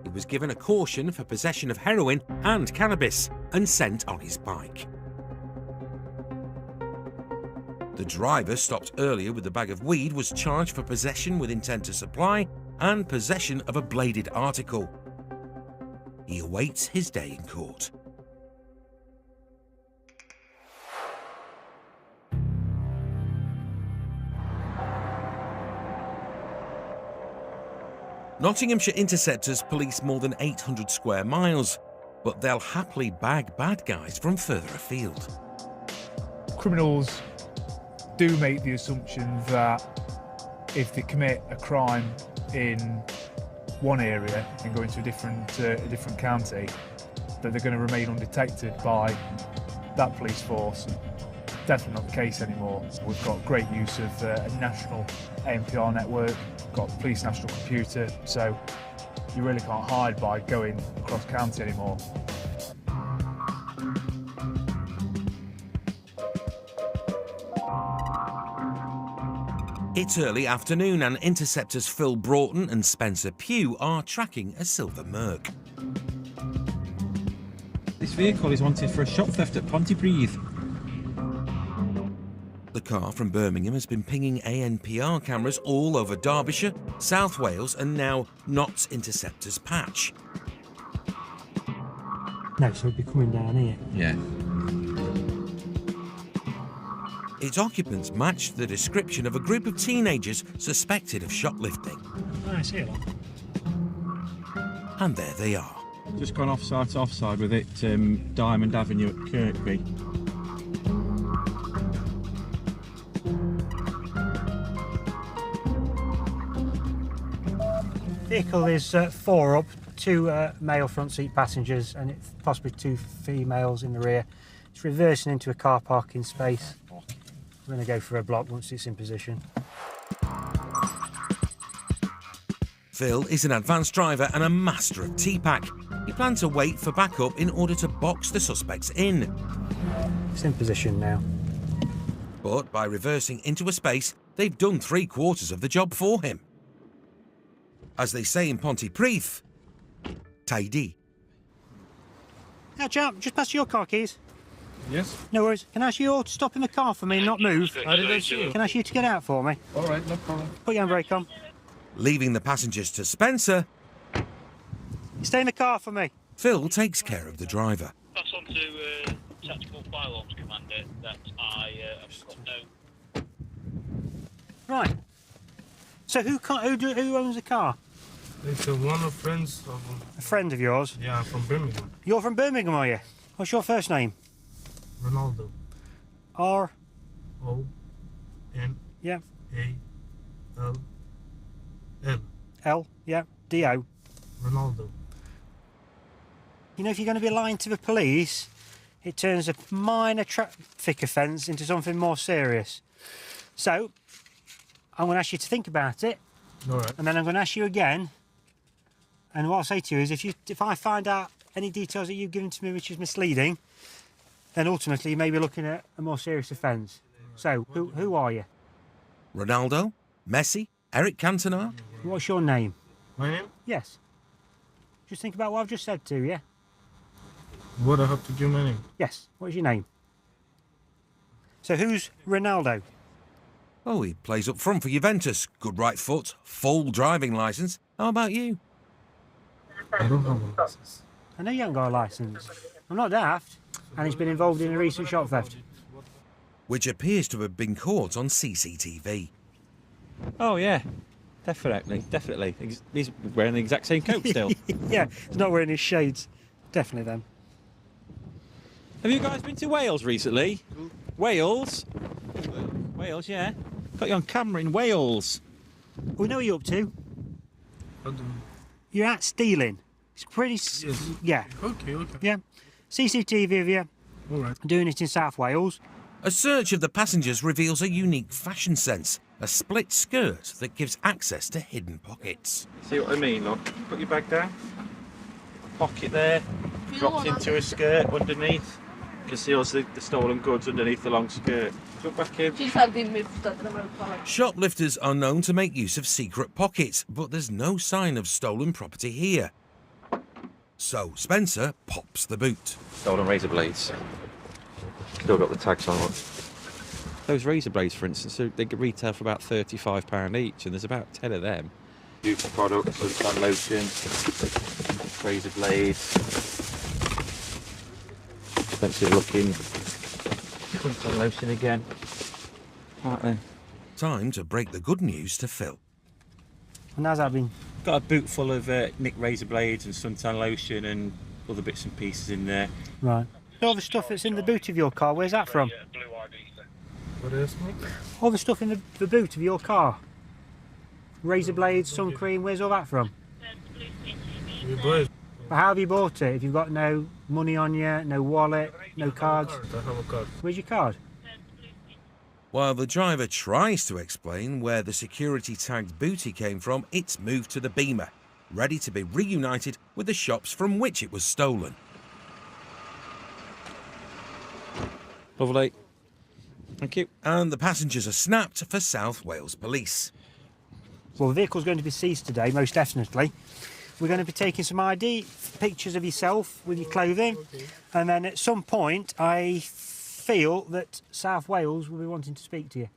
He was given a caution for possession of heroin and cannabis and sent on his bike. The driver, stopped earlier with a bag of weed, was charged for possession with intent to supply and possession of a bladed article. He awaits his day in court. Nottinghamshire interceptors police more than 800 square miles, but they'll happily bag bad guys from further afield. Criminals do make the assumption that if they commit a crime in one area and go into a different county, that they're going to remain undetected by that police force. Definitely not the case anymore. We've got great use of a national ANPR network, got police national computer, so you really can't hide by going across county anymore. It's early afternoon and interceptors Phil Broughton and Spencer Pugh are tracking a silver Merc. This vehicle is wanted for a shop theft at Pontypridd. The car from Birmingham has been pinging ANPR cameras all over Derbyshire, South Wales and now Notts Interceptors patch. No, so it'd be coming down here. Yeah. Its occupants matched the description of a group of teenagers suspected of shoplifting. Oh, I see it. And there they are. Just gone offside with it, Diamond Avenue at Kirkby. Vehicle is 4 up, 2 male front seat passengers and it's possibly 2 females in the rear. It's reversing into a car parking space. We're going to go for a block once it's in position. Phil is an advanced driver and a master of T-Pack. He planned to wait for backup in order to box the suspects in. It's in position now. But by reversing into a space, they've done 3/4 of the job for him. As they say in Pontypridd, tidy. Now, chap, just pass your car keys. Yes? No worries. Can I ask you all to stop in the car for me and not move? I didn't see you. Can I ask you to get out for me? All right, no problem. Put your handbrake on. Leaving the passengers to Spencer, Stay in the car for me. Phil takes care of the driver. Pass on to Tactical Firearms Commander that I have got no. Right. So who owns the car? It's one of friends of. A friend of yours? Yeah, from Birmingham. You're from Birmingham, are you? What's your first name? Ronaldo. R. O. N. Yeah. A. L. L. L. Yeah. D-O. Ronaldo. You know, if you're going to be lying to the police, it turns a minor traffic offence into something more serious. So, I'm going to ask you to think about it. All right. And then I'm going to ask you again. And what I'll say to you is, if I find out any details that you've given to me which is misleading, then ultimately you may be looking at a more serious offence. So, who are you? Ronaldo? Messi? Eric Cantona? What's your name? My name? Yes. Just think about what I've just said to you. What I have to give my name? Yes. What is your name? So who's Ronaldo? Oh, he plays up front for Juventus. Good right foot, full driving licence. How about you? I don't have a license. I know you haven't got a licence. I'm not daft. And he's been involved in a recent shop theft. Which appears to have been caught on CCTV. Oh, yeah. Definitely. He's wearing the exact same coat still. Yeah, he's not wearing his shades. Definitely them. Have you guys been to Wales recently? Wales? Wales, yeah. Got you on camera in Wales. We know what you're up to. You're out stealing. It's pretty... Yes. Yeah. Okay. Yeah. CCTV of you. All right. Doing it in South Wales. A search of the passengers reveals a unique fashion sense. A split skirt that gives access to hidden pockets. See what I mean? Look, put your bag down. Pocket there. Drops into a skirt underneath. You can see also the stolen goods underneath the long skirt. Jump back in. Shoplifters are known to make use of secret pockets, but there's no sign of stolen property here. So Spencer pops the boot. Stolen razor blades. Still got the tags on. Those razor blades, for instance, they could retail for about £35 each, and there's about 10 of them. Beauty products, suntan lotion, razor blades. Expensive looking. Suntan lotion again. Right then. Time to break the good news to Phil. And how's that been? Got a boot full of nicked razor blades and suntan lotion and other bits and pieces in there. Right. All the stuff that's in the boot of your car, where's that from? What is it? All the stuff in the boot of your car. Razor blades, sun cream, where's all that from? You boys. But how have you bought it if you've got no money on you, no wallet, no cards? I have a card. Where's your card? While the driver tries to explain where the security-tagged booty came from, it's moved to the Beamer, ready to be reunited with the shops from which it was stolen. Lovely. Thank you. And the passengers are snapped for South Wales Police. Well, the vehicle's going to be seized today, most definitely. We're going to be taking some ID, pictures of yourself with your clothing, and then at some point I feel that South Wales will be wanting to speak to you.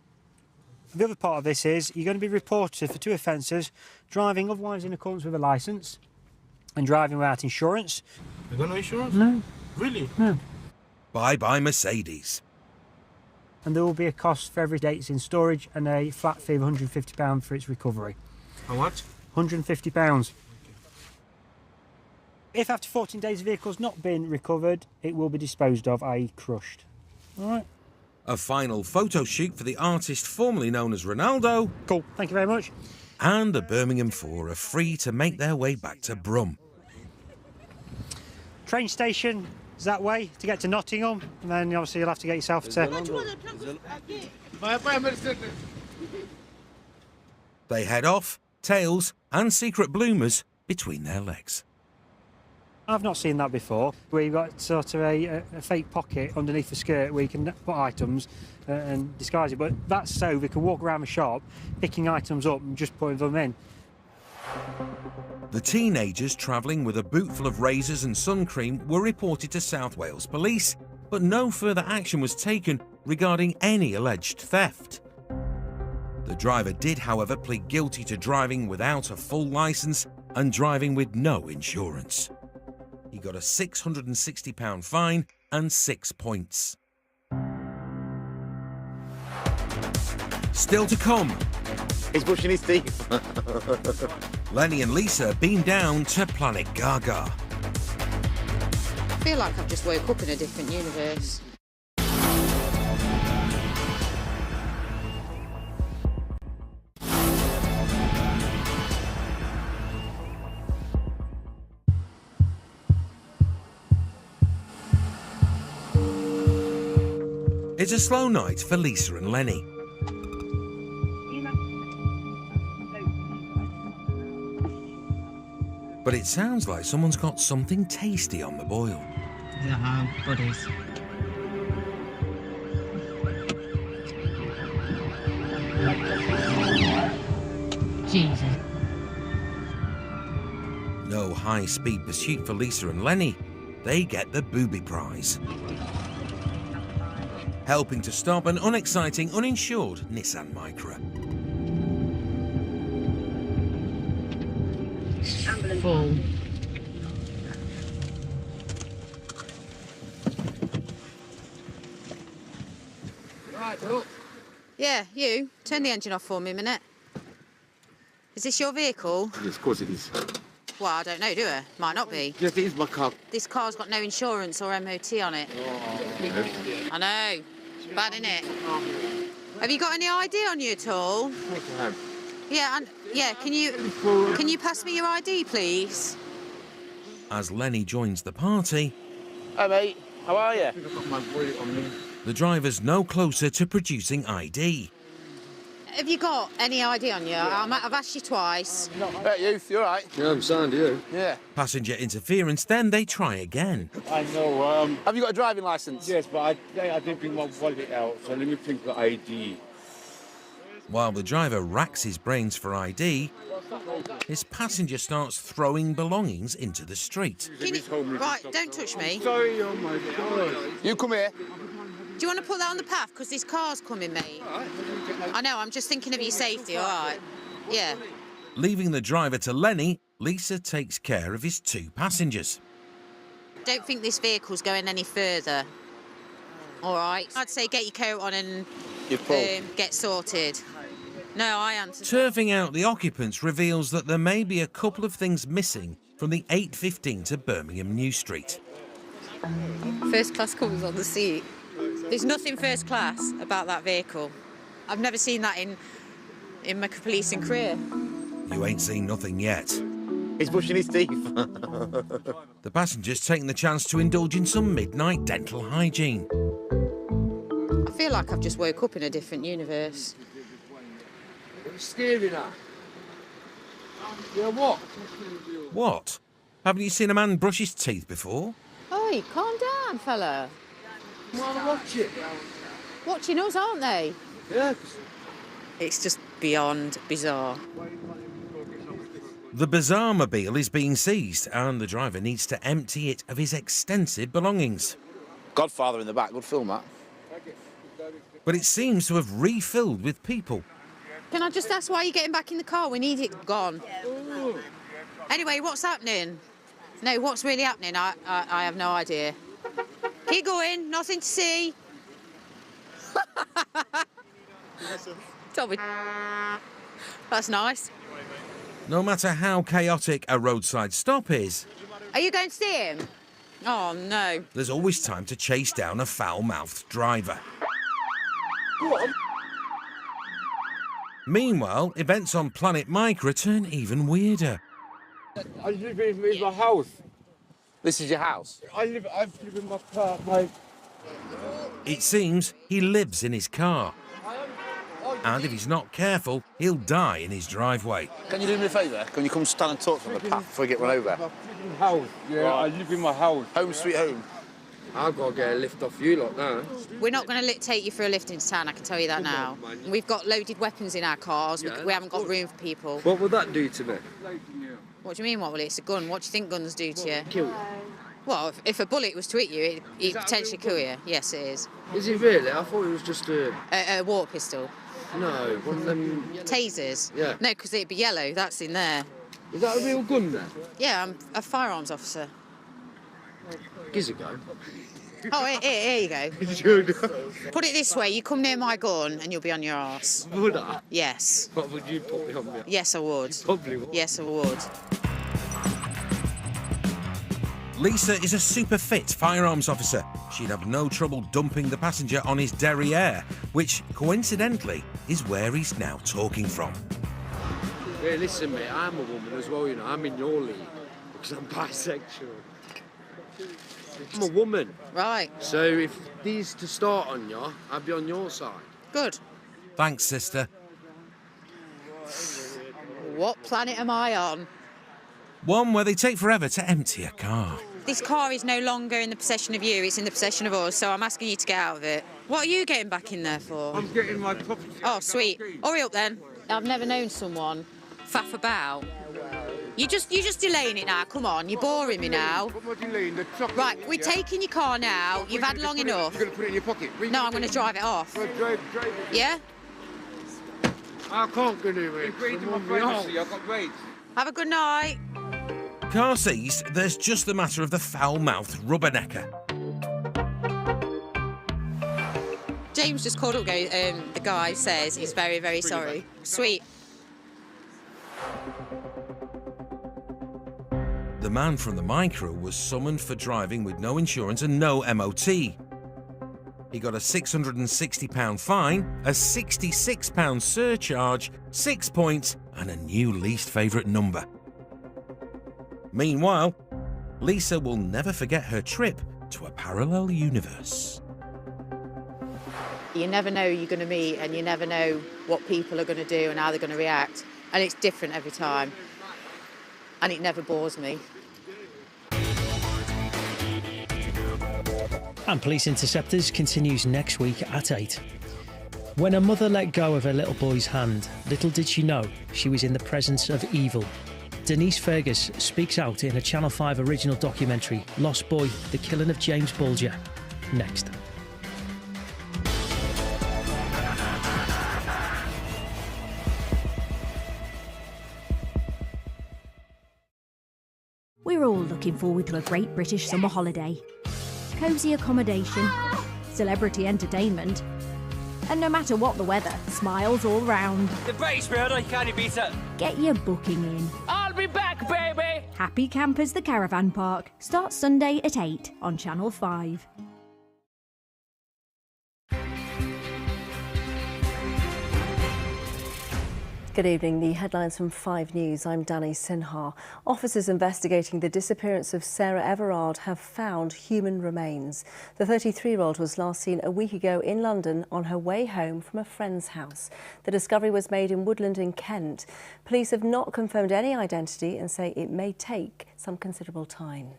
The other part of this is you're going to be reported for 2 offences: driving otherwise in accordance with a licence and driving without insurance. You got no insurance? No. Really? No. Bye-bye Mercedes. And there will be a cost for every day it's in storage and a flat fee of £150 for its recovery. How much? £150. If after 14 days the vehicle's not been recovered, it will be disposed of, i.e. crushed. All right. A final photo shoot for the artist formerly known as Ronaldo. Cool. Thank you very much. And the Birmingham Four are free to make their way back to Brum. Train station is that way to get to Nottingham, and then obviously you'll have to get yourself to... They head off, tails and secret bloomers between their legs. I've not seen that before, where you've got sort of a fake pocket underneath the skirt where you can put items and disguise it, but that's so they can walk around the shop picking items up and just putting them in. The teenagers travelling with a boot full of razors and sun cream were reported to South Wales Police, but no further action was taken regarding any alleged theft. The driver did, however, plead guilty to driving without a full licence and driving with no insurance. He got a £660 fine and 6 points. Still to come. He's brushing his teeth. Lenny and Lisa beam down to Planet Gaga. I feel like I've just woke up in a different universe. It's a slow night for Lisa and Lenny. But it sounds like someone's got something tasty on the boil. Yeah, buddies. Jesus. No high-speed pursuit for Lisa and Lenny. They get the booby prize. Helping to stop an unexciting, uninsured Nissan Micra. Full. Right, look. Yeah, you. Turn the engine off for me a minute. Is this your vehicle? Yes, of course it is. Well, I don't know, do I? Might not be. Yes, it is my car. This car's got no insurance or MOT on it. I know. Bad, innit? Have you got any ID on you at all? Yeah, and can you pass me your ID, please? As Lenny joins the party, Hi, mate. How are you? the driver's no closer to producing ID. Have you got any ID on you? I've asked you twice. Hey, youth, you all right? Yeah, I'm sound, you? Yeah. Passenger interference, then they try again. I know, Have you got a driving licence? Yes, but I didn't bring my wallet out, so let me think the ID. While the driver racks his brains for ID, his passenger starts throwing belongings into the street. Right, don't touch me. Sorry, oh my God. You come here. Do you want to put that on the path? Because this car's coming, mate. I know, I'm just thinking of your safety, all right? Yeah. Leaving the driver to Lenny, Lisa takes care of his 2 passengers. Don't think this vehicle's going any further. All right? I'd say get your coat on and get sorted. No, I answered. Turfing out the occupants reveals that there may be a couple of things missing from the 8:15 to Birmingham New Street. First class covers on the seat. There's nothing first class about that vehicle. I've never seen that in my policing career. You ain't seen nothing yet. He's brushing his teeth. The passengers taking the chance to indulge in some midnight dental hygiene. I feel like I've just woke up in a different universe. It's scary now. Yeah, what? What? Haven't you seen a man brush his teeth before? Oi, calm down, fella. Wanna watch it? Watching us, aren't they? Yeah. It's just beyond bizarre. The Bazaar-mobile is being seized and the driver needs to empty it of his extensive belongings. Godfather in the back, good film that. But it seems to have refilled with people. Can I just ask why you're getting back in the car? We need it gone. Anyway, what's happening? No, what's really happening? I have no idea. Keep going, nothing to see. Tommy. That's nice. No matter how chaotic a roadside stop is, Are you going to see him? Oh, no. there's always time to chase down a foul-mouthed driver. Meanwhile, events on Planet Micra turn even weirder. I live in my house. This is your house? I live in my car. It seems he lives in his car. And if he's not careful, he'll die in his driveway. Can you do me a favour? Can you come stand and talk from the path before we get run over? House. Yeah, I live in my house. Home sweet home. I've got to get a lift off you lot now. We're not going to take you for a lift into town, I can tell you that now. We've got loaded weapons in our cars. We haven't got room for people. What would that do to me? What do you mean, what will it? It's a gun. What do you think guns do to you? Kill you. Well, if a bullet was to hit you, it'd potentially kill you. Yes, it is. Is it really? I thought it was just a water pistol. No, one of them... Tasers? Yeah. No, because it'd be yellow. That's in there. Is that a real gun then? Yeah, I'm a firearms officer. Gives a go. Oh, here you go. Put it this way, you come near my gun and you'll be on your arse. Would I? Yes. What would you put me on me? Yes, I would. Probably would. Yes, I would. Lisa is a super fit firearms officer. She'd have no trouble dumping the passenger on his derriere, which, coincidentally, is where he's now talking from. Hey, listen, mate, I'm a woman as well, you know. I'm in your league because I'm bisexual. I'm a woman. Right. So if these to start on you, I'd be on your side. Good. Thanks, sister. What planet am I on? One where they take forever to empty a car. This car is no longer in the possession of you, it's in the possession of us, so I'm asking you to get out of it. What are you getting back in there for? I'm getting my property. Oh, sweet. Hurry up then. I've never known someone faff about. You're just delaying it now, come on, you're boring me now. What am I delaying? The chocolate, Right, we're taking your car now, you've had long enough. You're going to put it in your pocket? No, I'm going to drive it off. Drive it. Yeah? I can't go do it. I've got rates. Have a good night. Car seized, there's just the matter of the foul-mouthed rubbernecker. James just called up, the guy says he's very, very sorry. Sweet. The man from the Micra was summoned for driving with no insurance and no MOT. He got a £660 fine, a £66 surcharge, 6 points, and a new least favourite number. Meanwhile, Lisa will never forget her trip to a parallel universe. You never know who you're going to meet, and you never know what people are going to do and how they're going to react. And it's different every time. And it never bores me. And Police Interceptors continues next week at 8. When a mother let go of her little boy's hand, little did she know she was in the presence of evil. Denise Fergus speaks out in a Channel 5 original documentary, Lost Boy, The Killing of James Bulger. Next. We're all looking forward to a great British summer holiday. Cosy accommodation, celebrity entertainment, and no matter what the weather, smiles all round. The British Spirit, I can't beat it. Get your booking in. I'll be back, baby. Happy Campers The Caravan Park starts Sunday at 8 on Channel 5. Good evening. The headlines from 5 News. I'm Danny Sinha. Officers investigating the disappearance of Sarah Everard have found human remains. The 33-year-old was last seen a week ago in London on her way home from a friend's house. The discovery was made in Woodland in Kent. Police have not confirmed any identity and say it may take some considerable time.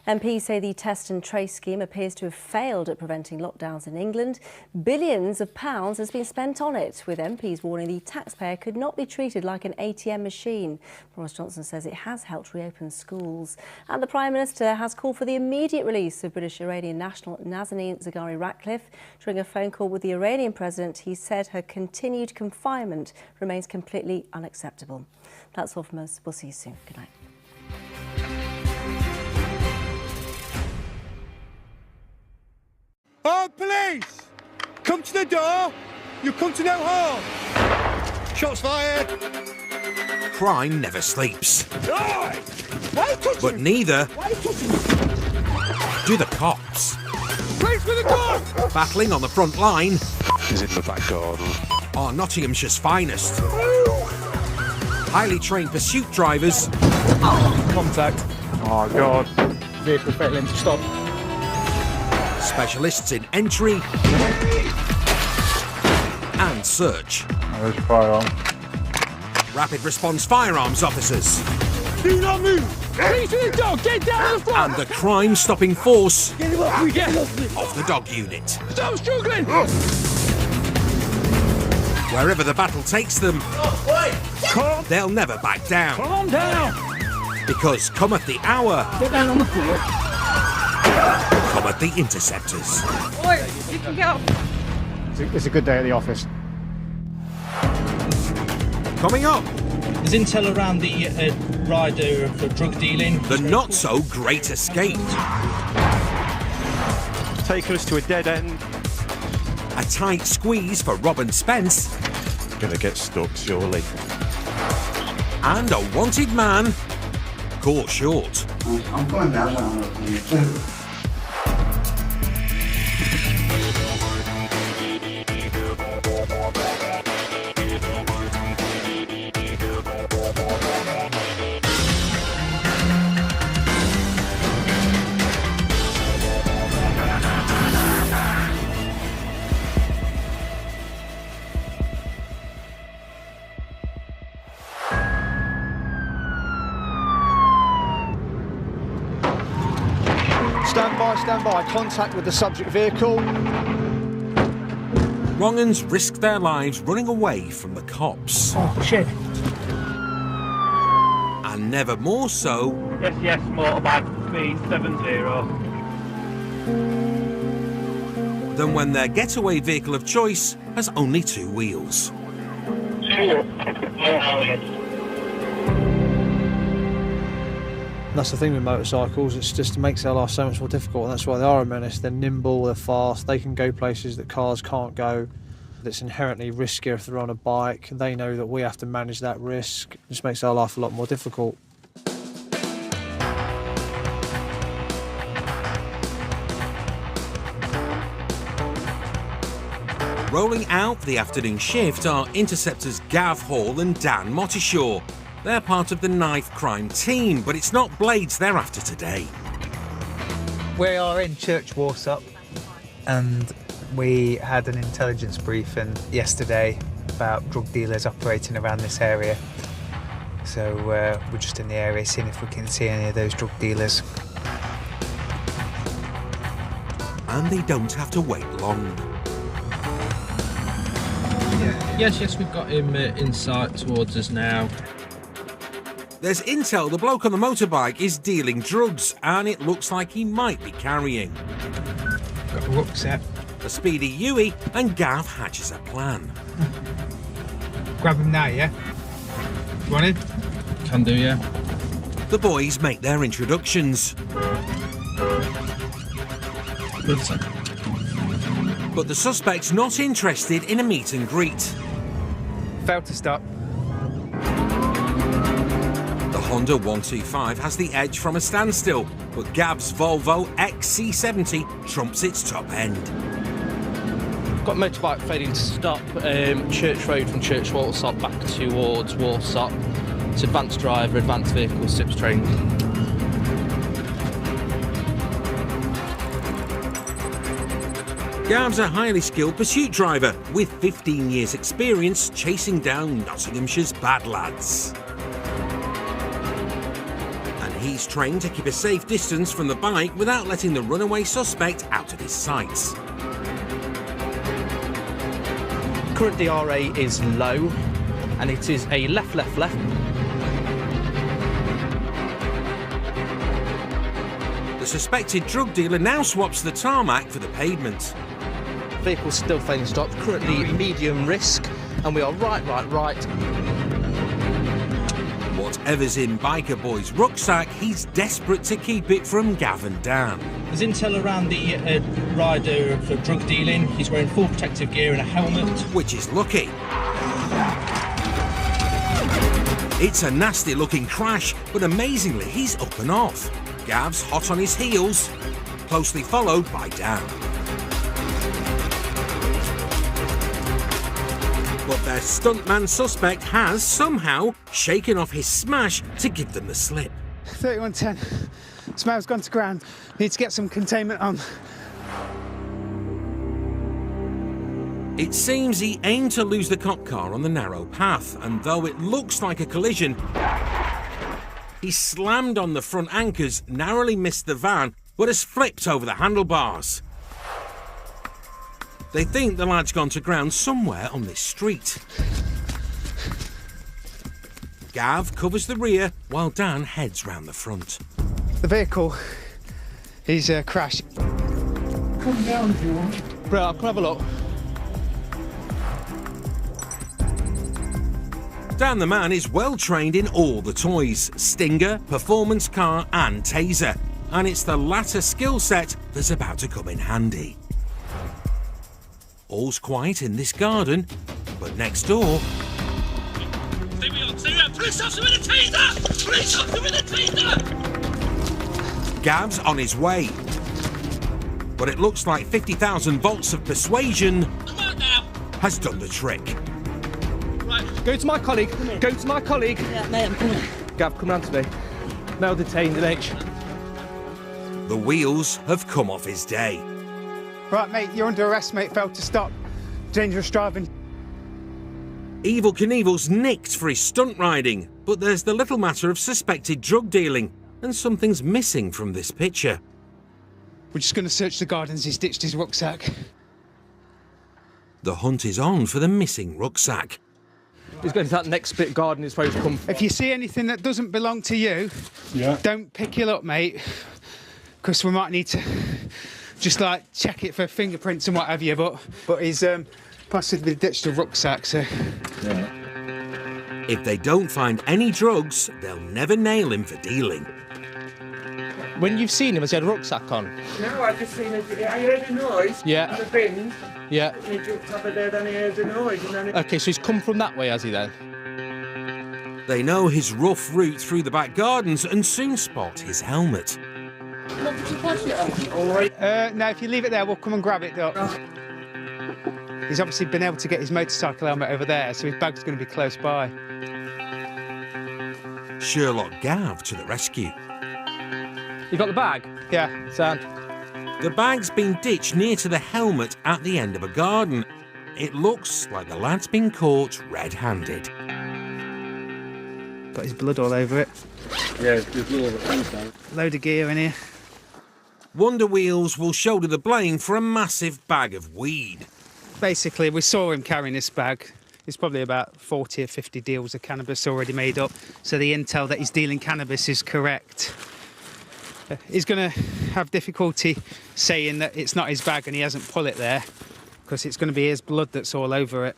MPs say the test and trace scheme appears to have failed at preventing lockdowns in England. Billions of pounds has been spent on it, with MPs warning the taxpayer could not be treated like an ATM machine. Boris Johnson says it has helped reopen schools. And the Prime Minister has called for the immediate release of British Iranian national Nazanin Zaghari-Ratcliffe. During a phone call with the Iranian president, he said her continued confinement remains completely unacceptable. That's all from us. We'll see you soon. Good night. Oh, police! Come to the door! You come to no harm! Shots fired! Crime never sleeps. Why But neither do the cops. Police with a gun! Battling on the front line Is it the back garden? are Nottinghamshire's finest. Highly trained pursuit drivers. Contact. Oh, God. Vehicle failing to stop. Specialists in entry and search. There's a firearm. Rapid response firearms officers. Do not move! Police with a dog! Get down on the floor! And the crime-stopping force Get him up! We get him up! of the dog unit. Stop struggling! Wherever the battle takes them, they'll never back down. Calm down! Because cometh the hour, Get down on the floor! cometh the interceptors. Oi, you can get up. It's a good day at the office. Coming up, There's intel around the rider for drug dealing. the not-so-great escape. Taking us to a dead end. A tight squeeze for Robin Spence. Gonna get stuck, surely. And a wanted man caught short. I'm going down on you too. Stand by, contact with the subject vehicle. Wrong-uns risk their lives running away from the cops. Oh, shit. And never more so Yes, motorbike, speed 70. than when their getaway vehicle of choice has only 2 wheels. That's the thing with motorcycles, it just makes their life so much more difficult, and that's why they are a menace. They're nimble, they're fast, they can go places that cars can't go. It's inherently riskier if they're on a bike. They know that we have to manage that risk. It just makes our life a lot more difficult. Rolling out for the afternoon shift are interceptors Gav Hall and Dan Mottishaw. They're part of the knife crime team, but it's not blades they're after today. We are in Church Warsop, and We had an intelligence briefing yesterday about drug dealers operating around this area. So we're just in the area seeing if we can see any of those drug dealers. And they don't have to wait long. Yes, we've got him in sight towards us now. There's intel the bloke on the motorbike is dealing drugs, and it looks like he might be carrying. Got a rucksack. A speedy Huey and Gav hatches a plan. Grab him now, yeah? You want him? Can do, yeah. The boys make their introductions. Good, sir. But the suspect's not interested in a meet and greet. Failed to stop. The Honda 125 has the edge from a standstill, but Gav's Volvo XC70 trumps its top end. Got motorbike failing to stop, Church Road from Church Walsall back towards Walsall. It's advanced driver, advanced vehicle, SIPS trained. Gav's a highly skilled pursuit driver with 15 years' experience chasing down Nottinghamshire's bad lads. And he's trained to keep a safe distance from the bike without letting the runaway suspect out of his sights. Current DRA is low, and it is a left. The suspected drug dealer now swaps the tarmac for the pavement. Vehicle's still failing to stop, currently medium risk, and we are right. Whatever's in Biker Boy's rucksack, he's desperate to keep it from Gav and Dan. There's intel around the rider for drug dealing. He's wearing full protective gear and a helmet. Which is lucky. It's a nasty looking crash, but amazingly he's up and off. Gav's hot on his heels, closely followed by Dan. But their stuntman suspect has somehow shaken off his smash to give them the slip. 3110. Smel's gone to ground. Need to get some containment on. It seems he aimed to lose the cop car on the narrow path, and though it looks like a collision, he slammed on the front anchors, narrowly missed the van, but has flipped over the handlebars. They think the lad's gone to ground somewhere on this street. Gav covers the rear while Dan heads round the front. The vehicle is crashed. Come down if you want. Bro, I can have a look. Dan the man is well trained in all the toys: Stinger, performance car and taser. And it's the latter skill set that's about to come in handy. All's quiet in this garden, but next door... Police officer with a taser! Police officer with a taser! Gav's on his way. But it looks like 50,000 volts of persuasion has done the trick. Right, go to my colleague. Go to my colleague. Yeah, mate, I'm coming. Gav, come round to me. Male detained in H. The wheels have come off his day. Right, mate, you're under arrest, mate. Failed to stop. Dangerous driving. Evel Knievel's nicked for his stunt riding, but there's the little matter of suspected drug dealing, and something's missing from this picture. We're just going to search the gardens. He's ditched his rucksack. The hunt is on for the missing rucksack. He's going to that next bit garden he's supposed to come from. If you see anything that doesn't belong to you, don't pick it up, mate, because we might need to just like check it for fingerprints and what have you. But he's possibly ditched a rucksack, so. If they don't find any drugs, they'll never nail him for dealing. When you've seen him, has he had a rucksack on? No, I just seen it. I heard a noise. Yeah. The bin. Yeah. And he jumped up there, then he heard a noise. And then it... Okay, so he's come from that way, has he then? They know his rough route through the back gardens and soon spot his helmet. What did you pass it on? All right. No, if you leave it there, we'll come and grab it, Doc. He's obviously been able to get his motorcycle helmet over there, so his bag's going to be close by. Sherlock Gav to the rescue. You got the bag? Yeah. Sound. The bag's been ditched near to the helmet at the end of a garden. It looks like the lad's been caught red-handed. Got his blood all over it. Yeah, there's all the Load of gear in here. Wonder Wheels will shoulder the blame for a massive bag of weed. Basically, we saw him carrying this bag. There's probably about 40 or 50 deals of cannabis already made up, so the intel that he's dealing cannabis is correct. He's going to have difficulty saying that it's not his bag and he hasn't pulled it there, because it's going to be his blood that's all over it.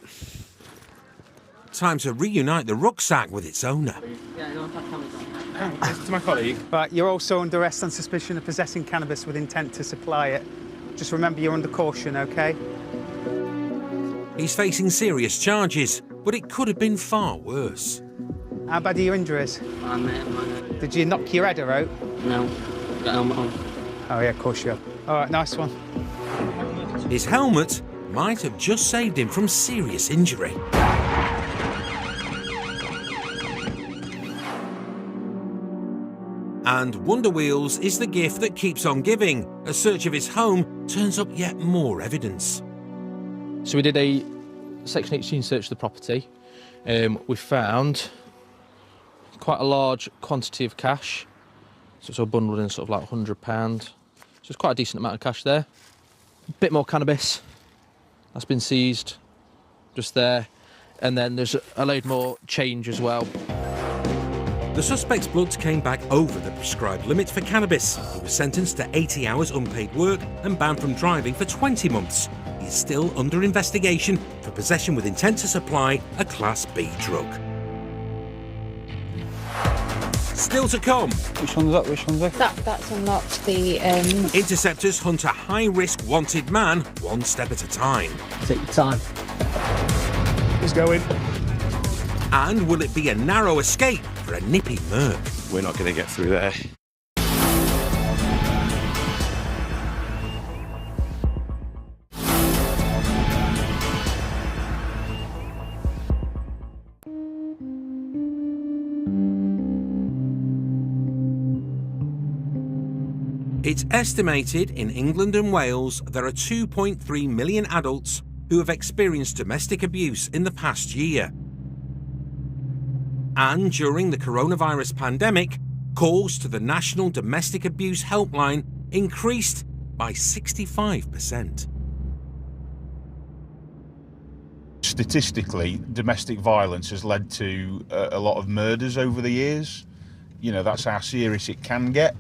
Time to reunite the rucksack with its owner. This is my colleague. Right, you're also under arrest on suspicion of possessing cannabis with intent to supply it. Just remember you're under caution, OK? He's facing serious charges, but it could have been far worse. How bad are your injuries? Did you knock your head out? No. Got helmet on. Oh, yeah, of course you have. All right, nice one. His helmet might have just saved him from serious injury. And Wonder Wheels is the gift that keeps on giving. A search of his home turns up yet more evidence. So we did a Section 18 search of the property. We found quite a large quantity of cash. So it's all bundled in sort of like £100. So it's quite a decent amount of cash there. A bit more cannabis. That's been seized just there. And then there's a load more change as well. The suspect's bloods came back over the prescribed limit for cannabis. He was sentenced to 80 hours unpaid work and banned from driving for 20 months. He is still under investigation for possession with intent to supply a Class B drug. Still to come. Which one's that? Which one's that? That's unlocked the... Interceptors hunt a high-risk wanted man one step at a time. Take your time. He's going. And will it be a narrow escape for a nippy merc? We're not going to get through there. It's estimated in England and Wales there are 2.3 million adults who have experienced domestic abuse in the past year. And during the coronavirus pandemic, calls to the National Domestic Abuse Helpline increased by 65%. Statistically, domestic violence has led to a lot of murders over the years. You know, that's how serious it can get.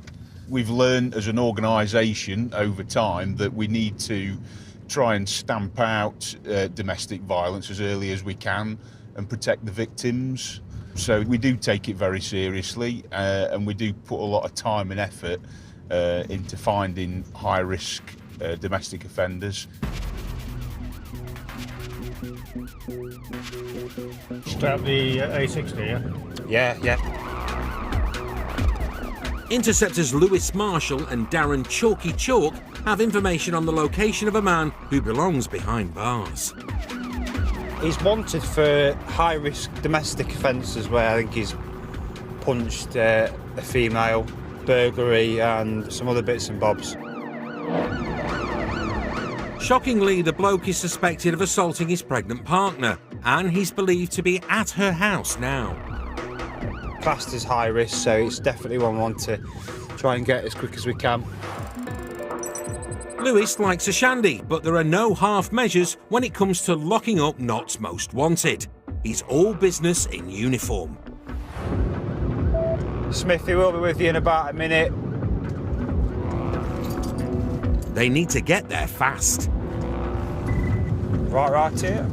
We've learned as an organisation over time that we need to try and stamp out domestic violence as early as we can and protect the victims. So we do take it very seriously and we do put a lot of time and effort into finding high-risk domestic offenders. Strap the A60, yeah? Yeah. Interceptors Lewis Marshall and Darren Chalky Chalk have information on the location of a man who belongs behind bars. He's wanted for high-risk domestic offences where I think he's punched a female, burglary and some other bits and bobs. Shockingly, the bloke is suspected of assaulting his pregnant partner, and he's believed to be at her house now. Classed as high risk, so it's definitely one we want to try and get as quick as we can. Lewis likes a shandy, but there are no half measures when it comes to locking up Notts Most Wanted. He's all business in uniform. Smithy will be with you in about a minute. They need to get there fast. Right here.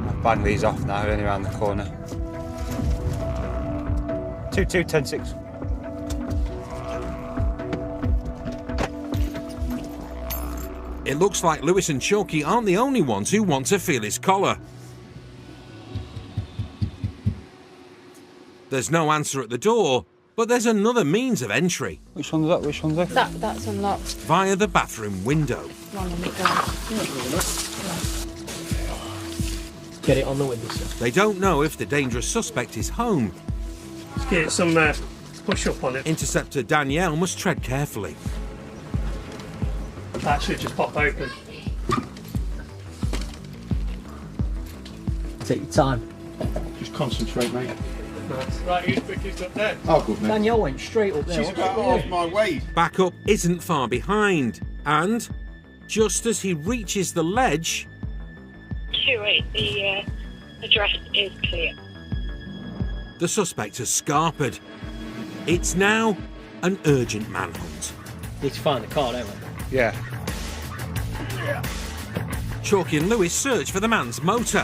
I've banged these off now, only around the corner. 22-10-6. It looks like Lewis and Chalky aren't the only ones who want to feel his collar. There's no answer at the door, but there's another means of entry. Which one's that? Which one's that? That's unlocked. Via the bathroom window. One on the door. Get it on the window, sir. They don't know if the dangerous suspect is home. Let's get some push up on it. Interceptor Danielle must tread carefully. That should just pop open. Take your time. Just concentrate, mate. Right, who's quickest up there? Oh, good, mate. Danielle went straight up there. She's about half my weight. Backup isn't far behind, and just as he reaches the ledge, The address is clear. the suspect has scarpered. It's now an urgent manhunt. Need to find the car, don't we? Yeah. Chalky and Lewis search for the man's motor,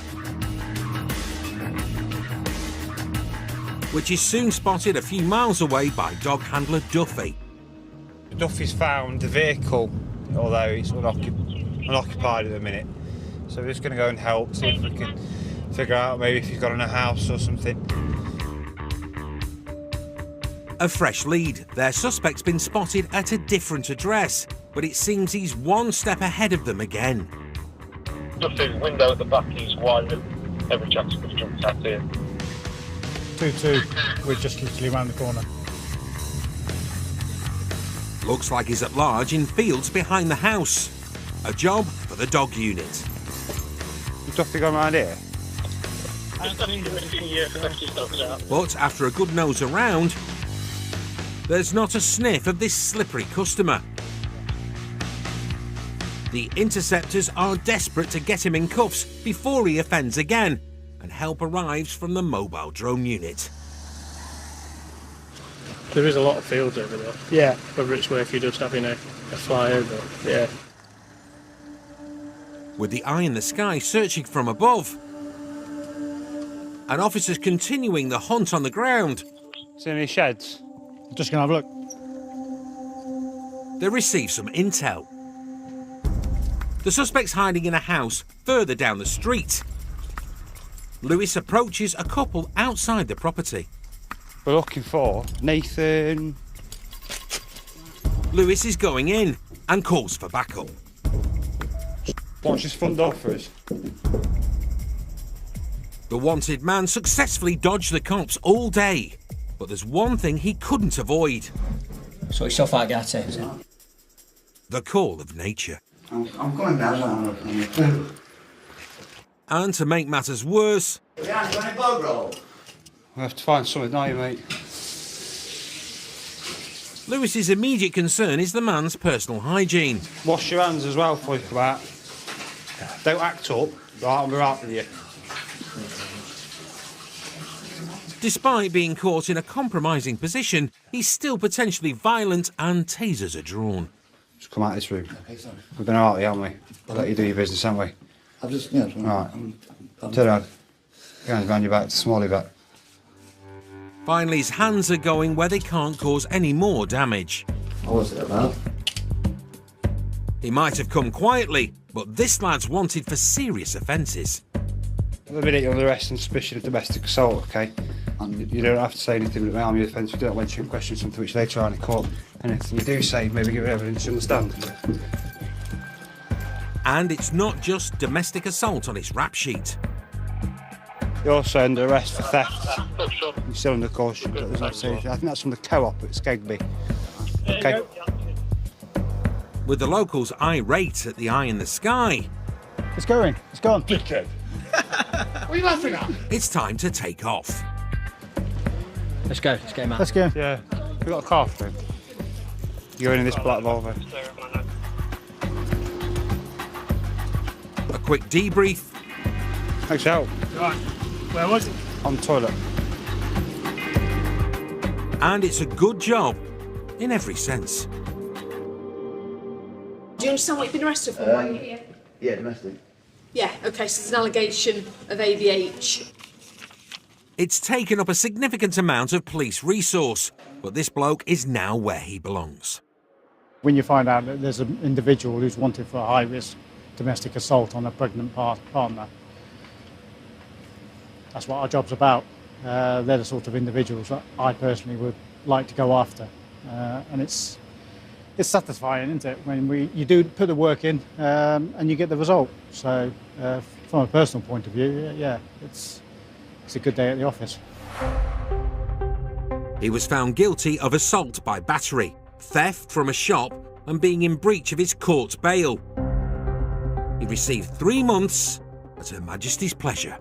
which is soon spotted a few miles away by dog handler Duffy. Duffy's found the vehicle, although it's unoccupied at the minute. So we're just going to go and help, see if we can figure out maybe if he's got in a house or something. A fresh lead. Their suspect's been spotted at a different address, but it seems he's one step ahead of them again. Duffy's window at the back is wide open. Every chance could have jumped out here. 2-2, we're just literally around the corner. Looks like he's at large in fields behind the house. A job for the dog unit. Has Duffy gone round here? But after a good nose around, there's not a sniff of this slippery customer. The interceptors are desperate to get him in cuffs before he offends again, and help arrives from the mobile drone unit. There is a lot of fields over there. Yeah. Whether it's worth you just having a flyover. Yeah. With the eye in the sky searching from above, and officers continuing the hunt on the ground. Is there any sheds? Just going to have a look. They receive some intel. The suspect's hiding in a house further down the street. Lewis approaches a couple outside the property. We're looking for Nathan. Lewis is going in and calls for backup. Watch his front door for us. The wanted man successfully dodged the cops all day, but there's one thing he couldn't avoid. Sort yourself out, Gatty. The call of nature. I'm going now, I'm And to make matters worse, Yeah, got any bog roll? We have to find something, don't you, mate? Lewis's immediate concern is the man's personal hygiene. Wash your hands as well before you come out. Don't act up, I'll be right with you. Despite being caught in a compromising position, he's still potentially violent and tasers are drawn. Just come out this room. We've been out here, haven't we? We'll let you do your business, haven't we? I've just, yeah. Right. Turn around. Your hands behind your back, smally back. Finally, his hands are going where they can't cause any more damage. What was it about? He might have come quietly, but this lad's wanted for serious offences. At the minute you're under arrest on suspicion of domestic assault, OK? And you don't have to say anything with arm your offence. We don't want you to question something which they try in court. Anything you do say, maybe give evidence to understand. And it's not just domestic assault on his rap sheet. You're also under arrest for theft. You're still under caution. I think that's from the co-op at Skegby. OK? With the locals irate at the eye in the sky, It's going. It's gone. Dickhead. What are you laughing at? it's time to take off. Let's go, man. Let's go. Yeah. We've got a car for him. You're in this black Volvo. A quick debrief. Thanks for help. Right. Where was it? On the toilet. And it's a good job in every sense. Do you understand what you've been arrested for? Why are you here? Yeah, domestic. Yeah, okay, so there's an allegation of ABH. It's taken up a significant amount of police resource, but this bloke is now where he belongs. When you find out that there's an individual who's wanted for a high-risk domestic assault on a pregnant partner, that's what our job's about. They're the sort of individuals that I personally would like to go after, and it's satisfying, isn't it, when you do put the work in and you get the result. So from a personal point of view, yeah, it's a good day at the office. He was found guilty of assault by battery, theft from a shop, and being in breach of his court bail. He received 3 months at Her Majesty's pleasure.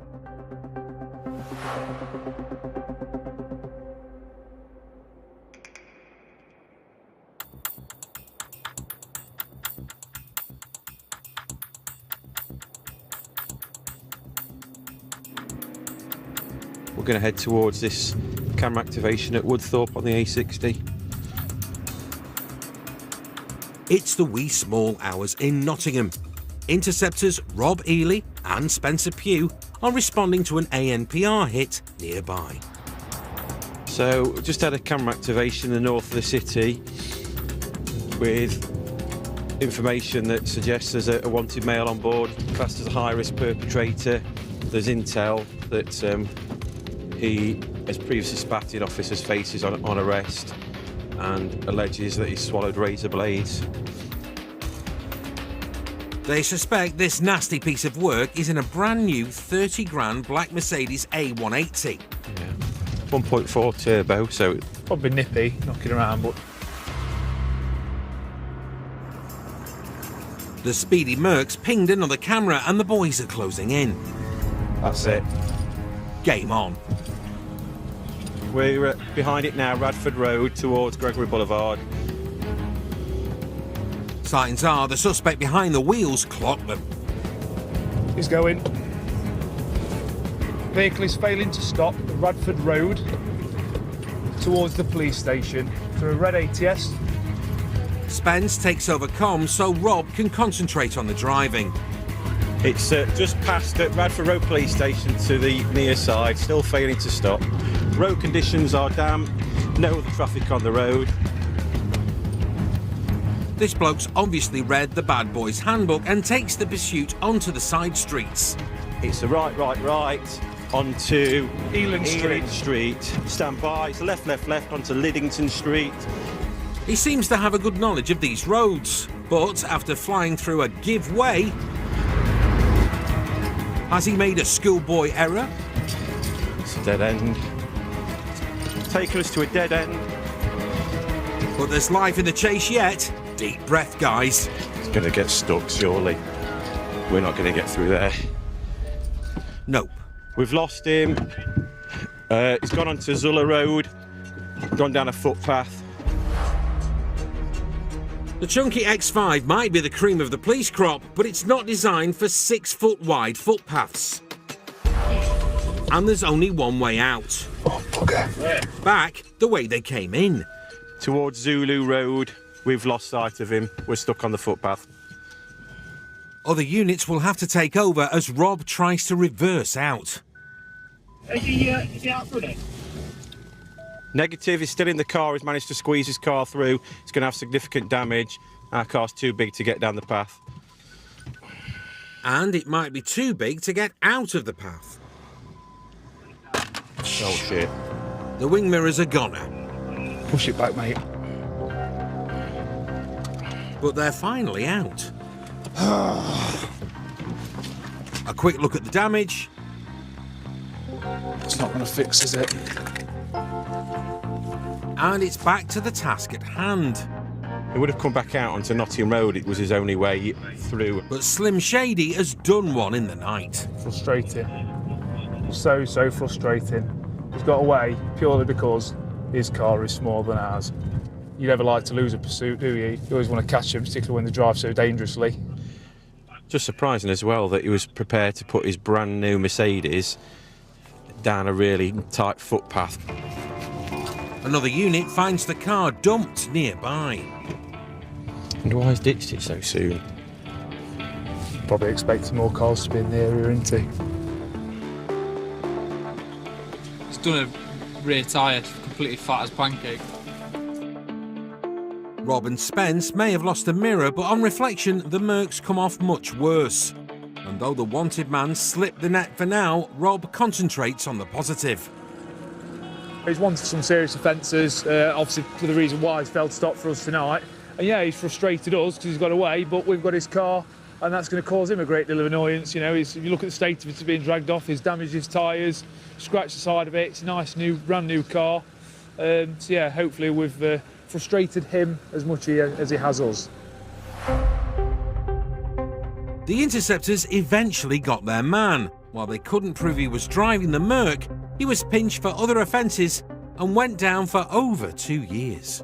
We're going to head towards this camera activation at Woodthorpe on the A60. It's the wee small hours in Nottingham. Interceptors Rob Ely and Spencer Pugh are responding to an ANPR hit nearby. So, just had a camera activation in the north of the city with information that suggests there's a wanted male on board, classed as a high-risk perpetrator. There's intel that he has previously spat in officers' faces on arrest and alleges that he swallowed razor blades. They suspect this nasty piece of work is in a brand new 30 grand black Mercedes A180. Yeah. 1.4 turbo, so probably nippy, knocking around, but the speedy Mercs pinged another camera and the boys are closing in. That's it. Game on. We're behind it now, Radford Road towards Gregory Boulevard. Signs are the suspect behind the wheels clocked them. he's going. Vehicle is failing to stop at Radford Road towards the police station through a red ATS. Spence takes over comms so Rob can concentrate on the driving. It's just past at Radford Road Police Station to the near side, still failing to stop. Road conditions are damp, no other traffic on the road. This bloke's obviously read the bad boys handbook and takes the pursuit onto the side streets. It's a right onto Ealing Street. Stand by, it's left onto Liddington Street. He seems to have a good knowledge of these roads, but after flying through a give way, has he made a schoolboy error? It's a dead end. It's taken us to a dead end. But there's life in the chase yet. Deep breath, guys. It's going to get stuck, surely. We're not going to get through there. Nope. We've lost him. He's gone onto Zulla Road, gone down a footpath. The chunky X5 might be the cream of the police crop, but it's not designed for 6-foot wide footpaths. And there's only one way out. Oh, bugger. Back the way they came in. Towards Zulu Road, we've lost sight of him. We're stuck on the footpath. Other units will have to take over as Rob tries to reverse out. Is he out running? Negative, he's still in the car. He's managed to squeeze his car through. He's going to have significant damage. Our car's too big to get down the path. And it might be too big to get out of the path. Oh, shit. The wing mirrors are goner. Push it back, mate. But they're finally out. A quick look at the damage. It's not going to fix, is it? And it's back to the task at hand. He would have come back out onto Nottingham Road. It was his only way through. But Slim Shady has done one in the night. Frustrating. So frustrating. He's got away purely because his car is smaller than ours. You never like to lose a pursuit, do you? You always want to catch him, particularly when they drive so dangerously. Just surprising as well that he was prepared to put his brand new Mercedes down a really tight footpath. Another unit finds the car dumped nearby. And why has ditched it so soon? Probably expecting more cars to be in the area, isn't he? He's done a rear tyre, completely fat as pancake. Rob and Spence may have lost a mirror, but on reflection, the Mercs come off much worse. And though the wanted man slipped the net for now, Rob concentrates on the positive. He's wanted some serious offences, obviously for the reason why he's failed to stop for us tonight. And yeah, he's frustrated us because he's got away, but we've got his car, and that's going to cause him a great deal of annoyance. You know, if you look at the state of it, it's being dragged off, he's damaged his tyres, scratched the side of it. It's a nice, brand new car. So yeah, hopefully we've frustrated him as much as he has us. The interceptors eventually got their man. While they couldn't prove he was driving the Merc, he was pinched for other offences and went down for over 2 years.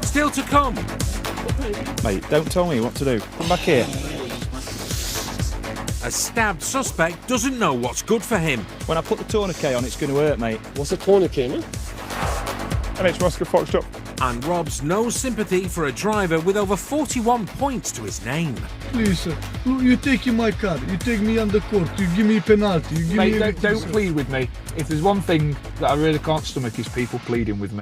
Still to come. Mate, don't tell me what to do. Come back here. A stabbed suspect doesn't know what's good for him. When I put the tourniquet on, it's going to hurt, mate. What's a tourniquet, man? NH Oscar Foxtrot. And Rob's no sympathy for a driver with over 41 points to his name. Please, sir. Look, you take my car. You take me on the court. You give me a penalty. You give Mate, me don't plead with me. If there's one thing that I really can't stomach is people pleading with me.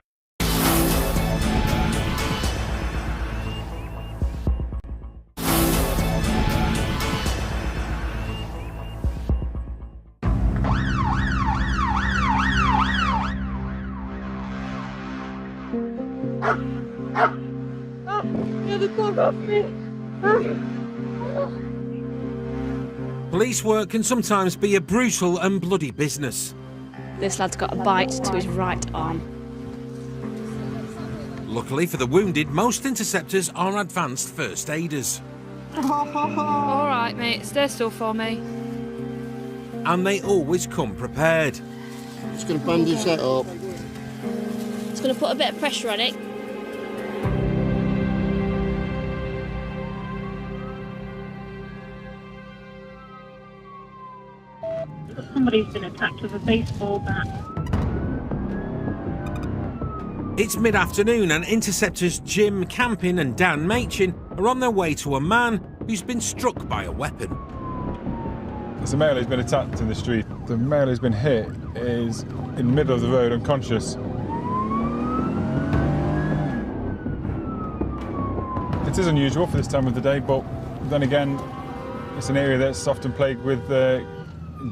Police work can sometimes be a brutal and bloody business. This lad's got a bite to his right arm. Luckily for the wounded, most interceptors are advanced first aiders. All right, mate. Stay still for me. And they always come prepared. Just going to bandage that up. It's going to put a bit of pressure on it. Somebody's been attacked with a baseball bat. It's mid-afternoon and interceptors Jim Campin and Dan Machin are on their way to a man who's been struck by a weapon. There's a male who's been attacked in the street. The male who's been hit is in the middle of the road, unconscious. It is unusual for this time of the day, but then again, it's an area that's often plagued with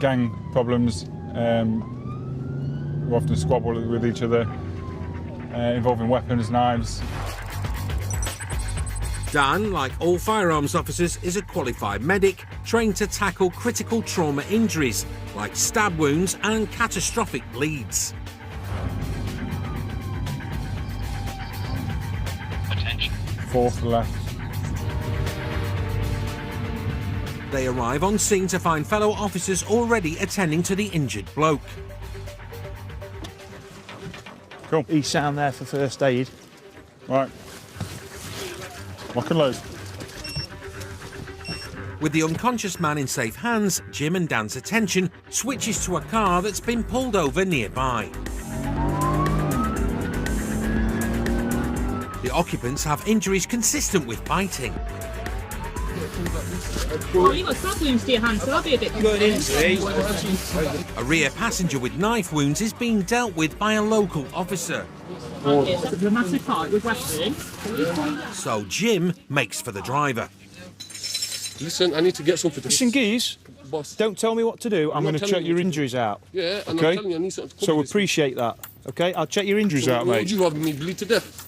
gang problems, who often squabble with each other, involving weapons, knives. Dan, like all firearms officers, is a qualified medic trained to tackle critical trauma injuries like stab wounds and catastrophic bleeds. Attention. Fourth left. They arrive on scene to find fellow officers already attending to the injured bloke. Cool. He's sound there for first aid. Right. Lock and load. With the unconscious man in safe hands, Jim and Dan's attention switches to a car that's been pulled over nearby. The occupants have injuries consistent with biting. Oh, you got stab wounds to your hand, so that'll be a bit good, A rear passenger with knife wounds is being dealt with by a local officer. It's a dramatic fight with weapons. So Jim makes for the driver. Listen, I need to get something to... Listen, Geese, boss. Don't tell me what to do. I'm going to check your injuries out. Yeah, and okay? I'm telling you, I need something to So cover this. appreciate that, okay? I'll check your injuries out, Why mate. would you rather me bleed to death?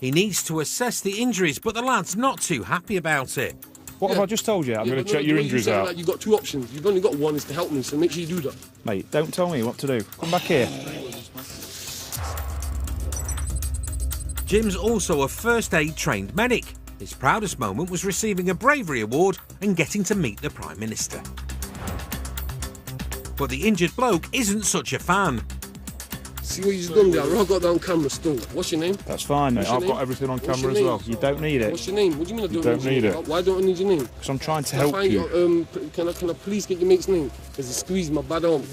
He needs to assess the injuries, but the lad's not too happy about it. What have I just told you? I'm going to check your injuries out. Like, you've got two options. You've only got one, is to help me, so make sure you do that. Mate, don't tell me what to do. Come back here. Jim's also a first aid trained medic. His proudest moment was receiving a bravery award and getting to meet the Prime Minister. But the injured bloke isn't such a fan. See what you've done there? I've got that on camera still. What's your name? That's fine, mate. I've got everything on camera as well. You don't need it. What's your name? What do you mean I don't need it? Why don't I need your name? Because I'm trying to help you. Can I please get your mate's name? Because he squeezed my bad arm.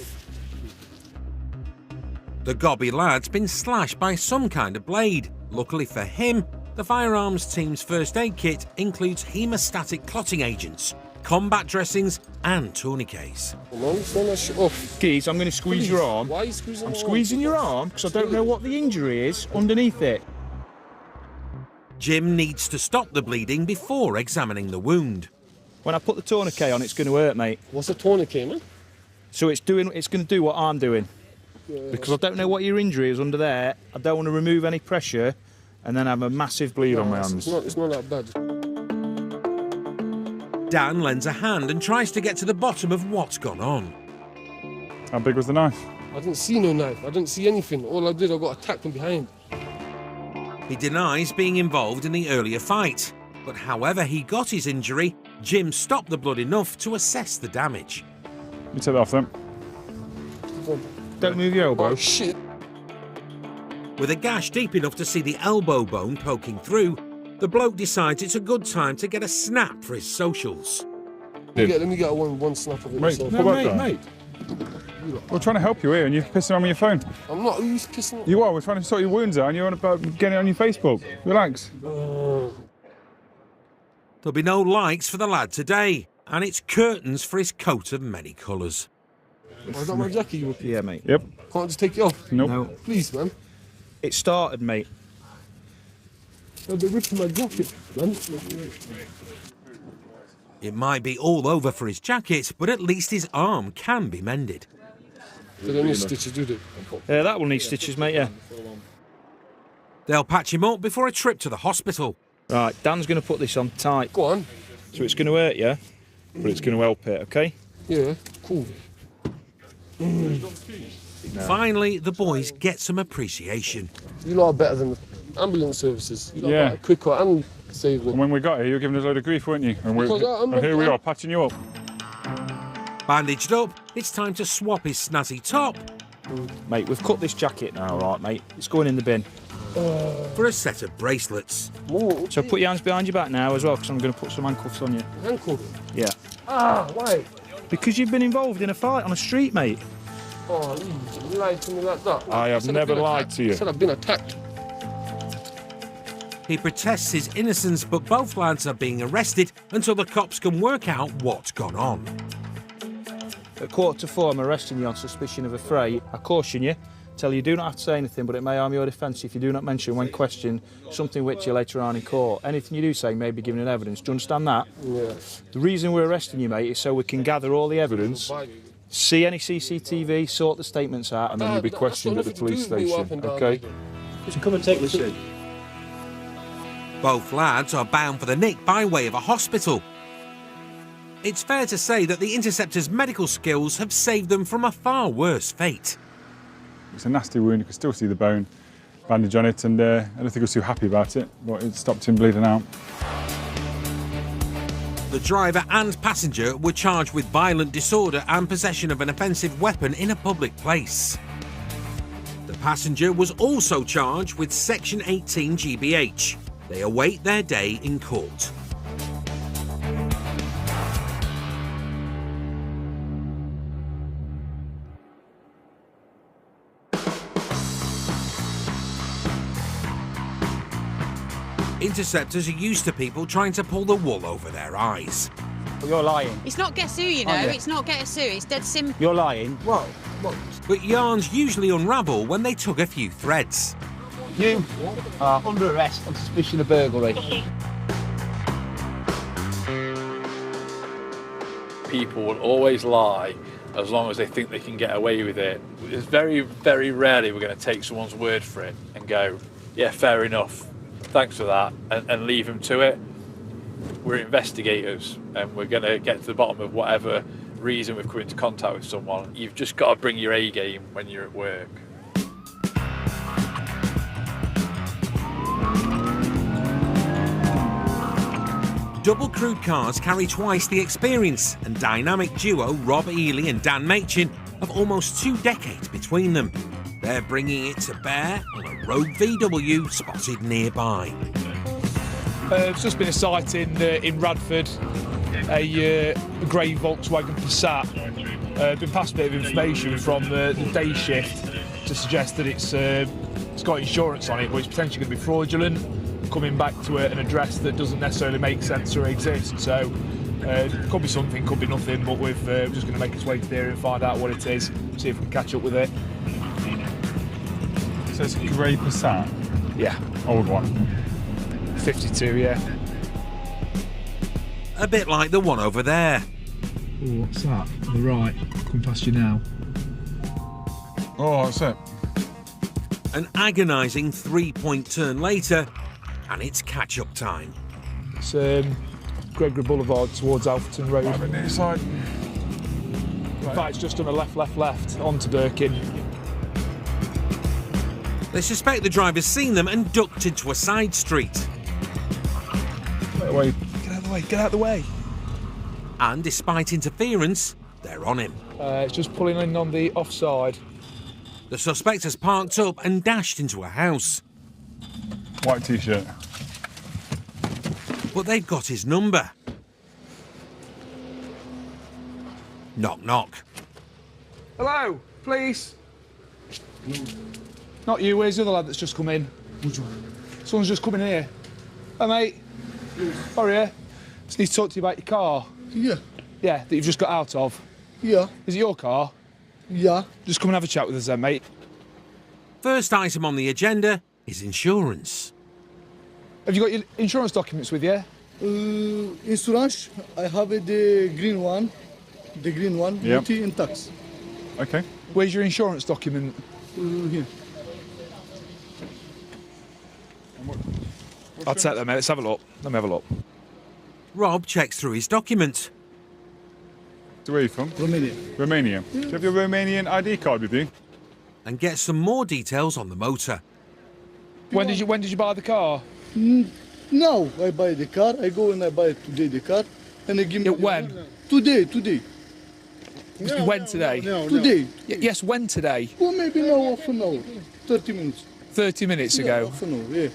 The gobby lad's been slashed by some kind of blade. Luckily for him, the firearms team's first aid kit includes hemostatic clotting agents, combat dressings and tourniquets. Come on, turn that shit off. Geese, I'm going to squeeze your arm. Why are you squeezing I'm my squeezing your arm because I don't know what the injury is underneath it. Jim needs to stop the bleeding before examining the wound. When I put the tourniquet on, it's going to hurt, mate. What's a tourniquet, man? So it's going to do what I'm doing. Yeah, because I don't know what your injury is under there. I don't want to remove any pressure and then have a massive bleed on my hands. It's not that bad. Dan lends a hand and tries to get to the bottom of what's gone on. How big was the knife? I didn't see no knife. I didn't see anything. All I did, I got attacked from behind. He denies being involved in the earlier fight, but however he got his injury, Jim stopped the blood enough to assess the damage. You take that off then. Don't move your elbow. Oh, shit. With a gash deep enough to see the elbow bone poking through, the bloke decides it's a good time to get a snap for his socials. Let me get one snap of it. Mate, myself. mate. We're trying to help you here and you're pissing on your phone. I'm not. Who's pissing on? You are. We're trying to sort your wounds out and you're on about getting it on your Facebook. Relax. There'll be no likes for the lad today, and it's curtains for his coat of many colours. Is that my jacket you ripping? Yeah, mate. Yep. Can't just take it off? Nope. No. Please, man. It started, mate. They're ripping my jacket, man. It might be all over for his jacket, but at least his arm can be mended. They don't need stitches, do they? Yeah, that will need stitches, mate, yeah. They'll patch him up before a trip to the hospital. Right, Dan's going to put this on tight. Go on. So it's going to hurt you, but it's going to help it, OK? Yeah, cool. Finally, the boys get some appreciation. You lot are better than the ambulance services. You lot Yeah. are quicker and save me. And when we got here, you were giving us a load of grief, weren't you? And, Because and here we are, patching you up. Bandaged up, it's time to swap his snazzy top Mate, we've cut this jacket now, right, mate? It's going in the bin. for a set of bracelets. So put your hands behind your back now as well, because I'm going to put some handcuffs on you. Handcuff? Yeah. Why? Because you've been involved in a fight on a street, mate. Oh, you lied to me like that. I have never lied to you. I said I've been attacked. He protests his innocence, but both lads are being arrested until the cops can work out what's gone on. At 3:45, I'm arresting you on suspicion of a fray. I caution you, tell you do not have to say anything, but it may harm your defence if you do not mention when questioned something which you later on in court. Anything you do say may be given in evidence. Do you understand that? Yeah. The reason we're arresting you, mate, is so we can gather all the evidence, see any CCTV, sort the statements out, And then you'll be questioned at the police station, OK? Just come and take this in. Both lads are bound for the nick by way of a hospital. It's fair to say that the Interceptors' medical skills have saved them from a far worse fate. It's a nasty wound, you can still see the bone, bandage on it, and I don't think he was too happy about it, but it stopped him bleeding out. The driver and passenger were charged with violent disorder and possession of an offensive weapon in a public place. The passenger was also charged with Section 18 GBH. They await their day in court. Interceptors are used to people trying to pull the wool over their eyes. You're lying. It's not guess who, you know. It's not guess who. It's dead simple. You're lying. What? But yarns usually unravel when they tug a few threads. You are under arrest on suspicion of burglary. People will always lie as long as they think they can get away with it. It's very, very rarely we're going to take someone's word for it and go, yeah, fair enough, thanks for that, and leave them to it. We're investigators and we're going to get to the bottom of whatever reason we've come into contact with someone. You've just got to bring your A game when you're at work. Double crewed cars carry twice the experience, and dynamic duo Rob Ely and Dan Machin have almost 2 decades between them. They're bringing it to bear on a rogue VW spotted nearby. It's just been a sighting in Radford, a grey Volkswagen Passat. Been passed a bit of information from the day shift to suggest that it's got insurance on it, but it's potentially going to be fraudulent, coming back to an address that doesn't necessarily make sense or exist. So could be something, could be nothing, but we're just going to make its way to there and find out what it is, see if we can catch up with it. So it's a grey Passat? Yeah. Old one? 52, yeah. A bit like the one over there. Oh, what's that? On the right, coming past you now. Oh, that's it. An agonising 3-point turn later, and it's catch-up time. It's Gregory Boulevard towards Alfreton Road. Right, near side. In fact, it's just on a left onto Birkin. They suspect the driver's seen them and ducked into a side street. Get away. Get out of the way, get out of the way. And despite interference, they're on him. It's just pulling in on the offside. The suspect has parked up and dashed into a house. White t-shirt. But they've got his number. Knock, knock. Hello, police. Not you, where's the other lad that's just come in? Which one? Someone's just come in here. Hey, mate. Sorry, just need to talk to you about your car. Yeah. Yeah, that you've just got out of. Yeah. Is it your car? Yeah. Just come and have a chat with us then, mate. First item on the agenda is insurance. Have you got your insurance documents with you? Insurance, I have the green one. The green one, Yep. duty and tax. Okay. Where's your insurance document? Here. I'll take that, mate. Let's have a look. Let me have a look. Rob checks through his documents. So where are you from? Romania. Romania. Do you have your Romanian ID card with you? And gets some more details on the motor. When did you buy the car? Now I buy the car. I go and I buy today the car, and they give me. When? Today. When today? Today. Yes, when today? Well, maybe now, half an hour, 30 minutes. 30 minutes ago. Half an hour, yeah.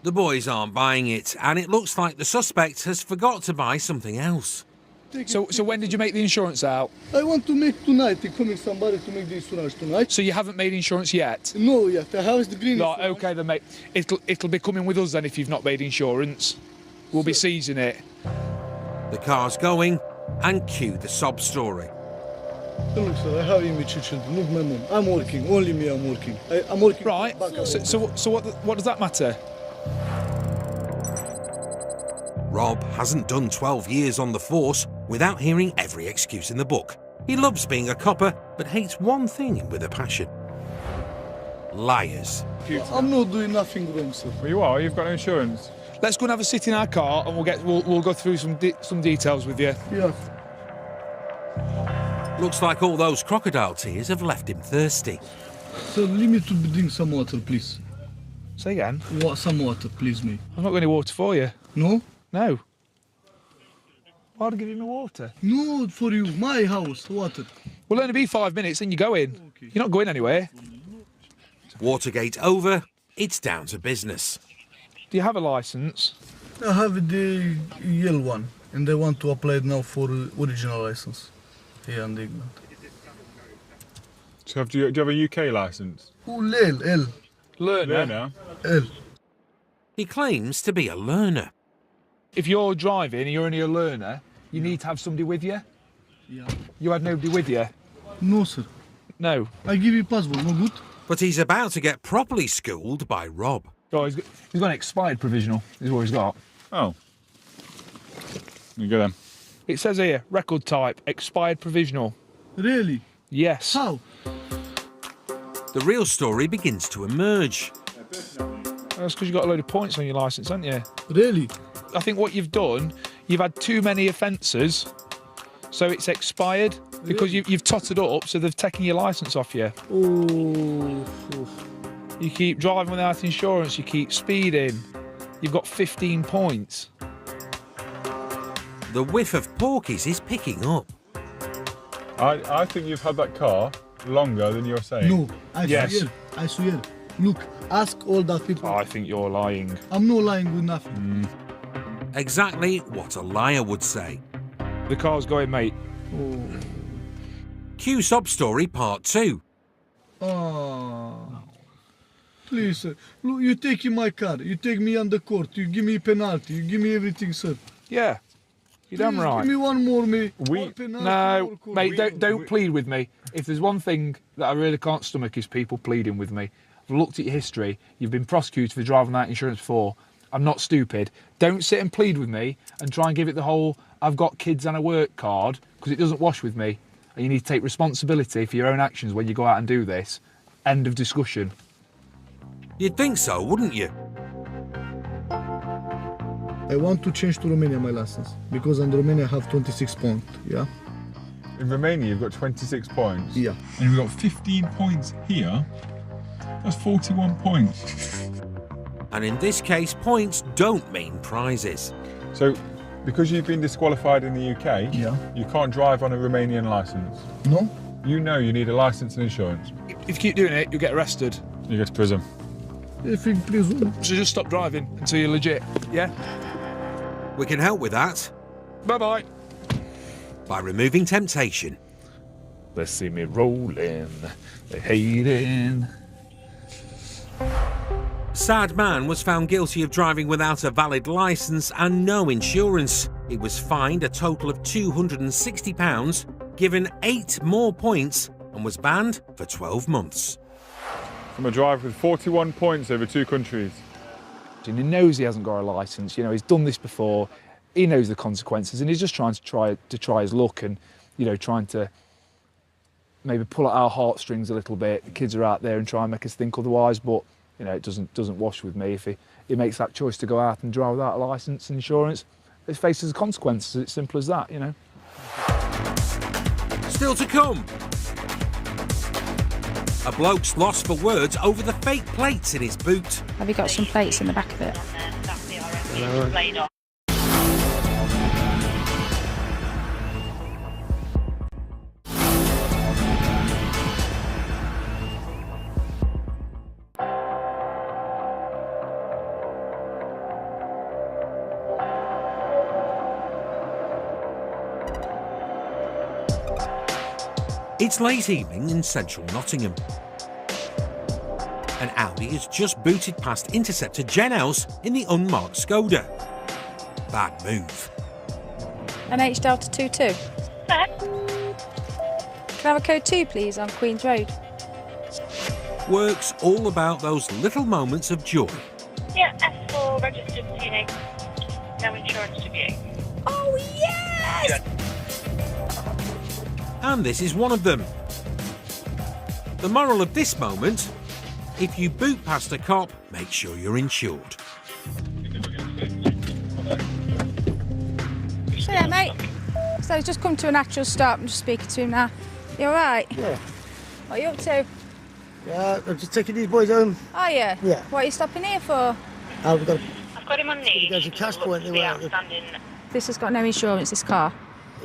The boys aren't buying it, and it looks like the suspect has forgot to buy something else. So when did you make the insurance out? I want to make tonight. They coming somebody to make the insurance tonight. So you haven't made insurance yet? No, yet. I have the green. Right, okay then, mate. It'll be coming with us then if you've not made insurance. We'll be seizing it. The car's going, and cue the sob story. Look, sir, I have image children. Look, my mom. I'm working. Only me. I'm working. I'm working. Right. So what does that matter? Rob hasn't done 12 years on the force without hearing every excuse in the book. He loves being a copper, but hates one thing with a passion. Liars. I'm not doing nothing wrong, sir. Well, you are. You've got insurance. Let's go and have a sit in our car, and we'll go through some details with you. Yeah. Looks like all those crocodile tears have left him thirsty. Sir, let me to drink some water, please. Say again? Some water, please, me. I've not got any water for you. No? No. Why would I give you my water? No, for you. My house, water. We'll only be 5 minutes, then you go in. Okay. You're not going anywhere. Watergate over, it's down to business. Do you have a licence? I have the yellow one, and I want to apply it now for original license. Here in England. So do you have a UK licence? Oh, L. Learner? L. He claims to be a learner. If you're driving and you're only a learner, you need to have somebody with you? Yeah. You had nobody with you? No, sir. No. I give you passport, no good? But he's about to get properly schooled by Rob. Oh, he's got an expired provisional, is what he's got. Oh. You go then. It says here, record type, expired provisional. Really? Yes. How? The real story begins to emerge. That's because you've got a load of points on your licence, haven't you? Really? I think what you've done, you've had too many offences, so it's expired because you've totted up, so they've taken your licence off you. Oh. You keep driving without insurance, you keep speeding. You've got 15 points. The whiff of porkies is picking up. I think you've had that car longer than you're saying. No, I swear. Look, ask all that people. I think you're lying. I'm not lying with nothing. Exactly what a liar would say. The car's going, mate. Oh. Cue sob story part 2. Please, sir. Look, you take in my car. You take me on the court. You give me penalty. You give me everything, sir. Yeah. You're damn right. Give me one more, me. No, mate, don't plead with me. If there's one thing that I really can't stomach is people pleading with me. I've looked at your history. You've been prosecuted for driving without insurance before. I'm not stupid. Don't sit and plead with me and try and give it the whole I've got kids and I work card, because it doesn't wash with me. And you need to take responsibility for your own actions when you go out and do this. End of discussion. You'd think so, wouldn't you? I want to change to Romania my license because in Romania I have 26 points, yeah? In Romania you've got 26 points? Yeah. And you've got 15 points here? That's 41 points. And in this case, points don't mean prizes. So, because you've been disqualified in the UK, you can't drive on a Romanian licence. No. You know you need a licence and insurance. If you keep doing it, you'll get arrested. You go to prison. If you please. So just stop driving until you're legit, yeah? We can help with that. Bye-bye. By removing temptation. They see me rolling, they hating. Sad man was found guilty of driving without a valid licence and no insurance. He was fined a total of £260, given 8 more points, and was banned for 12 months. From a driver with 41 points over 2 countries. And he knows he hasn't got a licence, you know, he's done this before, he knows the consequences, and he's just trying to try his luck and, you know, trying to maybe pull at our heartstrings a little bit. The kids are out there and try and make us think otherwise, but you know, it doesn't wash with me. If he makes that choice to go out and drive without a licence and insurance, it faces the consequences. It's simple as that, you know. Still to come. A bloke's lost for words over the fake plates in his boot. Have you got some plates in the back of it? It's late evening in central Nottingham. An Audi has just booted past Interceptor Jenel's in the unmarked Skoda. Bad move. NH Delta 22. Can I have a code 2 please on Queen's Road? Work's all about those little moments of joy. Yeah, S4 registered Tuning. No insurance to view. Oh yes! And this is one of them. The moral of this moment, if you boot past a cop, make sure you're insured. So yeah, mate. So he's just come to a natural stop. I'm just speaking to him now. You all right? Yeah. What are you up to? Yeah, I'm just taking these boys home. Oh yeah? Yeah. What are you stopping here for? I've got him on knee. There's a cash point there. This has got no insurance, this car.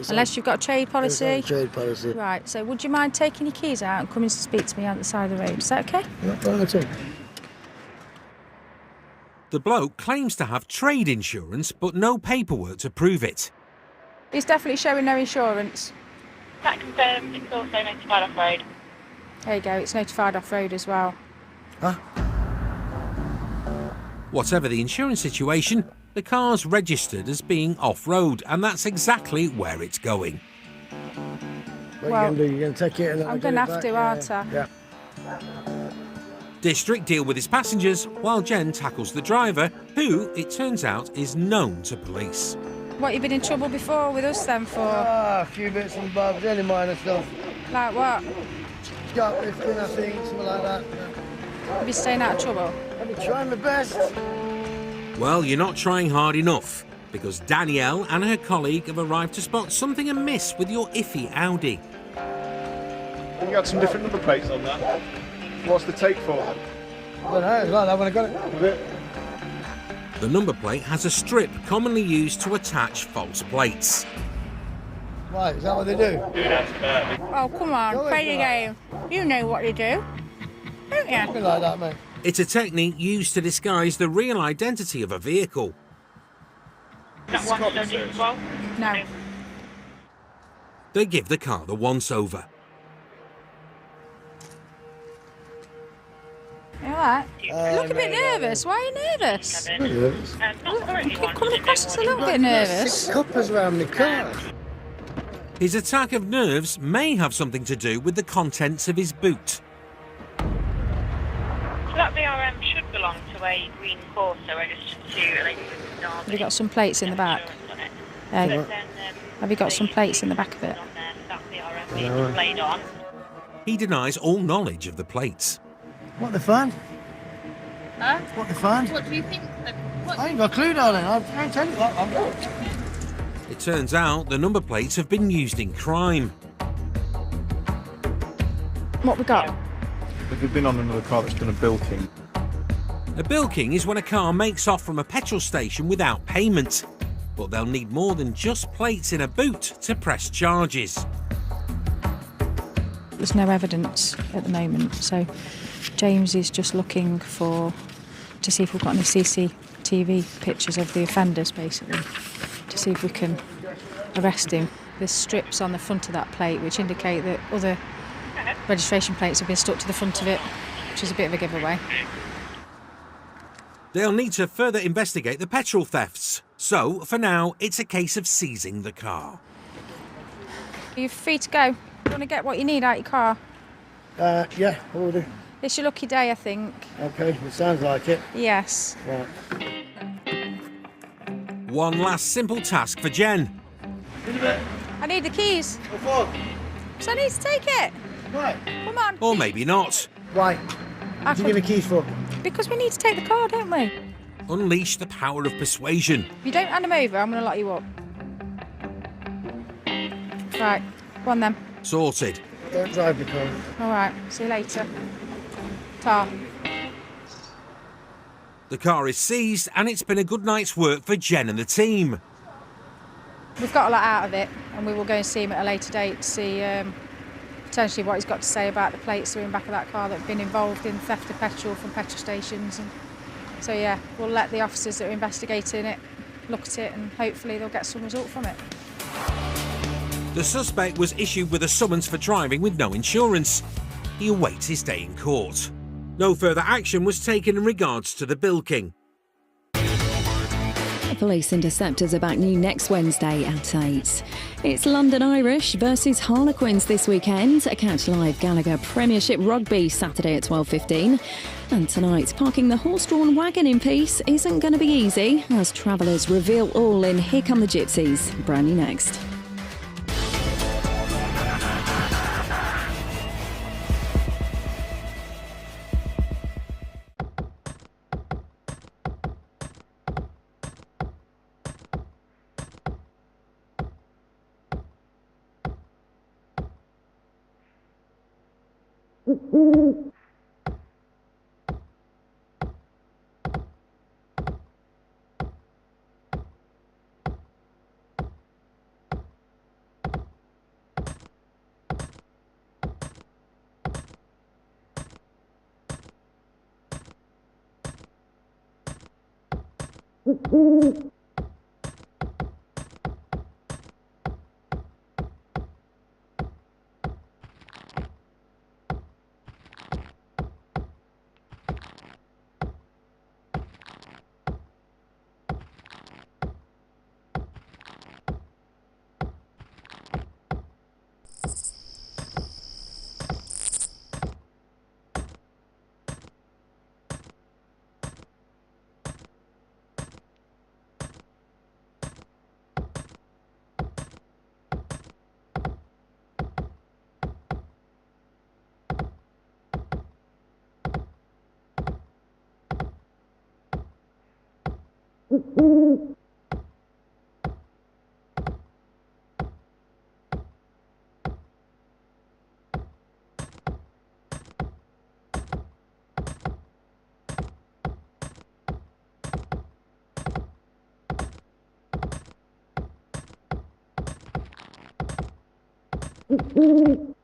Unless you've got a trade policy. It's not a trade policy. Right, so would you mind taking your keys out and coming to speak to me on the side of the road? Is that okay? Yeah, The bloke claims to have trade insurance, but no paperwork to prove it. He's definitely showing no insurance. That confirmed. It's also notified off-road. There you go, it's notified off-road as well. Whatever the insurance situation, the car's registered as being off-road, and that's exactly where it's going. What are you going to do? You're going to take it and then I'm going to have to, aren't I? Yeah. District deal with his passengers, while Jen tackles the driver, who, it turns out, is known to police. What, you been in trouble before with us then for? A few bits and bobs, any minor stuff. Like what? Shoplifting, I think, something like that. Have you staying out of trouble? I've been trying my best. Well, you're not trying hard enough, because Danielle and her colleague have arrived to spot something amiss with your iffy Audi. You got some different number plates on that. What's the take for them? I don't know, it's like that when I got it. The number plate has a strip commonly used to attach false plates. Right, is that what they do? Oh, come on, play the game. You know what they do, don't you? Something like that, mate. It's a technique used to disguise the real identity of a vehicle. No. They give the car the once-over. You all right? You look a bit nervous. Why are you nervous? You're coming across as a little bit nervous. 6 coppers around the car. His attack of nerves may have something to do with the contents of his boot. That VRM should belong to a green Corsa registered to a lady from Derby. Have you got some plates in the back? Have you got some plates in the back of it? He denies all knowledge of the plates. What the fun? Huh? What the fun? What do you think? I ain't got a clue, darling. I can't tell you what. It turns out the number plates have been used in crime. What we got? Have you been on another car that's done a bilking? A bilking is when a car makes off from a petrol station without payment. But they'll need more than just plates in a boot to press charges. There's no evidence at the moment, so James is just looking to see if we've got any CCTV pictures of the offenders, basically, to see if we can arrest him. There's strips on the front of that plate which indicate that other registration plates have been stuck to the front of it, which is a bit of a giveaway. They'll need to further investigate the petrol thefts. So, for now, it's a case of seizing the car. You're free to go. You want to get what you need out of your car? Yeah, I will do. It's your lucky day, I think. Okay, it sounds like it. Yes. Right. One last simple task for Jen. I need the keys. What for? So I need to take it. Right. Come on. Or maybe not. Why? What do you give me keys for? Because we need to take the car, don't we? Unleash the power of persuasion. If you don't hand them over, I'm going to lock you up. Right, go on then. Sorted. Don't drive the car. All right, see you later. Ta. The car is seized and it's been a good night's work for Jen and the team. We've got a lot out of it, and we will go and see him at a later date to see potentially what he's got to say about the plates that are in the back of that car that have been involved in theft of petrol from petrol stations. And so yeah, we'll let the officers that are investigating it look at it, and hopefully they'll get some result from it. The suspect was issued with a summons for driving with no insurance. He awaits his day in court. No further action was taken in regards to the bilking. Police interceptors are back new next Wednesday at 8. It's London Irish versus Harlequins this weekend. Catch live Gallagher Premiership Rugby Saturday at 12:15. And tonight, parking the horse-drawn wagon in peace isn't going to be easy as travellers reveal all in Here Come the Gypsies. Brand new next. Mm-hmm.